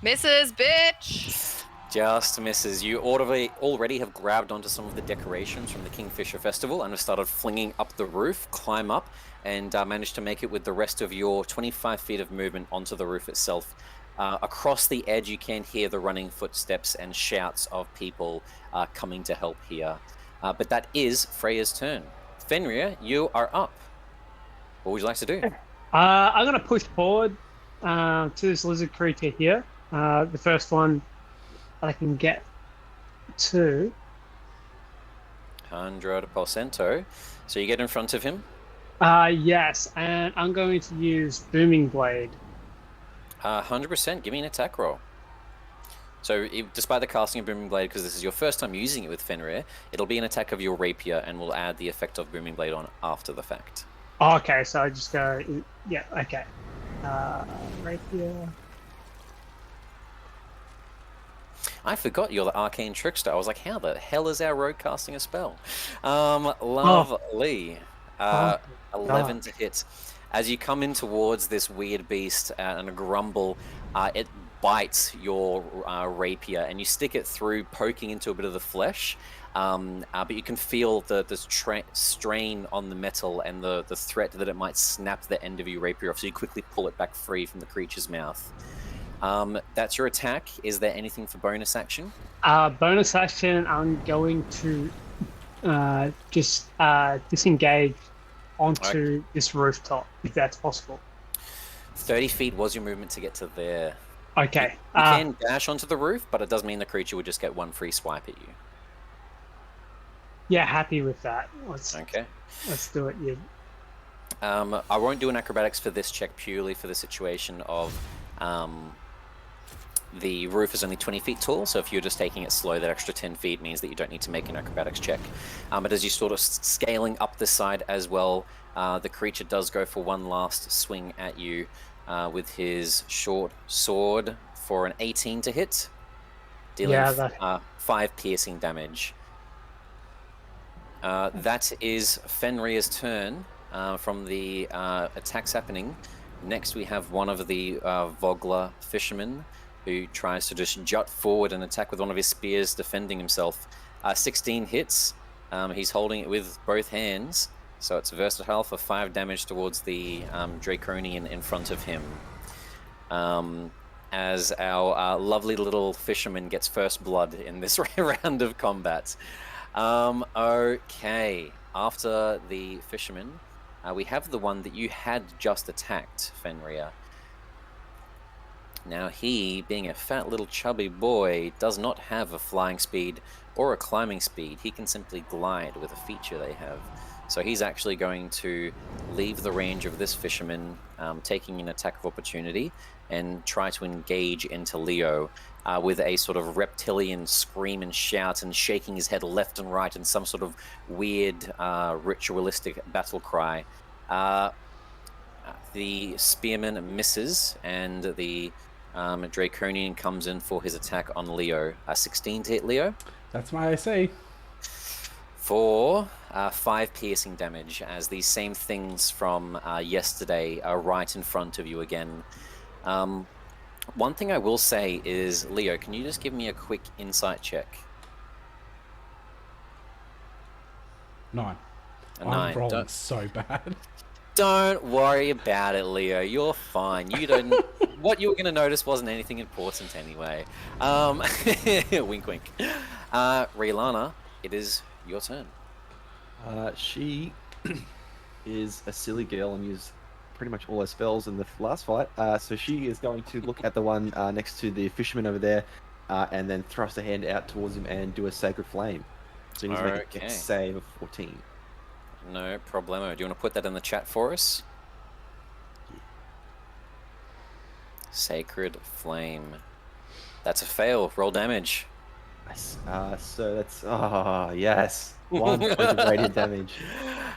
Misses, bitch! Just misses. You already have grabbed onto some of the decorations from the Kingfisher Festival and have started flinging up the roof, climb up, and managed to make it with the rest of your 25 feet of movement onto the roof itself. Across the edge, you can hear the running footsteps and shouts of people coming to help here. But that is Freya's turn. Fenrir, you are up. What would you like to do? I'm going to push forward to this lizard creature here. The first one I can get to. 100%. So you get in front of him? Yes, and I'm going to use Booming Blade. 100%. Give me an attack roll. So despite the casting of Booming Blade, because this is your first time using it with Fenrir, it'll be an attack of your rapier, and we'll add the effect of Booming Blade on after the fact. Okay, so I just go... Yeah, okay. Rapier... I forgot you're the arcane trickster. I was like, how the hell is our rogue casting a spell? Lovely. 11 to hit. As you come in towards this weird beast and a grumble, it bites your rapier, and you stick it through, poking into a bit of the flesh. But you can feel the strain on the metal and the threat that it might snap the end of your rapier off, so you quickly pull it back free from the creature's mouth. That's your attack. Is there anything for bonus action? Bonus action, I'm going to just disengage onto this rooftop, if that's possible. 30 feet was your movement to get to there. Okay. You can dash onto the roof, but it does mean the creature would just get one free swipe at you. Yeah, happy with that. Okay. Let's do it. Yeah. I won't do an acrobatics for this check purely for the situation of the roof is only 20 feet tall, so if you're just taking it slow, that extra 10 feet means that you don't need to make an acrobatics check. But as you sort of scaling up the side as well, the creature does go for one last swing at you with his short sword for an 18 to hit, dealing 5 piercing damage. That is Fenrir's turn. from the attacks happening. Next, we have one of the Vogler fishermen who tries to just jut forward and attack with one of his spears, defending himself. 16 hits. He's holding it with both hands, so it's versatile for 5 damage towards the Draconian in front of him. As our lovely little fisherman gets first blood in this round of combat. Okay, after the fisherman, we have the one that you had just attacked, Fenrir. Now he, being a fat little chubby boy, does not have a flying speed or a climbing speed. He can simply glide with a feature they have. So he's actually going to leave the range of this fisherman, taking an attack of opportunity, and try to engage into Leo with a sort of reptilian scream and shout and shaking his head left and right in some sort of weird ritualistic battle cry. The spearman misses, and the Draconian comes in for his attack on Leo. 16 to hit Leo. That's my AC. For 5 piercing damage, as these same things from yesterday are right in front of you again. One thing I will say is, Leo, can you just give me a quick insight check? 9. A I'm 9. rolling so bad. Don't worry about it, Leo. You're fine. You don't. What you were going to notice wasn't anything important anyway. Wink, wink. Rielana, it is your turn. She is a silly girl and used pretty much all her spells in the last fight. So she is going to look at the one next to the fisherman over there, and then thrust a hand out towards him and do a sacred flame. So he's making a save of 14. No problemo. Do you want to put that in the chat for us? Yeah. Sacred flame. That's a fail. Roll damage. Nice. So that's yes, 1 point of radiant damage.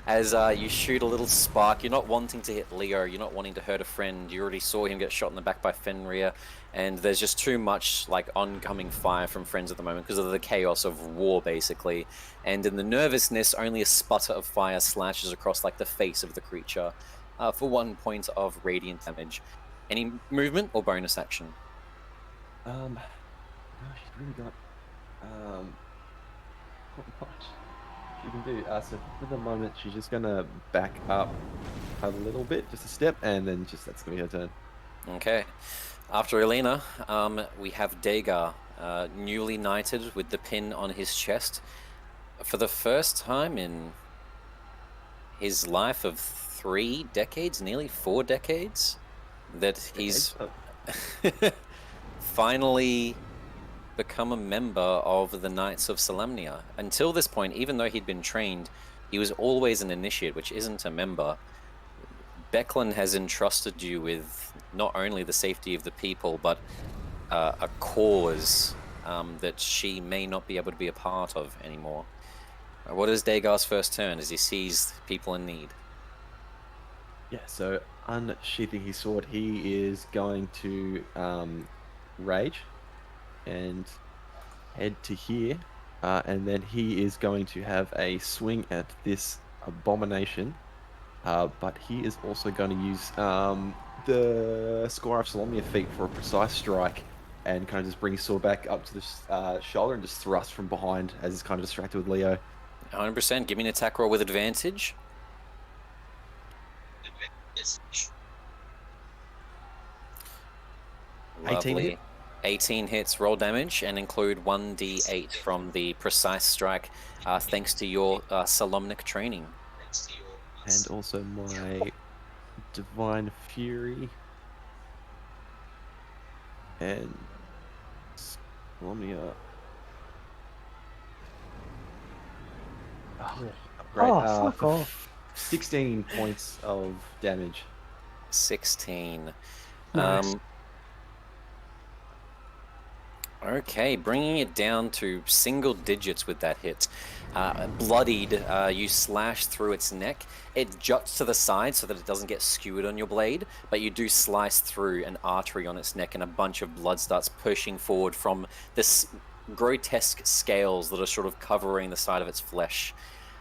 As you shoot a little spark, you're not wanting to hit Leo, you're not wanting to hurt a friend. You already saw him get shot in the back by Fenrir, and there's just too much like oncoming fire from friends at the moment because of the chaos of war, basically. And in the nervousness, only a sputter of fire slashes across like the face of the creature for 1 point of radiant damage. Any movement or bonus action? No, she's really got not much she can do. So for the moment, she's just gonna back up a little bit, just a step, and then that's gonna be her turn. Okay. After Elena, we have Dagar, newly knighted with the pin on his chest. For the first time in his life of 3 decades, nearly 4 decades, that he's finally become a member of the Knights of Solemnia. Until this point, even though he'd been trained, he was always an initiate, which isn't a member. Becklin has entrusted you with not only the safety of the people, but a cause that she may not be able to be a part of anymore. What is Dagar's first turn as he sees people in need? Yeah, so unsheathing his sword, he is going to rage and head to here, and then he is going to have a swing at this abomination, but he is also going to use the Score of Solemnia feat for a precise strike, and kind of just bring his sword back up to the shoulder and just thrust from behind as he's kind of distracted with Leo. 100%. Give me an attack roll with advantage. Lovely. 18 hits, roll damage, and include 1d8 from the precise strike, thanks to your Solomnic training. And also my Divine Fury. And Solomnia. Great. Fuck off. 16 points of damage. 16. Nice. Okay, bringing it down to single digits with that hit. Bloodied, you slash through its neck. It juts to the side so that it doesn't get skewered on your blade, but you do slice through an artery on its neck, and a bunch of blood starts pushing forward from this grotesque scales that are sort of covering the side of its flesh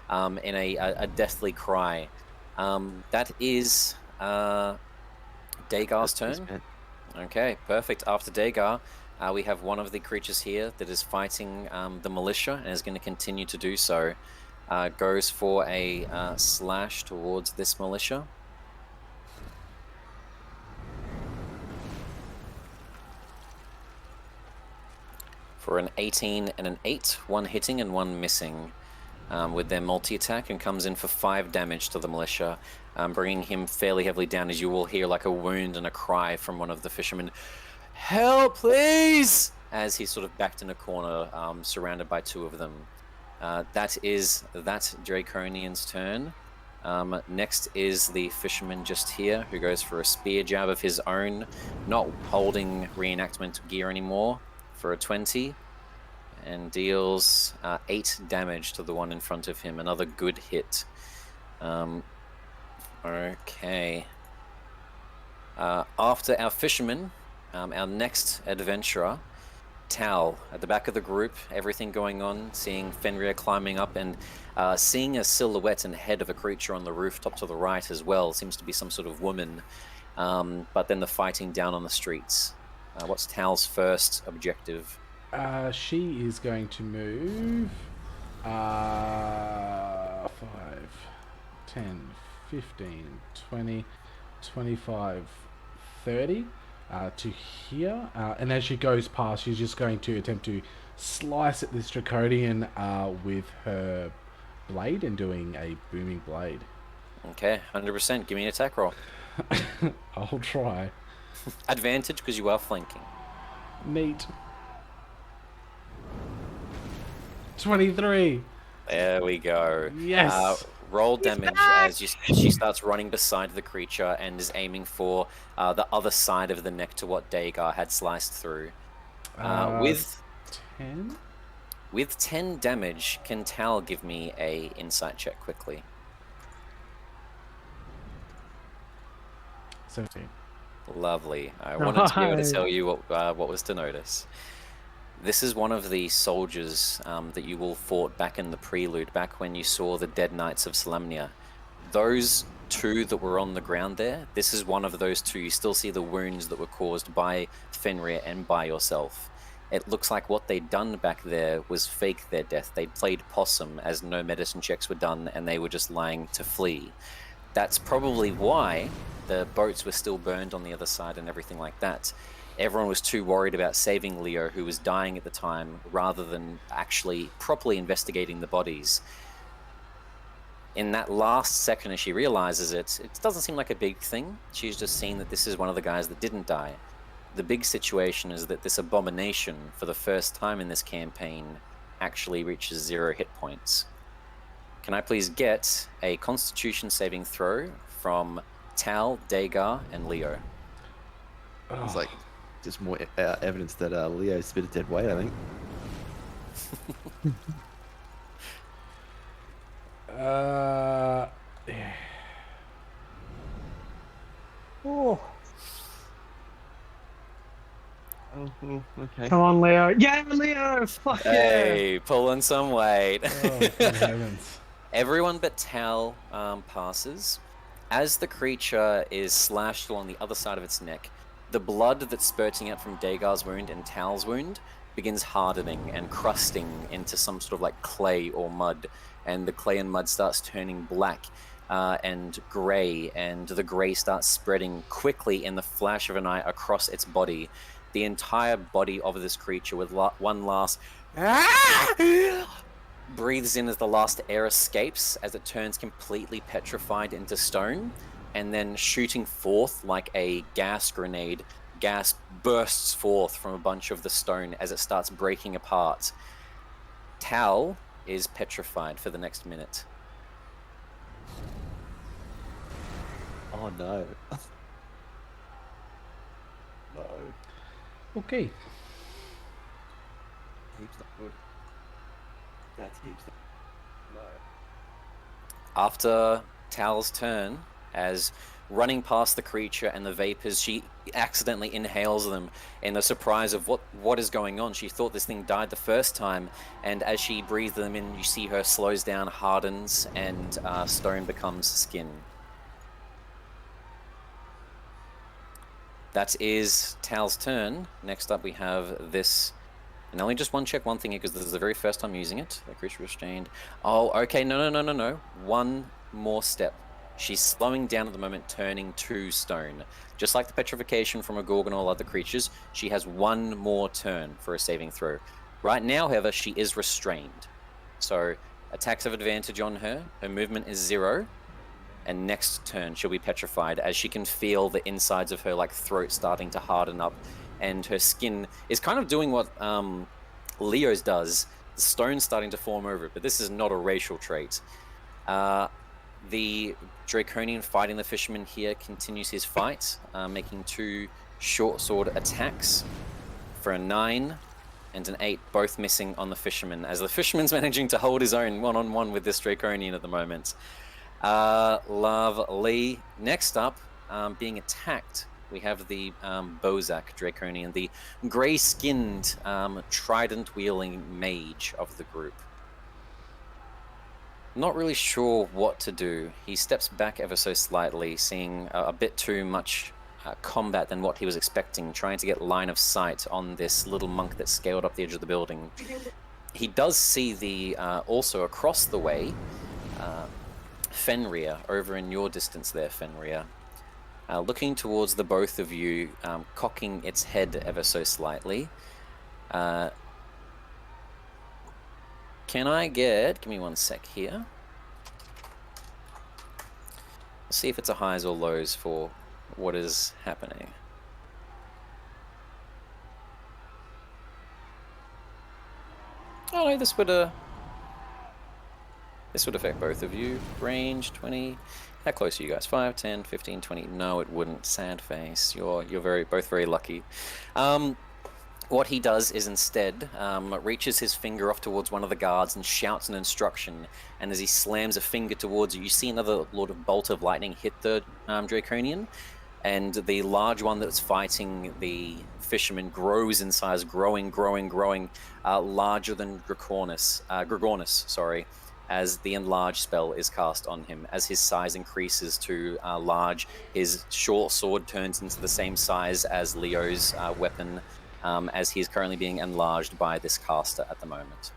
in a deathly cry. That is Dagar's turn. Man. Okay, perfect. After Dagar, we have one of the creatures here that is fighting the militia and is going to continue to do so. Goes for a slash towards this militia. For an 18 and an 8, one hitting and one missing with their multi-attack, and comes in for 5 damage to the militia, bringing him fairly heavily down, as you will hear like a wound and a cry from one of the fishermen. Help, please! As he's sort of backed in a corner, surrounded by 2 of them. That is that Draconian's turn. Next is the fisherman just here, who goes for a spear jab of his own, not holding reenactment gear anymore, for a 20, and deals 8 damage to the one in front of him. Another good hit. Okay. After our fisherman, our next adventurer, Tal, at the back of the group, everything going on, seeing Fenrir climbing up and seeing a silhouette and head of a creature on the rooftop to the right as well. Seems to be some sort of woman. But then the fighting down on the streets. What's Tal's first objective? She is going to move 5, 10, 15, 20, 25, 30 to here. And as she goes past, she's just going to attempt to slice at this Draconian with her blade and doing a booming blade. Okay, 100%. Give me an attack roll. I'll try. Advantage because you are flanking. Neat. 23. There we go. Yes. Roll damage as she starts running beside the creature and is aiming for the other side of the neck to what Dagar had sliced through. With 10. With 10 damage, can Tal give me a insight check quickly? 17. Lovely. I wanted to be able to tell you what was to notice. This is one of the soldiers that you all fought back in the prelude, back when you saw the Dead Knights of Solemnia. Those 2 that were on the ground there, this is one of those 2. You still see the wounds that were caused by Fenrir and by yourself. It looks like what they'd done back there was fake their death. They'd played possum as no medicine checks were done and they were just lying to flee. That's probably why the boats were still burned on the other side and everything like that. Everyone was too worried about saving Leo, who was dying at the time, rather than actually properly investigating the bodies. In that last second, as she realizes it doesn't seem like a big thing. She's just seen that this is one of the guys that didn't die. The big situation is that this abomination, for the first time in this campaign, actually reaches 0 hit points. Can I please get a Constitution saving throw from Tal, Dagar, and Leo? It's like just more evidence that Leo spit a dead weight, I think. Yeah. Oh, Oh, okay. come on, Leo. Yeah, Leo. Fuck yeah. Hey, pulling some weight. Oh, good heavens. Everyone but Tal passes. As the creature is slashed along the other side of its neck, the blood that's spurting out from Dagar's wound and Tal's wound begins hardening and crusting into some sort of like clay or mud, and the clay and mud starts turning black and grey, and the grey starts spreading quickly in the flash of an eye across its body. The entire body of this creature, with one last breathes in as the last air escapes, as it turns completely petrified into stone, and then shooting forth like a gas grenade, gas bursts forth from a bunch of the stone as it starts breaking apart. Tal is petrified for the next minute. Oh no. No. Okay. Heaps not good. That's heaps not. No. After Tal's turn, as running past the creature and the vapors, she accidentally inhales them in the surprise of what is going on. She thought this thing died the first time, and as she breathes them in, you see her slows down, hardens, and stone becomes skin. That is Tal's turn. Next up, we have this. And only just one check one thing here, because this is the very first time using it. The creature restrained. Oh, okay. No. One more step. She's slowing down at the moment, turning to stone. Just like the petrification from a gorgon or other creatures, she has one more turn for a saving throw. Right now, however, she is restrained. So attacks have advantage on her. Her movement is 0. And next turn, she'll be petrified as she can feel the insides of her throat starting to harden up. And her skin is kind of doing what Leo's does. The stone's starting to form over it, but this is not a racial trait. The Draconian fighting the fisherman here continues his fight, making 2 short sword attacks for a 9 and an 8, both missing on the fisherman, as the fisherman's managing to hold his own one-on-one with this Draconian at the moment. Lovely. Next up, being attacked, we have the Bozak Draconian, the grey-skinned, trident-wielding mage of the group. Not really sure what to do. He steps back ever so slightly, seeing a bit too much combat than what he was expecting, trying to get line of sight on this little monk that scaled up the edge of the building. He does see the also across the way, Fenrir, over in your distance there, Fenrir. Looking towards the both of you, cocking its head ever so slightly. Can I give me one sec here. See if it's a highs or lows for what is happening. Oh no, this would affect both of you. Range 20. How close are you guys? 5, 10, 15, 20. No, it wouldn't. Sad face. You're both very lucky. What he does is instead reaches his finger off towards one of the guards and shouts an instruction. And as he slams a finger towards you, you see another bolt of lightning hit the Draconian. And the large one that's fighting the fisherman grows in size, growing, larger than Gorgonus, sorry, as the enlarge spell is cast on him. As his size increases to large, his short sword turns into the same size as Leo's weapon, as he is currently being enlarged by this caster at the moment.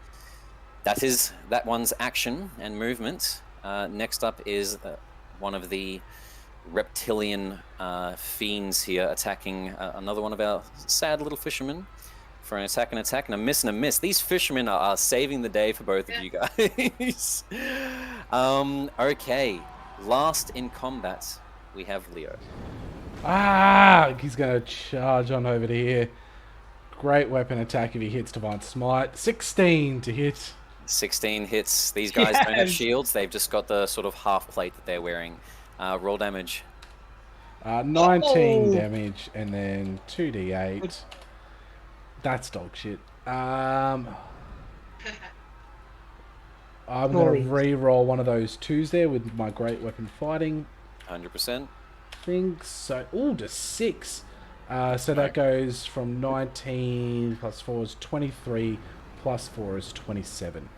That is that one's action and movement. Next up is one of the reptilian fiends here attacking another one of our sad little fishermen for an attack and a miss and a miss. These fishermen are saving the day for both of you guys. Okay, last in combat, we have Leo. He's going to charge on over to here. Great weapon attack if he hits Divine Smite. 16 to hit. 16 hits. These guys don't have shields. They've just got the sort of half plate that they're wearing. Roll damage. 19 damage and then 2d8. That's dog shit. I'm going to re-roll one of those 2s there with my great weapon fighting. 100%. Think so. Oh, to 6. So that goes from 19 plus 4 is 23 plus 4 is 27.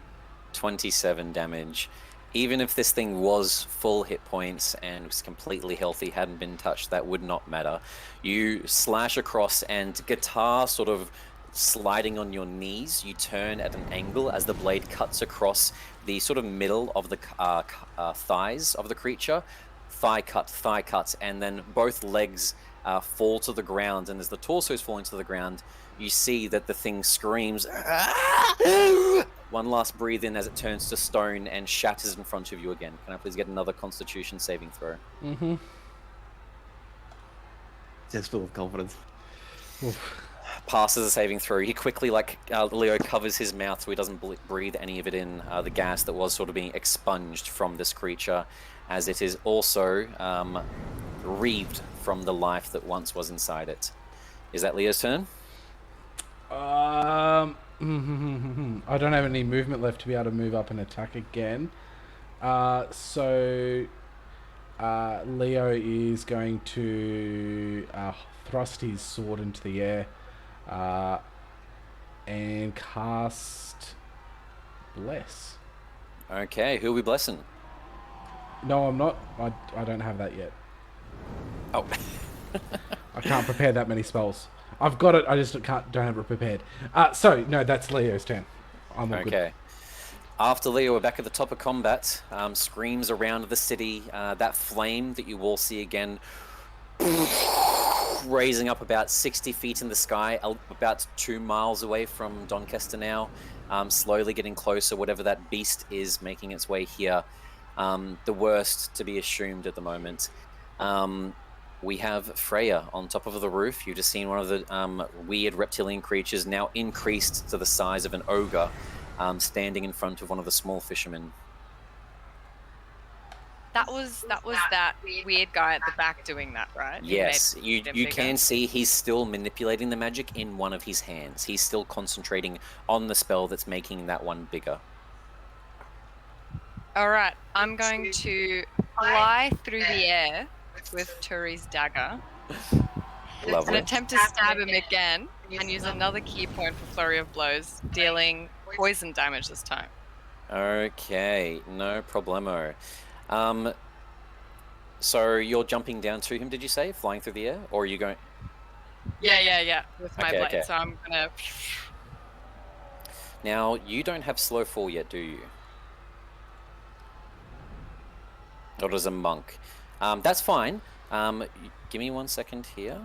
27 damage. Even if this thing was full hit points and was completely healthy, hadn't been touched, that would not matter. You slash across and guitar sort of sliding on your knees, you turn at an angle as the blade cuts across the sort of middle of the thighs of the creature. Thigh cut, and then both legs fall to the ground, and as the torso is falling to the ground, you see that the thing screams. One last breathe in as it turns to stone and shatters in front of you again. Can I please get another Constitution saving throw? Mm-hmm. Just full of confidence. Oof. Passes a saving throw. He quickly, Leo covers his mouth so he doesn't breathe any of it in, the gas that was sort of being expunged from this creature, as it is also reaved from the life that once was inside it. Is that Leo's turn? I don't have any movement left to be able to move up and attack again. So Leo is going to thrust his sword into the air and cast Bless. Okay, who are we blessing? No, I'm not. I don't have that yet. Oh. I can't prepare that many spells. I've got it. I just don't have it prepared. So no, that's Leo's turn. I'm all good. Okay. After Leo, we're back at the top of combat. Screams around the city. That flame that you all see again, raising up about 60 feet in the sky, about 2 miles away from Doncaster now. Slowly getting closer. Whatever that beast is making its way here. The worst to be assumed at the moment. We have Freya on top of the roof. You've just seen one of the weird reptilian creatures, now increased to the size of an ogre, standing in front of one of the small fishermen. That was that weird guy at the back doing that, right? Yes, you can see he's still manipulating the magic in one of his hands. He's still concentrating on the spell that's making that one bigger. All right, I'm going to fly through the air with Turi's dagger and Lovely. attempt to stab him again and use another key point for flurry of blows, dealing poison damage this time. Okay, no problemo. So you're jumping down to him, did you say? Flying through the air? Or are you going... Yeah, with my Okay, blade. okay. So I'm gonna... Now, you don't have slow fall yet, do you? Or does a monk? That's fine. Give me 1 second here.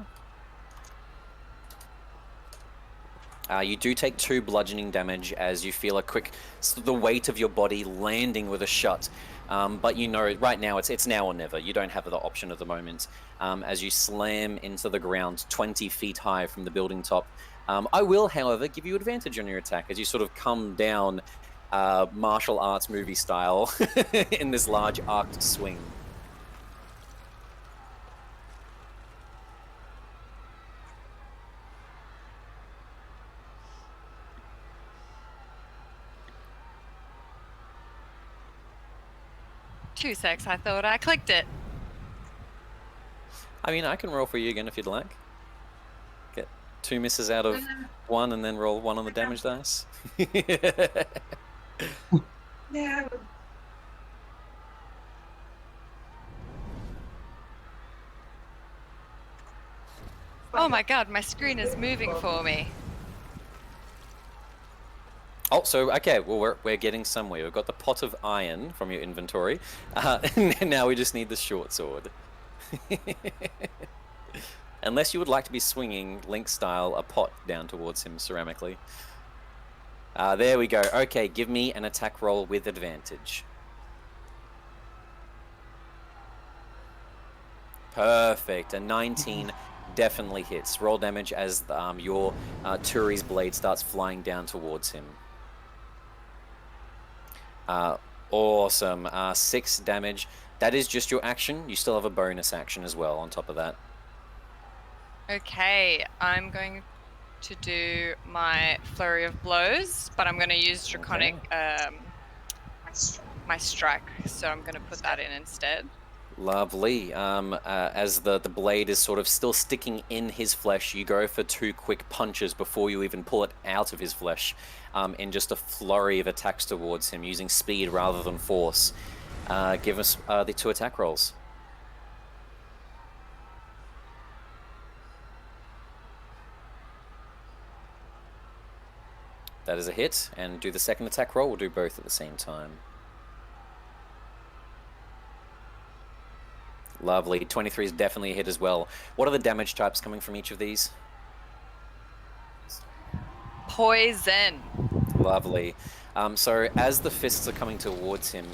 You do take 2 bludgeoning damage as you feel the weight of your body landing with a shot. But you know, right now, it's now or never. You don't have the option at the moment. As you slam into the ground 20 feet high from the building top. I will, however, give you advantage on your attack as you sort of come down martial arts movie style in this large arced swing. Two secs, I thought I clicked it. I mean, I can roll for you again if you'd like. Get 2 misses out of 1 and then roll 1 on the damage dice. Yeah. Oh my god, my screen is moving for me. Oh, so, okay, well, we're getting somewhere. We've got the pot of iron from your inventory. And now we just need the short sword. Unless you would like to be swinging, Link style, a pot down towards him ceramically. There we go. Okay, give me an attack roll with advantage. Perfect. A 19 definitely hits. Roll damage as your Turi's blade starts flying down towards him. Awesome. 6 damage. That is just your action. You still have a bonus action as well on top of that. Okay, I'm going to do my flurry of blows, but I'm going to use draconic my strike, so I'm going to put that in instead. Lovely. As the blade is sort of still sticking in his flesh, you go for 2 quick punches before you even pull it out of his flesh, in just a flurry of attacks towards him, using speed rather than force. Give us the 2 attack rolls. That is a hit, and do the second attack roll. We'll do both at the same time. Lovely. 23 is definitely a hit as well. What are the damage types coming from each of these? Poison. Lovely. So as the fists are coming towards him,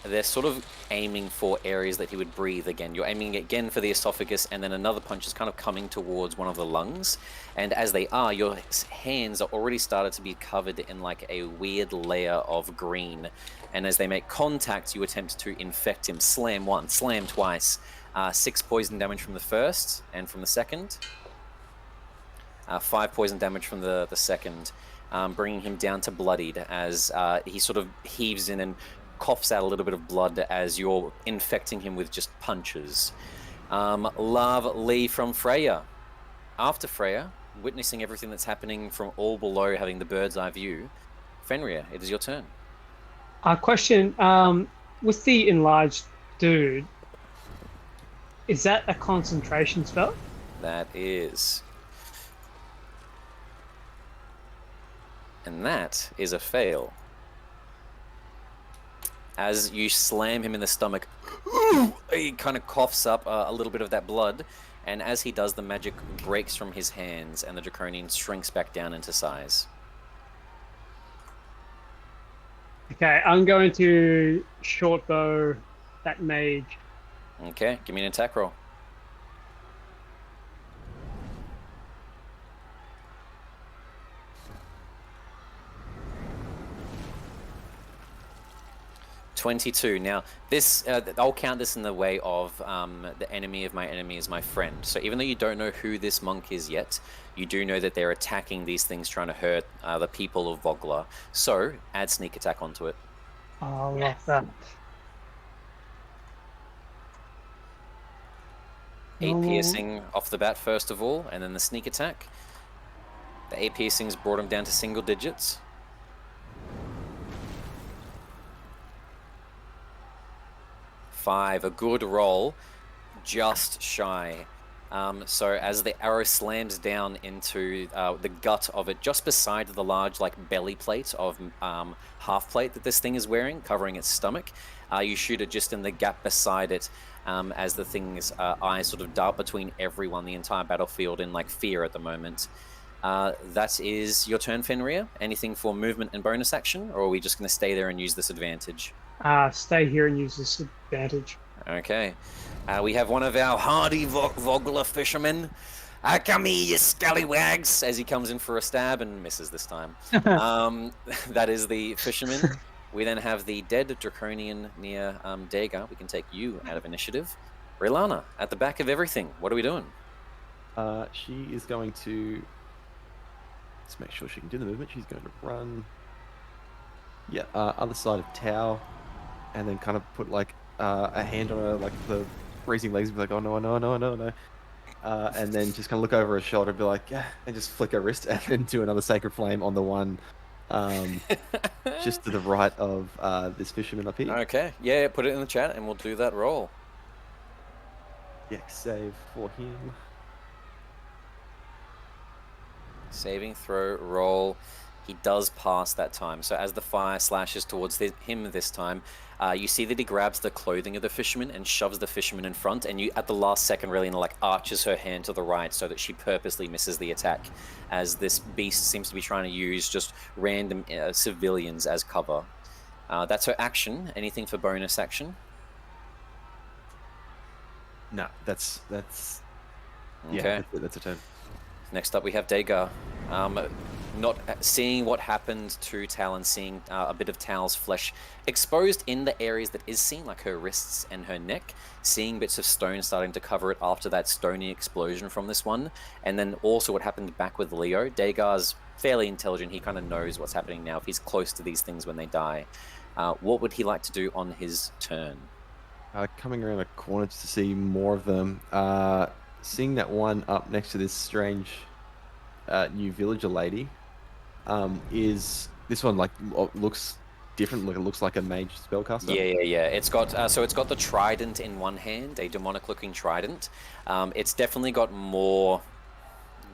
they're sort of aiming for areas that he would breathe again. You're aiming again for the esophagus, and then another punch is kind of coming towards one of the lungs. And as they are, your hands are already started to be covered in like a weird layer of green. And as they make contact, you attempt to infect him. Slam once, slam twice. 6 poison damage from the first, and from the second. 5 poison damage from the second, bringing him down to bloodied as he sort of heaves in and coughs out a little bit of blood as you're infecting him with just punches. Lovely from Freya. After Freya, witnessing everything that's happening from all below, having the bird's eye view, Fenrir, it is your turn. Question, with the enlarged dude, is that a concentration spell? That is. And that is a fail. As you slam him in the stomach, he kind of coughs up a little bit of that blood, and as he does, the magic breaks from his hands, and the Draconian shrinks back down into size. Okay, I'm going to short bow that mage. Okay, give me an attack roll. $22. Now, this I'll count this in the way of the enemy of my enemy is my friend. So even though you don't know who this monk is yet, you do know that they're attacking these things, trying to hurt the people of Vogler. So add sneak attack onto it. Oh, I love that. 8 Oh. piercing off the bat first of all, and then the sneak attack. The 8 piercings brought him down to single digits. Five, a good roll, just shy. So as the arrow slams down into the gut of it, just beside the large belly plate of half plate that this thing is wearing, covering its stomach, you shoot it just in the gap beside it, as the thing's eyes sort of dart between everyone, the entire battlefield in fear at the moment. That is your turn, Fenrir. Anything for movement and bonus action, or are we just going to stay there and use this advantage? Stay here and use this advantage. Okay. We have one of our hardy Vogler fishermen. Come here, you scallywags, as he comes in for a stab and misses this time. That is the fisherman. We then have the dead Draconian near Dagar. We can take you out of initiative. Rilana, at the back of everything. What are we doing? She is going to... Let's make sure she can do the movement. She's going to run... Yeah, other side of Tau, and then kind of put a hand on her, the freezing legs, and be like, oh no, no, no, no, no. And then just kind of look over her shoulder and be like, yeah, and just flick her wrist, and then do another Sacred Flame on the one just to the right of this fisherman up here. Okay, yeah, put it in the chat and we'll do that roll. Dex save for him. Saving throw roll. He does pass that time. So as the fire slashes towards him this time, you see that he grabs the clothing of the fisherman and shoves the fisherman in front, and you, at the last second, really arches her hand to the right so that she purposely misses the attack, as this beast seems to be trying to use just random civilians as cover. That's her action. Anything for bonus action? No, that's Okay. yeah, that's a turn. Next up, we have Dagar. Not seeing what happened to Tal and seeing a bit of Tal's flesh exposed in the areas that is seen, like her wrists and her neck, seeing bits of stone starting to cover it after that stony explosion from this one, and then also what happened back with Leo. Dagar's fairly intelligent. He kind of knows what's happening now if he's close to these things when they die. What would he like to do on his turn? Coming around a corner just to see more of them. Seeing that one up next to this strange new villager lady. Is this one looks different? It looks like a mage spellcaster. Yeah. It's got so it's got the trident in one hand, a demonic-looking trident. It's definitely got more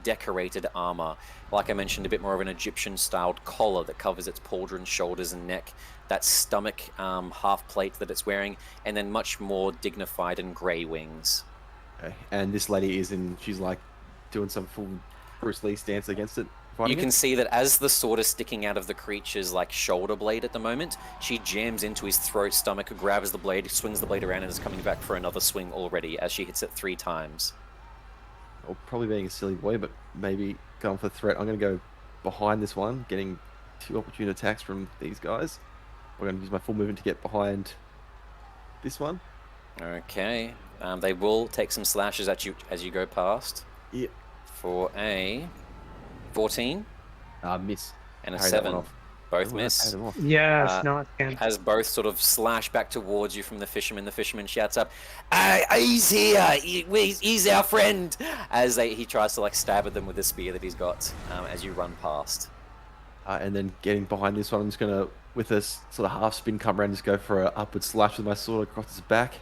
decorated armor. Like I mentioned, a bit more of an Egyptian-styled collar that covers its pauldron, shoulders, and neck. That stomach half plate that it's wearing, and then much more dignified and grey wings. Okay. And this lady she's doing some full Bruce Lee stance against it. You can see that as the sword is sticking out of the creature's shoulder blade at the moment, she jams into his throat, stomach, grabs the blade, swings the blade around, and is coming back for another swing already as she hits it 3 times. Well, probably being a silly boy, but maybe going for threat. I'm going to go behind this one, getting 2 opportune attacks from these guys. I'm going to use my full movement to get behind this one. Okay. They will take some slashes at you as you go past. Yep. For a 14 Miss. and a Parry that one 7. off. Both Ooh, I miss. parried them off. Yes, not again. As both sort of slash back towards you from the fisherman shouts up, he's here, he's our friend, as he tries to stab at them with the spear that he's got as you run past. And then getting behind this one, I'm just going to, with a sort of half spin, come around and just go for an upward slash with my sword across his back.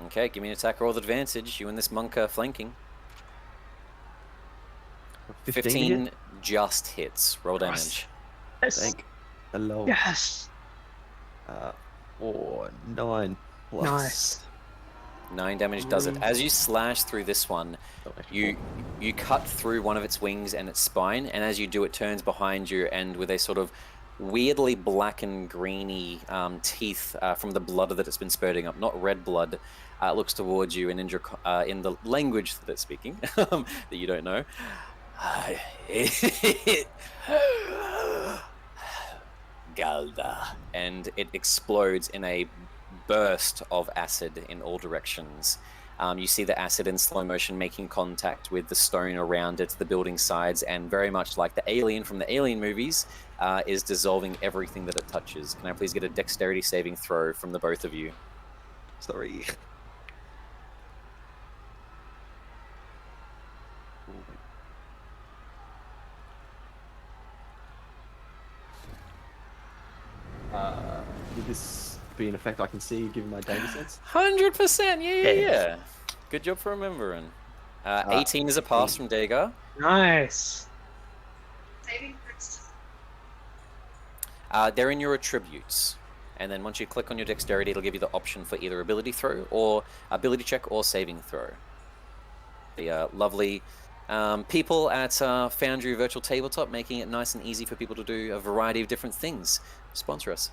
Okay, give me an attack roll with advantage. You and this monk are flanking. 15 to 15 hit? just hits. Roll damage. Yes. Thank the Lord. Yes. 4, 9 plus. Nice. 9 damage does it. 3. As you slash through this one, Oh, actually, you cut through one of its wings and its spine, and as you do, it turns behind you, and with a sort of weirdly black and greeny teeth from the blood that it's been spurting up, not red blood, looks towards you, and in the language that it's speaking that you don't know. Galda, and it explodes in a burst of acid in all directions. You see the acid in slow motion making contact with the stone around it, the building sides, and very much like the alien from the Alien movies, is dissolving everything that it touches. Can I please get a dexterity saving throw from the both of you? sorry. Would this be an effect I can see given my danger sense? 100%, yeah. Yes. Good job for remembering. 18 is a pass from Dagar. Nice. They're in your attributes. And then once you click on your dexterity, it'll give you the option for either ability throw or ability check or saving throw. The lovely people at Foundry Virtual Tabletop, making it nice and easy for people to do a variety of different things. Sponsor us.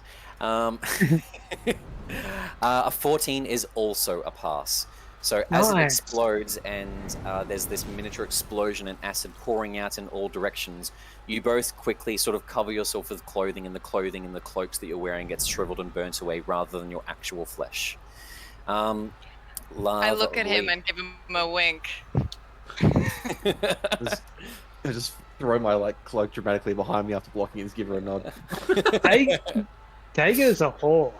A 14 is also a pass. So as it Nice. explodes and there's this miniature explosion and acid pouring out in all directions, you both quickly sort of cover yourself with clothing, and the clothing and the cloaks that you're wearing gets shriveled and burnt away rather than your actual flesh. I look at him and give him a wink. I just throw my cloak dramatically behind me after blocking it and give her a nod. Dager's a whore.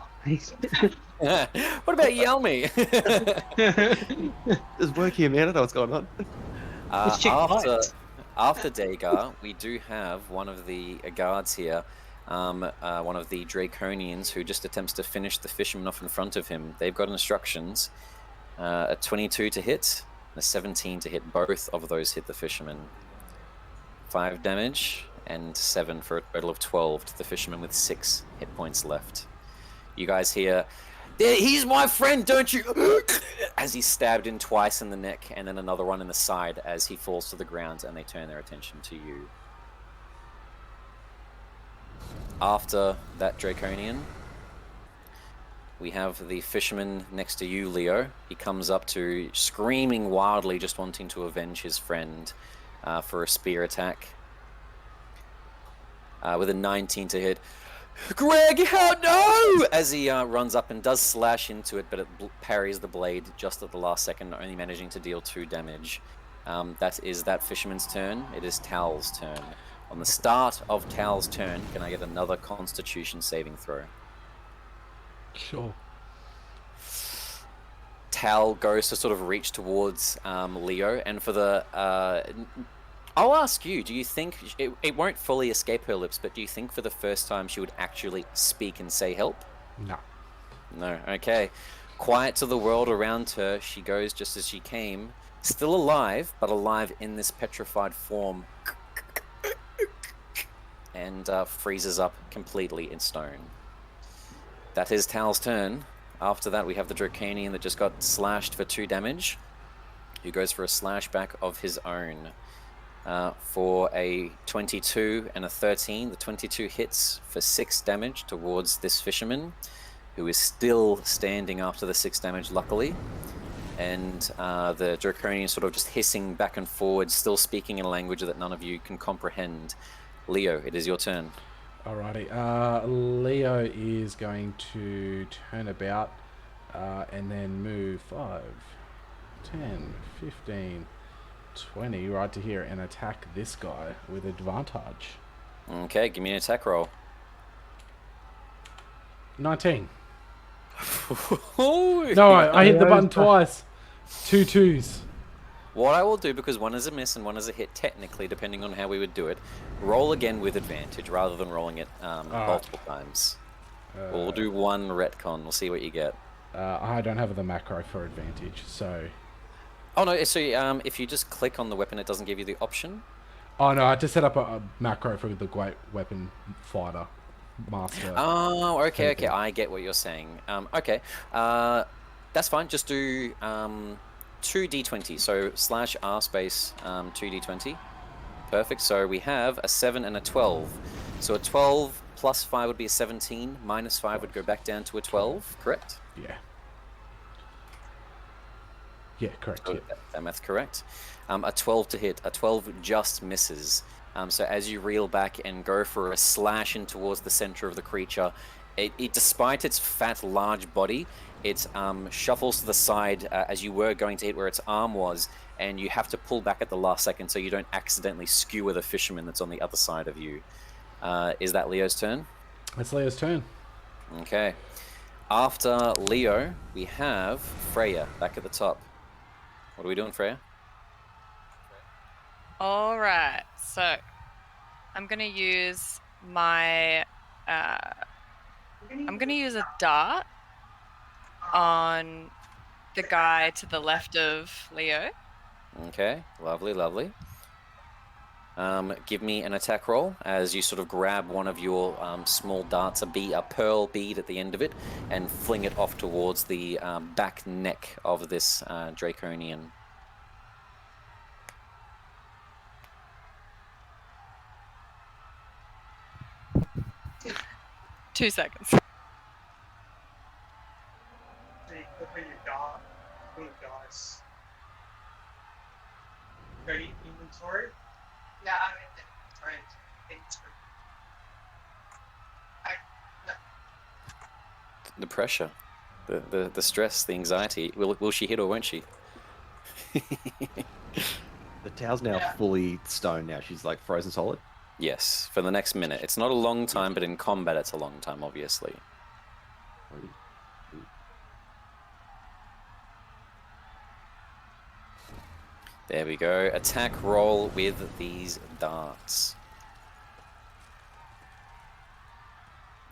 What about Yelmy? Just work here, man. I don't know what's going on. This chick After Dagar, we do have one of the guards here, one of the Draconians, who just attempts to finish the fisherman off in front of him. They've got instructions: a 22 to hit, and a 17 to hit. Both of those hit the fisherman. 5 damage and 7 for a total of 12 to the fisherman with 6 hit points left. You guys hear, "He's my friend, don't you?" as he's stabbed in twice in the neck, and then another one in the side as he falls to the ground, and they turn their attention to you. After that Draconian, we have the fisherman next to you, Leo. He comes up to screaming wildly, just wanting to avenge his friend for a spear attack. With a 19 to hit. "Greg, how no!" as he runs up and does slash into it, but it parries the blade just at the last second, only managing to deal 2 damage. That is that fisherman's turn. It is Tal's turn. On the start of Tal's turn, can I get another Constitution saving throw? Sure. Tal goes to sort of reach towards Leo, and for the... I'll ask you, do you think... It won't fully escape her lips, but do you think for the first time she would actually speak and say help? No. No, okay. Quiet to the world around her, she goes just as she came, still alive, but alive in this petrified form, and freezes up completely in stone. That is Tal's turn. After that, we have the Draconian that just got slashed for 2 damage, who goes for a slash back of his own. For a 22 and a 13, the 22 hits for 6 damage towards this fisherman, who is still standing after the 6 damage, luckily. And the Draconian sort of just hissing back and forward, still speaking in a language that none of you can comprehend. Leo, it is your turn. Alrighty. Leo is going to turn about and then move 5, 10, 15, 20 right to here and attack this guy with advantage. Okay, give me an attack roll. 19. No, I hit the button twice. 2 2s. What I will do, because one is a miss and one is a hit technically, depending on how we would do it, roll again with advantage rather than rolling it multiple times. We'll do one retcon. We'll see what you get. I don't have the macro for advantage, so... Oh no, so if you just click on the weapon, it doesn't give you the option? Oh no, I had to set up a macro for the Great Weapon Fighter Master. Oh, okay, okay. people. I get what you're saying. Okay. That's fine. Just do 2d20. So /r space 2d20. Perfect. So we have a 7 and a 12. So a 12 plus 5 would be a 17. Minus 5 would go back down to a 12. Correct? Yeah. Yeah, correct. So Yeah. that math's correct. A 12 to hit. A 12 just misses. So as you reel back and go for a slash in towards the center of the creature, it despite its fat, large body, it shuffles to the side as you were going to hit where its arm was, and you have to pull back at the last second so you don't accidentally skewer the fisherman that's on the other side of you. Is that Leo's turn? It's Leo's turn. Okay. After Leo, we have Freya back at the top. What are we doing, Freya? All right, so I'm gonna use my. I'm gonna use a dart on the guy to the left of Leo. Okay, lovely, lovely. Give me an attack roll as you sort of grab one of your small darts, a pearl bead at the end of it, and fling it off towards the back neck of this Draconian. Two seconds. So you open your dot, boom dice. Ready inventory? Yeah, I'm in there. Right. Thanks for- The pressure, the stress, the anxiety. Will she hit or won't she? The Tao's now fully stone now. She's like frozen solid. Yes, for the next minute. It's not a long time, but in combat it's a long time, obviously. There we go. Attack roll with these darts.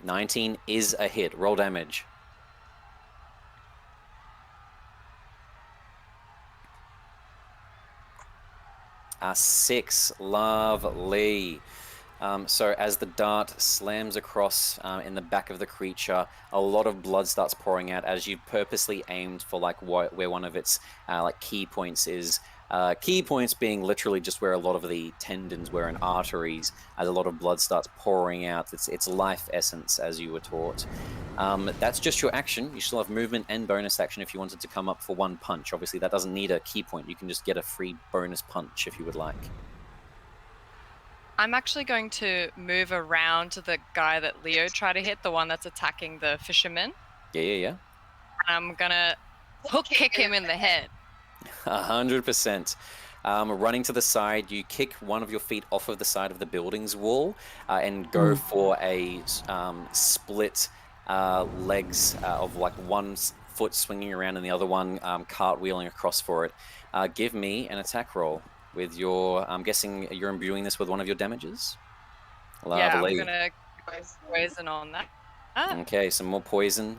19 is a hit. Roll damage. A 6. Lovely. So as the dart slams across in the back of the creature, a lot of blood starts pouring out as you purposely aimed for like where one of its like key points is. Key points being literally just where a lot of the tendons were and arteries, as a lot of blood starts pouring out. It's life essence, as you were taught. That's just your action. You still have movement and bonus action if you wanted to come up for one punch. Obviously, that doesn't need a key point. You can just get a free bonus punch if you would like. I'm actually going to move around to the guy that Leo tried to hit, the one that's attacking the fisherman. Yeah. And I'm gonna hook kick him in the head. 100%. Running to the side, you kick one of your feet off of the side of the building's wall and go for a split legs of like one foot swinging around and the other one cartwheeling across for it. Give me an attack roll with your, I'm guessing you're imbuing this with one of your damages? Yeah, Lovely. I'm gonna go poison on that. Okay, some more poison.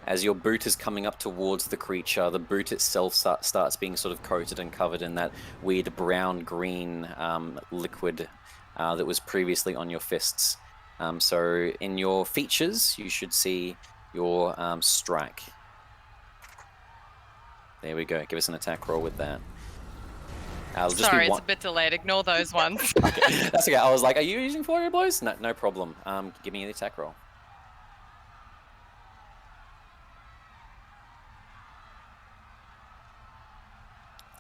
As your boot is coming up towards the creature, the boot itself starts being sort of coated and covered in that weird brown-green liquid that was previously on your fists. So in your features, you should see your strike. There we go. Give us an attack roll with that. Sorry, it's a bit delayed. Ignore those ones. Okay, that's okay. I was like, are you using flurry of blows? No problem. Give me the attack roll.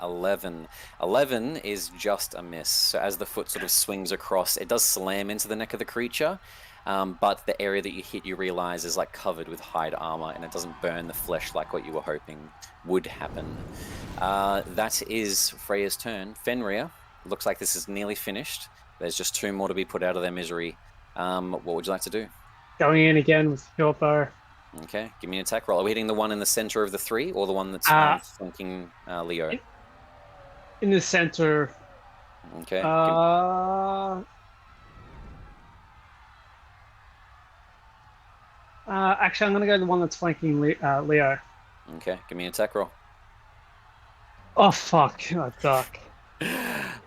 11. 11 is just a miss. So as the foot sort of swings across, it does slam into the neck of the creature, but the area that you hit, you realize, is like covered with hide armor, and it doesn't burn the flesh like what you were hoping would happen. That is Freya's turn. Fenrir, looks like this is nearly finished. There's just 2 more to be put out of their misery. What would you like to do? Going in again with short bow. Okay, give me an attack roll. Are we hitting the one in the center of the 3 or the one that's flanking Leo? In the center. Okay. Actually, I'm going to go to the one that's flanking Leo. Okay, give me an attack roll. Oh, fuck. Oh, duck.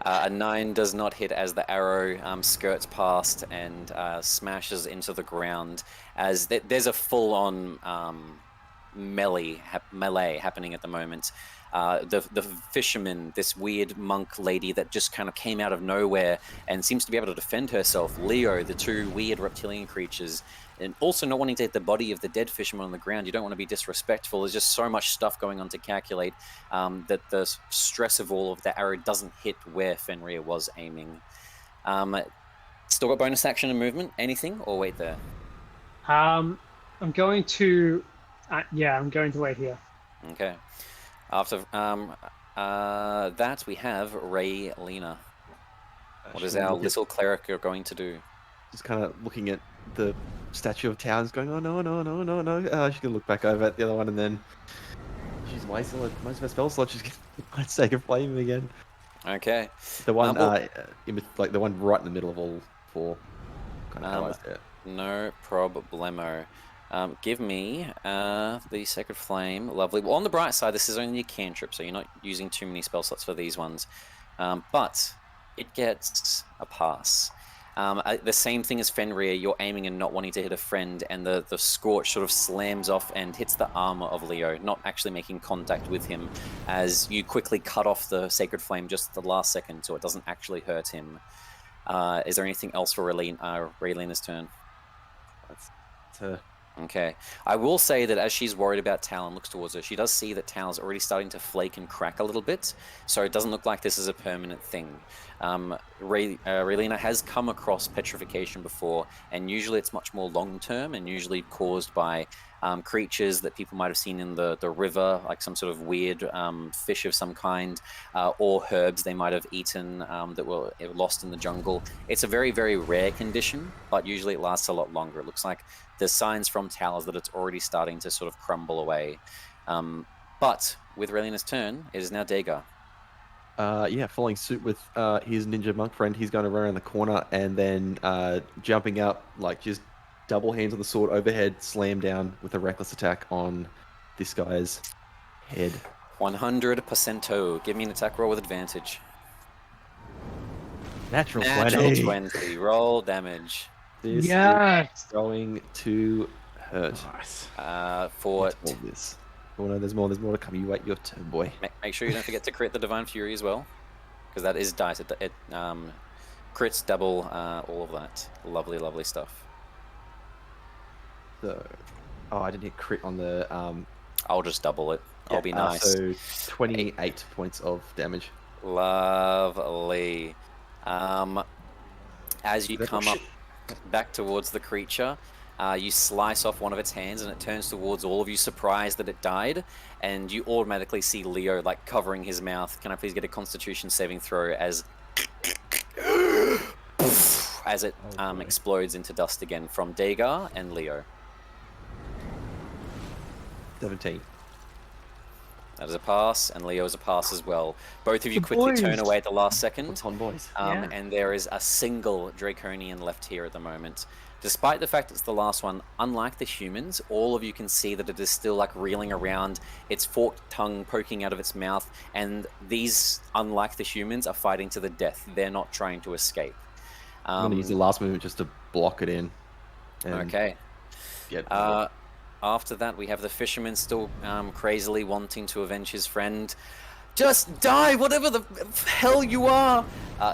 A 9 does not hit as the arrow skirts past and smashes into the ground. As there's a full-on melee happening at the moment. The fisherman, this weird monk lady that just kind of came out of nowhere and seems to be able to defend herself. Leo, the two weird reptilian creatures, and also not wanting to hit the body of the dead fisherman on the ground. You don't want to be disrespectful. There's just so much stuff going on to calculate that the stress of all of the arrow doesn't hit where Fenrir was aiming. Still got bonus action and movement. Anything, or wait there? I'm going to, I'm going to wait here. Okay. After that, we have Raylena. What is our little cleric going to do? Just kind of looking at the statue of Towns, going, oh no, no, no, no, no. She's gonna look back over at the other one, and then she's wasting most of her spell slots. She's gonna take a flame again. Okay. The one, like the one right in the middle of all four. Kind of allies there. No problemo. Give me the Sacred Flame. Lovely. Well, on the bright side, this is only a cantrip, so you're not using too many spell slots for these ones. But it gets a pass. The same thing as Fenrir, you're aiming and not wanting to hit a friend, and the Scorch sort of slams off and hits the armor of Leo, not actually making contact with him, as you quickly cut off the Sacred Flame just at the last second, so it doesn't actually hurt him. Is there anything else for Raylena's turn? That's her. Okay. I will say that as she's worried about Tal and looks towards her, she does see that Tal's already starting to flake and crack a little bit, so it doesn't look like this is a permanent thing. Raylena has come across petrification before, and usually it's much more long-term and usually caused by creatures that people might have seen in the river, like some sort of weird fish of some kind, or herbs they might have eaten that were lost in the jungle. It's a very, very rare condition, but usually it lasts a lot longer. It looks like the signs from Tal is that it's already starting to sort of crumble away. But with Raylena's turn, it is now Dagar. Following suit with his ninja monk friend, he's going to run around the corner and then jumping up, like just double hands on the sword overhead, slam down with a reckless attack on this guy's head. 100%. Give me an attack roll with advantage. Natural 20. Roll damage. This Yes. is going to hurt. Nice. For All this. Oh no, there's more to come. You wait your turn, boy. make sure you don't forget to crit the Divine Fury as well, because that is dice. It crits double all of that. Lovely, lovely stuff. So, I didn't hit crit on the. I'll just double it. I'll be nice. So 28 points of damage. Lovely. As you come up back towards the creature, you slice off one of its hands and it turns towards all of you, surprised that it died, and you automatically see Leo like covering his mouth. Can I please get a Constitution saving throw as it explodes into dust again from Dagar and Leo? 17. That is a pass, and Leo is a pass as well. Both of you The quickly boys. turn away at the last second. What's on, boys? Yeah. And there is a single Draconian left here at the moment. Despite the fact it's the last one, unlike the humans, all of you can see that it is still like reeling around, its forked tongue poking out of its mouth, and these, unlike the humans, are fighting to the death. They're not trying to escape. I'm going to use the last movement just to block it in. And Okay. Get After that, we have the fisherman still crazily wanting to avenge his friend. Just die, whatever the hell you are!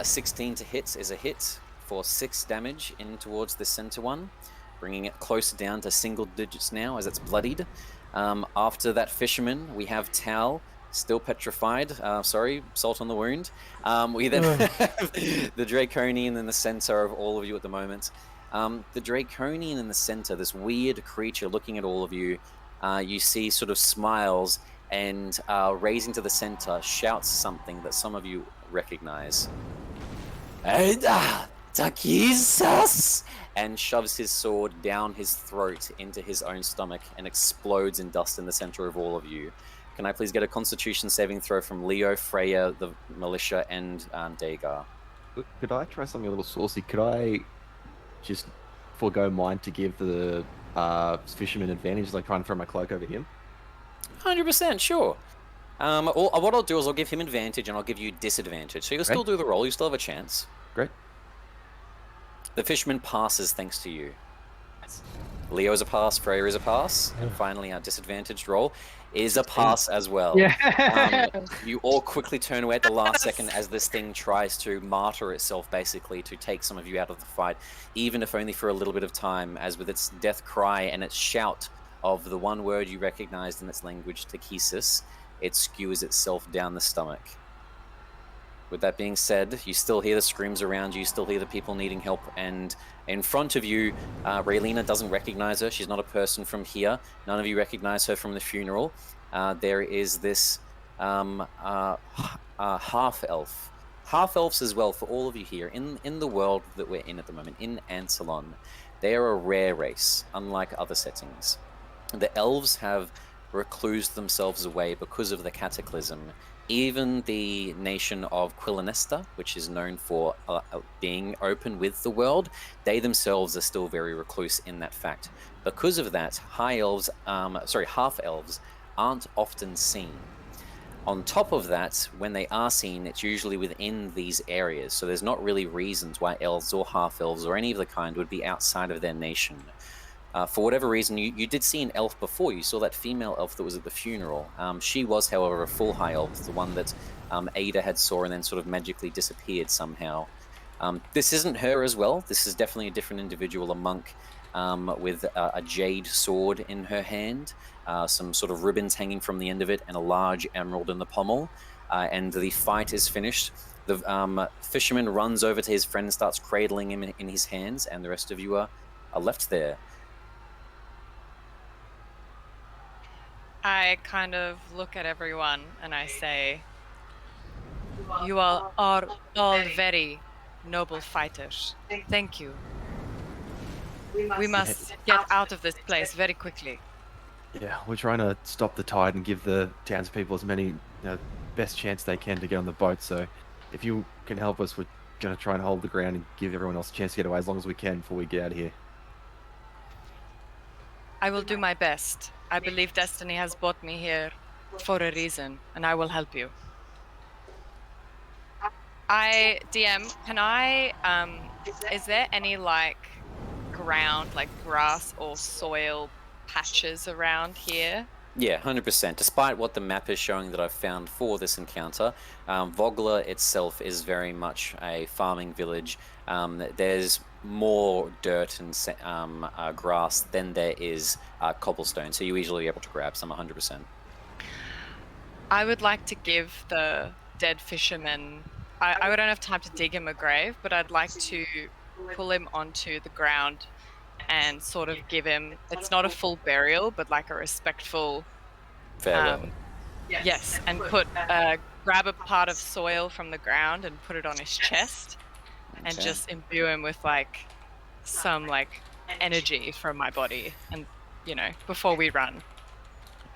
16 to hit is a hit for 6 damage in towards the center one, bringing it closer down to single digits now as it's bloodied. After that fisherman, we have Tal, still petrified. Sorry, salt on the wound. We then have the Draconian in the center of all of you at the moment. The Draconian in the center, this weird creature looking at all of you, you see sort of smiles and raising to the center shouts something that some of you recognize. Takisas! And shoves his sword down his throat into his own stomach and explodes in dust in the center of all of you. Can I please get a Constitution saving throw from Leo, Freya, the militia, and Dagar? Could I try something a little saucy? Could I just forego mine to give the fisherman advantage, like try and throw my cloak over him? 100%, sure. What I'll do is I'll give him advantage and I'll give you disadvantage. So you'll still do the roll. You still have a chance. Great. The fisherman passes thanks to you. Leo is a pass, Freya is a pass, and finally our disadvantaged roll is a pass as well. Yeah. You all quickly turn away at the last second as this thing tries to martyr itself, basically, to take some of you out of the fight, even if only for a little bit of time, as with its death cry and its shout of the one word you recognized in its language, Takesis, it skewers itself down the stomach. With that being said, you still hear the screams around you, still hear the people needing help, and in front of you, Raylina doesn't recognize her. She's not a person from here. None of you recognize her from the funeral. There is this half-elf. Half-elves as well, for all of you here, in the world that we're in at the moment, in Ansalon. They are a rare race, unlike other settings. The elves have reclused themselves away because of the cataclysm. Even the nation of Quilinesta, which is known for being open with the world, they themselves are still very recluse in that fact. Because of that, half-elves aren't often seen. On top of that, when they are seen, it's usually within these areas, so there's not really reasons why elves or half-elves or any of the kind would be outside of their nation. For whatever reason, you did see an elf before. You saw that female elf that was at the funeral. She was, however, a full high elf, the one that Ada had saw and then sort of magically disappeared somehow. This isn't her as well. This is definitely a different individual, a monk with a jade sword in her hand, some sort of ribbons hanging from the end of it, and a large emerald in the pommel. And the fight is finished. The fisherman runs over to his friend and starts cradling him in his hands, and the rest of you are left there. I kind of look at everyone and I say, you are all very noble fighters. Thank you. We must get out of this place very quickly. Yeah, we're trying to stop the tide and give the townspeople as many best chance they can to get on the boat. So if you can help us, we're going to try and hold the ground and give everyone else a chance to get away as long as we can before we get out of here. I will do my best. I believe destiny has brought me here for a reason, and I will help you. DM, can I, is there any, ground, grass or soil patches around here? Yeah, 100%. Despite what the map is showing that I've found for this encounter, Vogler itself is very much a farming village. There's more dirt and grass than there is cobblestone, so you're easily able to grab some 100%. I would like to give the dead fisherman, I don't have time to dig him a grave, but I'd like to pull him onto the ground and sort of give him, it's not a full burial, but like a respectful farewell. Yes, and grab a part of soil from the ground and put it on his chest, and just imbue him with some energy from my body, and before we run.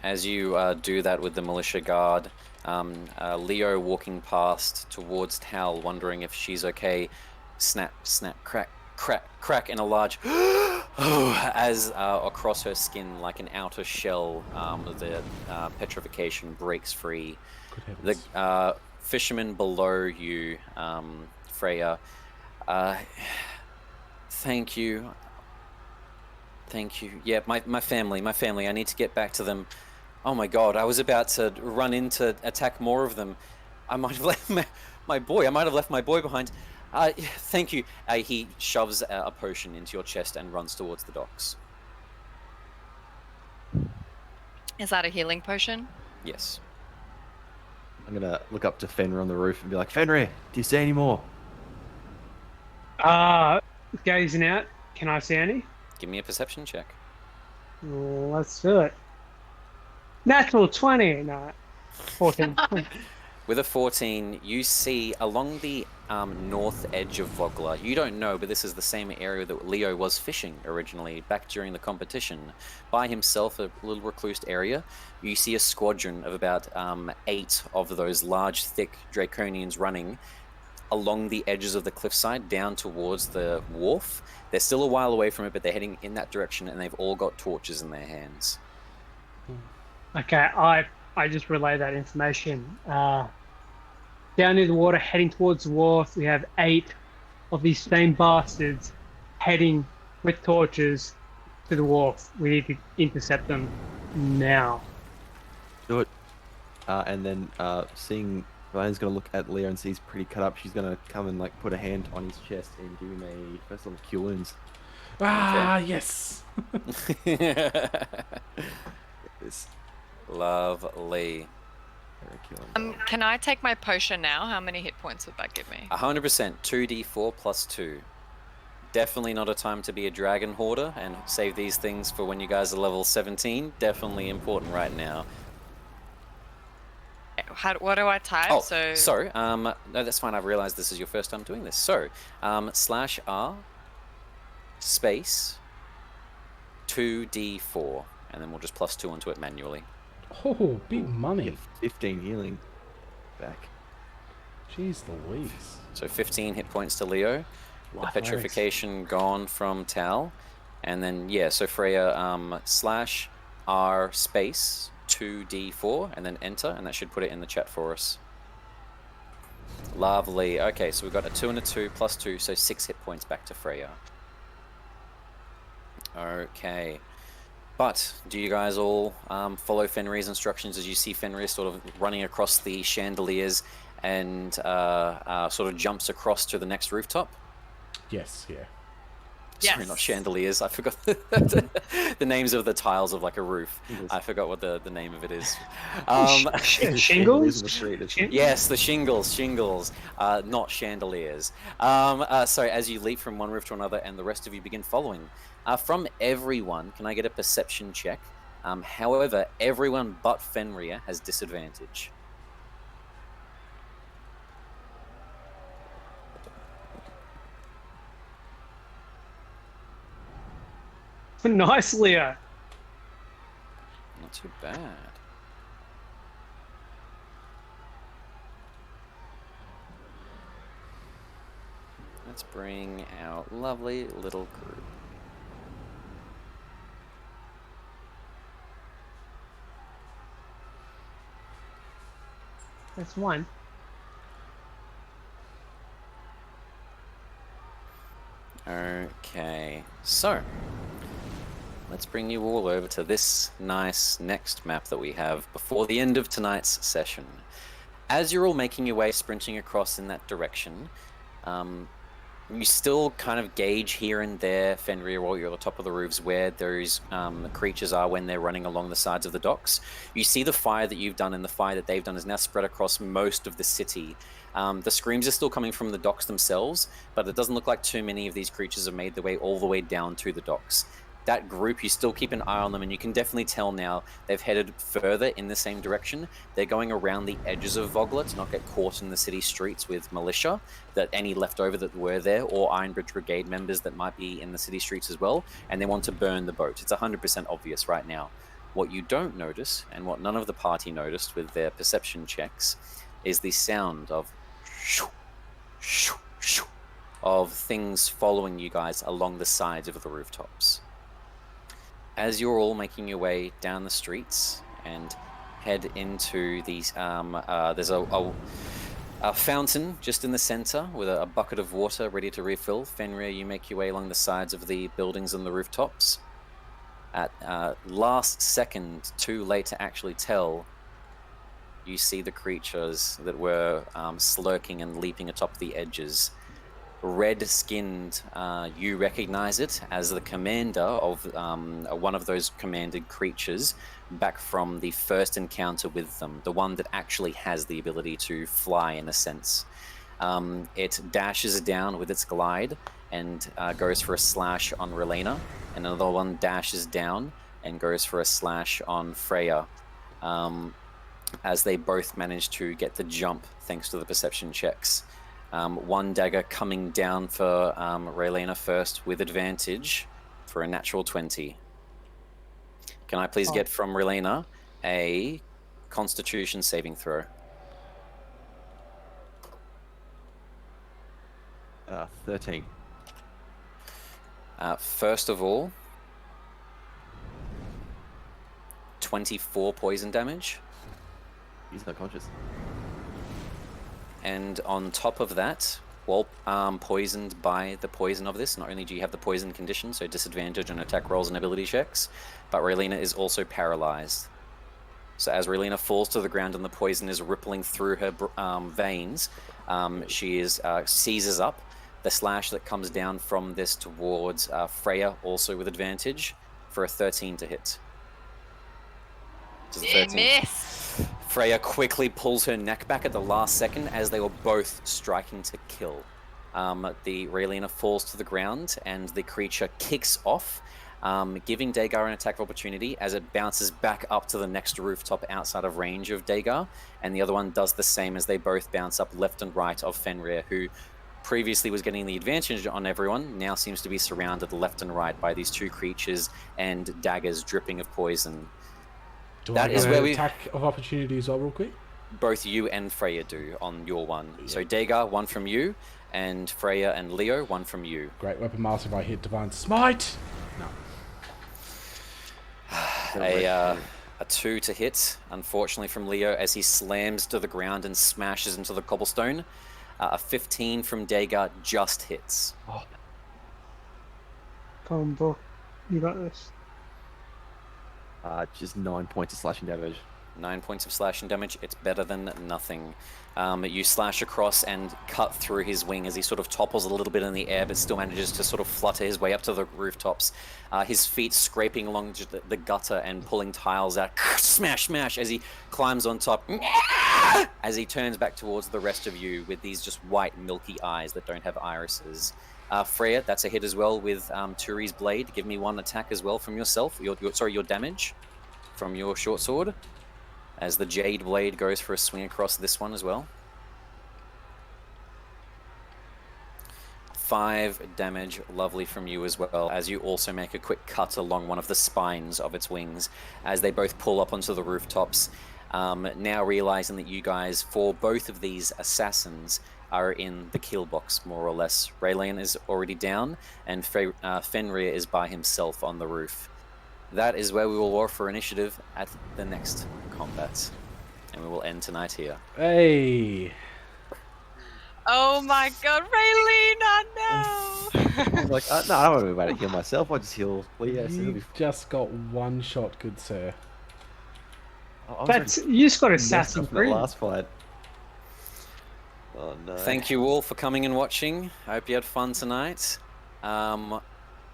As you do that with the militia guard, Leo walking past towards Tal, wondering if she's okay, snap, snap, crack, crack, crack, in a large as across her skin, like an outer shell, the petrification breaks free. The fisherman below you, Freya, thank you. Yeah, my family, I need to get back to them. Oh my god, I was about to run in to attack more of them. I might have left my boy behind. Thank you. He shoves a potion into your chest and runs towards the docks. Is that a healing potion? Yes. I'm gonna look up to Fenrir on the roof and be like, Fenrir, do you see any more? Gazing out. Can I see any? Give me a perception check. Let's do it. Natural 20. No, 14. With a 14, you see along the north edge of Vogler, you don't know, but this is the same area that Leo was fishing originally, back during the competition. By himself, a little reclused area, you see a squadron of about 8 of those large, thick Draconians running along the edges of the cliffside down towards the wharf. They're still a while away from it, but they're heading in that direction, and they've all got torches in their hands. Okay, I I just relay that information. Down near the water, heading towards the wharf, we have 8 of these same bastards heading with torches to the wharf. We need to intercept them now. Do it. And then seeing Ryan's gonna look at Leo and see he's pretty cut up. She's gonna come and like put a hand on his chest and give him a first level cure wounds. Ah, yes. This Lovely. Can I take my potion now? How many hit points would that give me? 100%. 2d4 plus 2. Definitely not a time to be a dragon hoarder and save these things for when you guys are level 17. Definitely important right now. What do I type? Oh, sorry. No, that's fine. I've realized this is your first time doing this. So, /R space 2d4, and then we'll just plus 2 onto it manually. Oh, big money. Get 15 healing back. Jeez Louise. So 15 hit points to Leo. The Life petrification gone from Tal. And then, yeah, so Freya, /R space 2d4, and then enter, and that should put it in the chat for us. Lovely. Okay, so we've got a 2 and a 2 plus 2, so 6 hit points back to Freya. Okay. But do you guys all follow Fenrir's instructions as you see Fenrir sort of running across the chandeliers and sort of jumps across to the next rooftop? Yes, yeah. Sorry, Yes. not chandeliers. I forgot the names of the tiles of like a roof. Shingles. I forgot what the name of it is. Shingles? Yes, the shingles, not chandeliers. So as you leap from one roof to another and the rest of you begin following, from everyone, can I get a perception check? However, everyone but Fenrir has disadvantage. Nice, Leo. Not too bad. Let's bring our lovely little group. That's one. Okay, so let's bring you all over to this nice next map that we have before the end of tonight's session. As you're all making your way, sprinting across in that direction, you still kind of gauge here and there, Fenrir, while you're at the top of the roofs, where those creatures are when they're running along the sides of the docks. You see the fire that you've done and the fire that they've done is now spread across most of the city. The screams are still coming from the docks themselves, but it doesn't look like too many of these creatures have made their way all the way down to the docks. That group, you still keep an eye on them, and you can definitely tell now they've headed further in the same direction. They're going around the edges of Vogler to not get caught in the city streets with militia, that any leftover that were there, or Ironbridge Brigade members that might be in the city streets as well, and they want to burn the boat. It's 100% obvious right now. What you don't notice, and what none of the party noticed with their perception checks, is the sound of shoo, shoo, shoo, of things following you guys along the sides of the rooftops. As you're all making your way down the streets and head into these, there's a fountain just in the center with a bucket of water ready to refill. Fenrir, you make your way along the sides of the buildings and the rooftops. At last second, too late to actually tell, you see the creatures that were slurking and leaping atop the edges. Red-skinned, you recognize it as the commander of one of those commanded creatures back from the first encounter with them, the one that actually has the ability to fly in a sense. It dashes down with its glide and goes for a slash on Relena, and another one dashes down and goes for a slash on Freya, as they both manage to get the jump thanks to the perception checks. One dagger coming down for Relena first with advantage for a natural 20. Can I please get from Relena a Constitution saving throw? 13. First of all, 24 poison damage. He's not conscious. And on top of that, while poisoned by the poison of this, not only do you have the poison condition, so disadvantage on attack rolls and ability checks, but Raylina is also paralyzed. So as Raylina falls to the ground and the poison is rippling through her veins, she seizes up. The slash that comes down from this towards Freya, also with advantage, for a 13 to hit. Miss. Freya quickly pulls her neck back at the last second as they were both striking to kill. The Raylina falls to the ground and the creature kicks off, giving Dagar an attack of opportunity as it bounces back up to the next rooftop outside of range of Dagar, and the other one does the same as they both bounce up left and right of Fenrir, who previously was getting the advantage on everyone, now seems to be surrounded left and right by these two creatures and daggers dripping of poison. That is where we attack of opportunity as well, real quick. Both you and Freya do on your one. Yeah. So Dagar, one from you, and Freya and Leo, one from you. Great weapon master if I hit Divine Smite. No. A 2 to hit, unfortunately, from Leo as he slams to the ground and smashes into the cobblestone. A 15 from Dagar just hits. Come on, bro. You got this. Just 9 points of slashing damage. 9 points of slashing damage. It's better than nothing. You slash across and cut through his wing as he sort of topples a little bit in the air, but still manages to sort of flutter his way up to the rooftops. His feet scraping along the gutter and pulling tiles out. Smash, smash, as he climbs on top. As he turns back towards the rest of you with these just white, milky eyes that don't have irises. Freya, that's a hit as well with Turi's blade. Give me one attack as well from yourself. Your damage from your short sword. As the Jade Blade goes for a swing across this one as well. 5 damage, lovely from you as well, as you also make a quick cut along one of the spines of its wings as they both pull up onto the rooftops. Now realizing that you guys, for both of these assassins, are in the kill box, more or less. Raylene is already down, and Fenrir is by himself on the roof. That is where we will war for initiative at the next combat. And we will end tonight here. Hey. Oh my god, Raylina, no! I was like, no, I don't want to be able to heal myself. I just heal Leo. So You just got one shot, good sir. But you just got assassin in the free. last fight. Oh no. Thank you all for coming and watching. I hope you had fun tonight.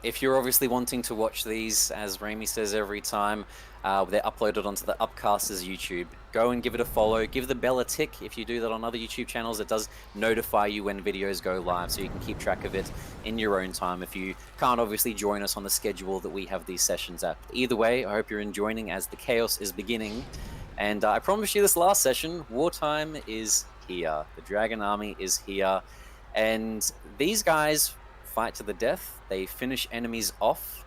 If you're obviously wanting to watch these, as Raimi says every time, they're uploaded onto the Upcasters YouTube. Go and give it a follow. Give the bell a tick. If you do that on other YouTube channels, it does notify you when videos go live, so you can keep track of it in your own time if you can't obviously join us on the schedule that we have these sessions at. Either way, I hope you're enjoying as the chaos is beginning. And I promise you this last session, wartime is here. The Dragon Army is here. And these guys fight to the death. They finish enemies off.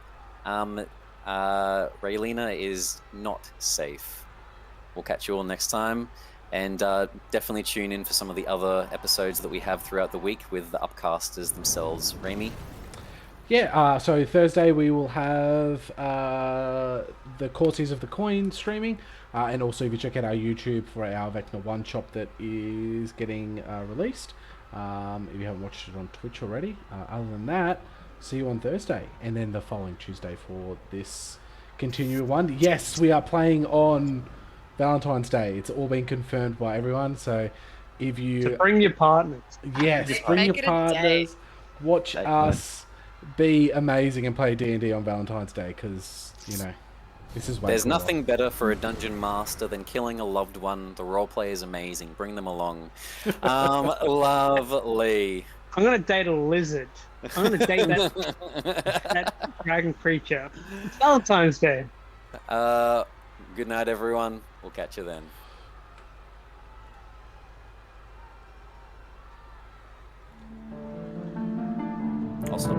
Raylina is not safe. We'll catch you all next time, and definitely tune in for some of the other episodes that we have throughout the week with the upcasters themselves. Raimi? Yeah, so Thursday we will have the Courtiers of the Coin streaming, and also if you check out our YouTube for our Vecna 1 shop that is getting released, if you haven't watched it on Twitch already. Other than that, see you on Thursday, and then the following Tuesday for this continued one. Yes, we are playing on Valentine's Day. It's all been confirmed by everyone, so if you... So bring your partners. Yes, bring Make your it a day. partners, watch us be amazing and play D&D on Valentine's Day, because, you know, this is way There's cooler. nothing better for a dungeon master than killing a loved one. The roleplay is amazing. Bring them along. Lovely. I'm gonna date a lizard. I'm gonna date that dragon creature. It's Valentine's Day. Good night, everyone. We'll catch you then. I'll stop.